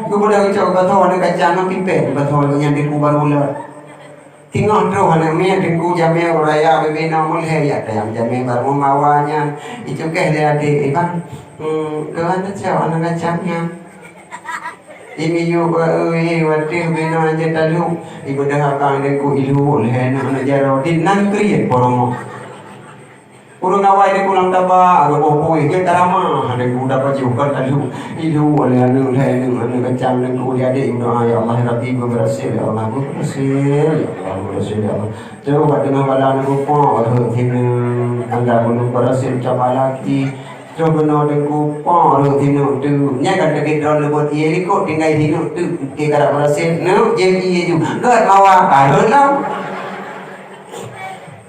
kemudian coba tahu ada kacang pipet betul yang dikubar ular tinggal tu hanya mie dengku jamnya raya bebina mulai ya yang jamnya baru mawanya itu keh dia di kan kawan tu cakap anak kacangnya ini juga waktu bebina aja talu ibu dah kang dengku ilu oleh anak jaro di nangkri poromo Urung awai de kulang taba aro opo ke tarama ada ku dapat juga talu ilu oleh anu kacang dan ku dia de doa ya Allah rabbi ku berhasil ya Allah ku berhasil ya Allah berhasil ya Allah coba dengan balan ku po tin anda ku berhasil coba lagi coba no de ku po tin tu nya kan de drone buat ye ko tinggal tin tu ke kara berhasil no je ye ju gat mawa ka lo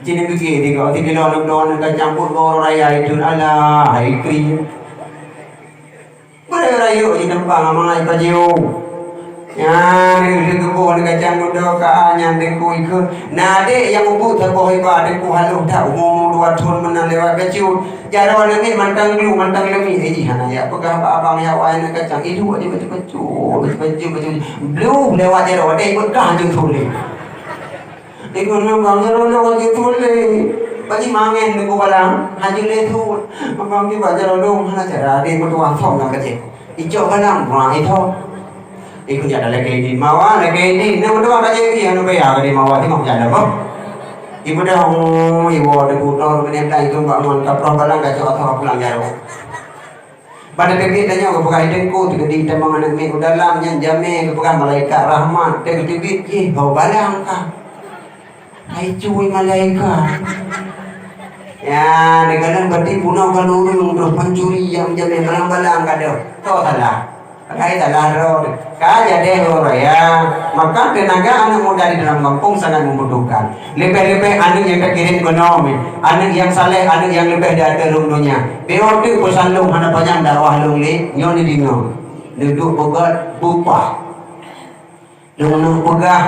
Jadi begini kalau tidak lawan campur boro raya itu ala hai kri. Boro raya di tempat mana ibajiu. Ya ni ke boro kacang do ka nyandeng ku ikut. Nah dek yang ubu tebo iba dek ku halu dah umum dua tahun mana lewat kecil. Jaro ni mantang lemi ji hana ya pegah abang ya wai nak kacang itu dia betul blue lewat jaro dek bedah jeng sulit. Ikut nambang jalan lewat itu boleh. Bagi mangen dengan balang, haji letu. Abang di baca lalu mana cara dia bertuah thong nak kecil. Ijo balang, wah itu. Ikut jalan lagi di mawa lagi di. Nak bertuah kecil dia nak bayar di mawa di mana jalan apa? Ibu dah ibu ada butor kemudian itu bangun kapro balang kacau atau pulang jauh. Pada detik tanya ke pegang hidungku tiga di temang anak mi dalamnya jamin ke pegang malaikat rahmat. Detik bau balang kah? Hai cuy malaikat. Ya, negara berarti punau kalurung bro pencuri yang jamin balang-balang kada. Tahu salah. Kai salah ro. Kaya deh ya. Maka tenaga anak muda di dalam kampung sangat membutuhkan. Lebih-lebih anak yang terkirim ekonomi, anak yang saleh, anak yang lebih dari rumahnya. Beotu pesan lu hana panjang dakwah lu ni, nyoni dingo. Duduk pegat bupah. Lu pegah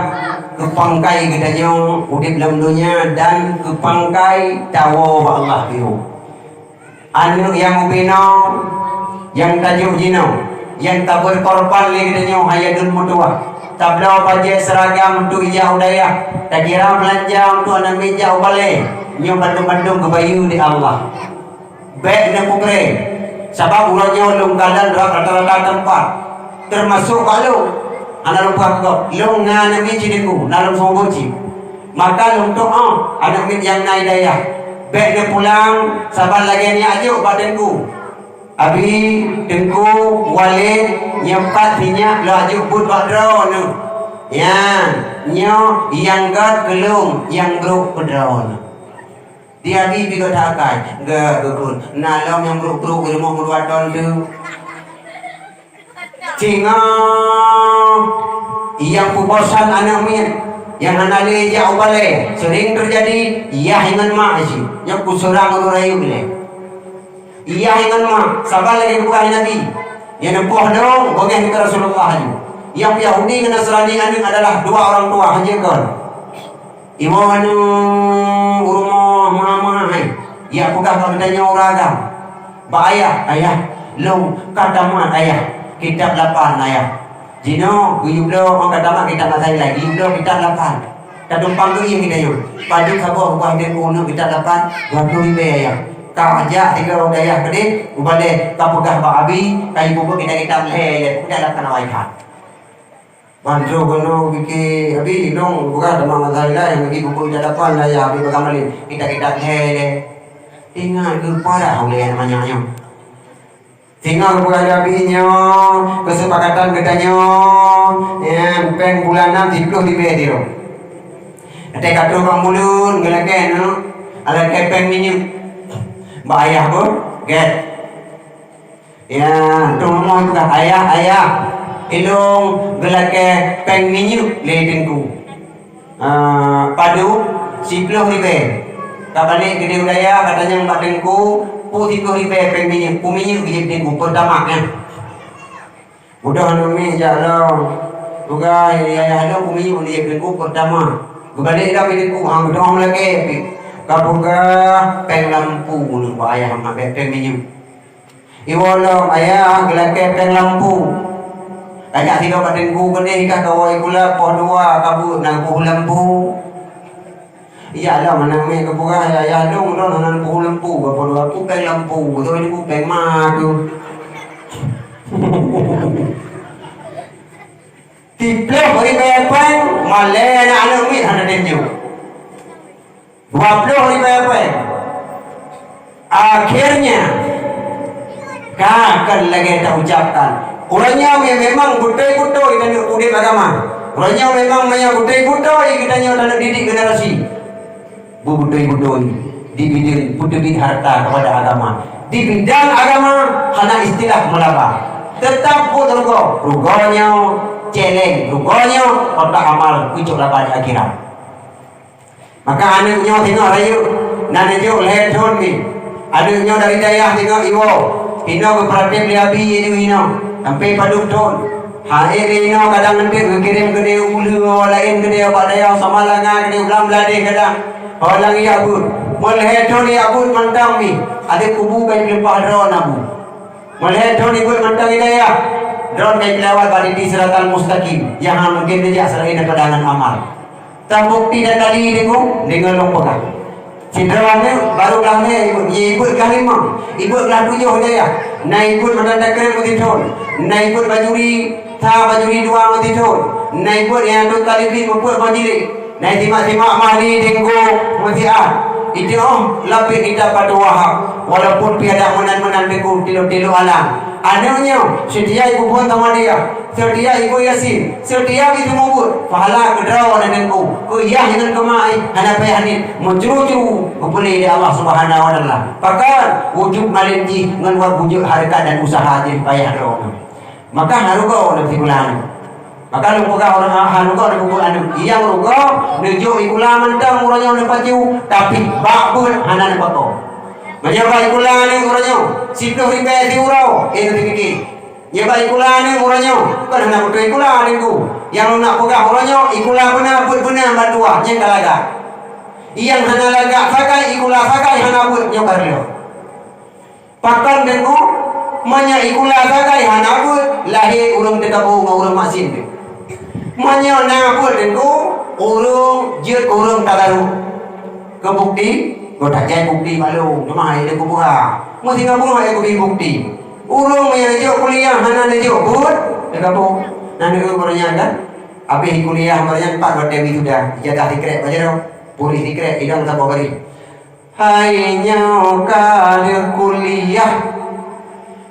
kepangkai gedanya udip dalam dunia dan kepangkai tawo Allah biru. Anu yang ubino, yang tajuk jino, yang tak berkorban lagi gedanya hayadun mutua. Tak belau pakai seragam untuk ijau daya. Tak kira belanja untuk anak meja ubale. Nyo bandung-bandung ke bayu di Allah. Baik dan pukre. Sebab ulangnya ulung kalan rata-rata tempat. Termasuk kalau anak lupa kau, long ngana meji deku, nalam somboji. Maka long doa, anak mit yang naik daya. Baik dia pulang, sabar lagi ni ajuk badanku. Abi dengku walid nyempat minyak lo ajuk but badron. Ya, nyo yang gat gelung, yang bruk pedron. Dia di bigot hakai, gak gukun. Nalam yang bruk-bruk ilmu berwadon tu. Cinga yang puposan anak min yang anale jauh balik sering terjadi iya hingan mak sih yang kusurang rayu bile iya hingan mak sabar lagi bukan nabi yang nempuh dong bagian kita Rasulullah yang Yahudi dan Nasrani adalah dua orang tua haji kan ibu anu rumah mama hai ya bukan kalau ditanya orang ayah long kata mat ayah kitab 8 ayah Jino, yublo orang kata mak kita masai lagi, yublo kita 8. Tak tumpang tu yang kita yuk. Padu sabuk buah dia kuno kita 8, 20 ribu ya. Kau aja 3 orang daya kedip, ubale kau pegah pak abi, kai buku kita leh, kita 8 awal kan. Bantu kuno biki abi dong bukan sama masai lah yang biki buku kita 8 lah ya, abi pegang balik kita leh. Ingat tu parah oleh namanya. Tinggal bukan abinya, kesepakatan gedanya, yang pen bulanan 30 ribu dia. Ada kata bang mulun, gelakan, ala kepen minyak, bayar pun, get. Ya, tolong juga ayah. Ilong gelake peng minyu ledengku. Padu 10 ribu. Kabane gede udaya katanya badengku pu 10 ribu peng minyu. Pu minyu gede dengku pertama ya. Udah nami jalan. Juga ya ada pu minyu gede dengku pertama. Kembali dah dengku hang dong lagi. Kabuga peng lampu nu ayah mabe peng minyu. Iwolo ayah gelake peng lampu. Kaya sino kadengku gede ka kawai kula poh dua kabut nang puh lampu. Iya lah manang me kabuga ya dong nang puh lampu ka poh dua ku peng lampu tu ni ku peng ma tu. Tiple beri peng male na anu mi hana denju. 20 ribu peng. Akhirnya kakak lagi tak ucapkan. Orangnya memang gudai-gudai dan udip agama. Orangnya memang gudai-gudai kita dan didik generasi. Gudai-gudai di bidang putih harta kepada agama. Di bidang agama hanya istilah melaba. Tetap rugo, rugonya celeng, rugonya otak amal kucuk lapan akhirat. Maka anaknya tengok rayu, nanaknya leher thon ni. Anaknya dari dayah tengok iwo. Hino berperhatian liabi ini hino. Sampai paduk ton. Hair ino kadang nanti kirim ke dia ulu lain ke dia pada sama langa ke dia ulang belade kadang. Orang iya abud. Melihat ton iya abud mantang ni. Ada kubu kai lepah drone abu. Melihat ton ikut mantang ini ya. Drone kai lewat balik di siratal mustaqim. Yang mungkin dia selain kedangan amal. Tak bukti dan tadi dengan lompokah. Cindrawannya baru kelahnya ibu kelah 5, ibu kelah 7 dia. Na ibu menanda keren mutithon. Na ibu bajuri 2 mutithon. Na ibu yang tu kali beli membuat majlis. Na timak-timak mahli denggo mutian. Itu lapik kita pada wahab. Walaupun tiada menan-menan beku tilu-tilu alam. Anaknya sedia ibu pun sama dia. Sedia ibu Yasin. Sedia itu mubut. Pahala kedraw dan dengku. Kuyah dengan kemai. Hana payanin. Mencucu. Kepulih di Allah Subhanahu wa ta'ala. Bahkan wujud malinji dengan wujud harkat dan usaha jadi payah draw. Maka harugo dan timulan. Maka lupa orang harugo dan buku anu. Yang rugo nuju ikulah mentang uranya lepas jauh. Tapi bakbul hana lepas kau. Menyebai ikulah ni uranya. 10 ribu diurau. Itu tinggi. Nyebai ikulah ni uranya. Kan hana betul ikulah ni ku. Yang nak pegah uranya ikulah benar bantua. Yang kalaga. Yang hana laga sakai ikulah sakai hana but nyokar dia. Pakan dengu manya ikulah sakai hana but lahir urang tekabu urang masin tu. Manya na but dengu urang jeut urang tagaru. Kebukti kau tak jadi bukti malu, cuma ada kubuha. Mesti kamu ada bukti. Urung yang jauh kuliah, mana ada jauh but, dekat bu. Nanti kau beranya kan? Habis kuliah beranya 4 berdewi sudah. Jatah dikrek baca dong. Polis dikrek, hidang tak beri. Hai nyokal kuliah,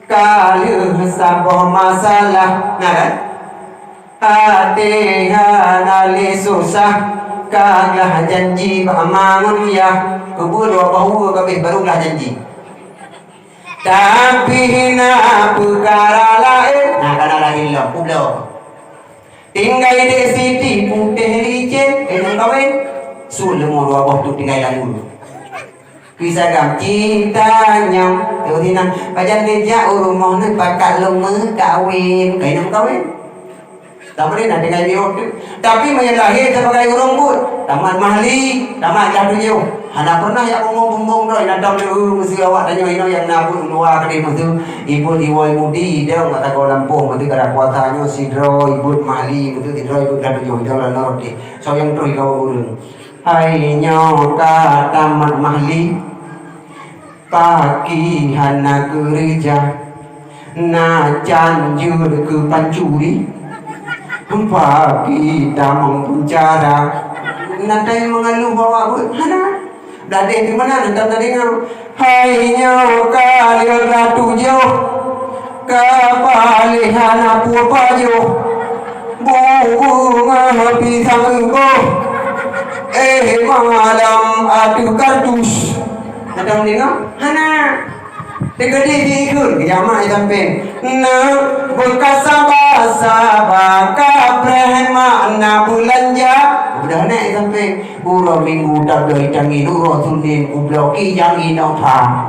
kali sabah masalah, nah kan? Hati hanali susah. Kaglah janji amangun ya kubur dua bahu kabeh barulah janji tapi na perkara lain nah kana lain lah pulau tinggal di siti putih licin enang kawin sul lemur dua bahu tu tinggal lalu kisah gam cintanya tu hinang pajan dia urumah ni bakal lemah kawin kainang kawin. Tak boleh nak dengan dia. Tapi menyalahi sebagai orang pun. Tamat mahli, tamat dah tu. Hana pernah yang ngomong-ngomong dah. Nak tahu mesti awak tanya ino yang nabut luar ke dia tu. Ibu diwai mudi dia kata kau lampuh mesti kada kuatanya sidro ibu mahli betul sidro ibu dah tu jalan nordi. So yang tu kau urang. Hai nyoka tamat mahli. Pagi hana gereja. Na canjur ke pancuri. Pagi damang penjara nanti mengeluh bawa but hana dadeh di mana nanti tadi ngau hai nyoka lihat tujuh kepalihan apa baju bunga pisang engko malam adu kardus nanti ngau hana Tegadi fikun kiamat sampai na bekas sabah kabrahma na bulanja udah naik sampai uro minggu dah doi tangi uro sunin ubloki yang inova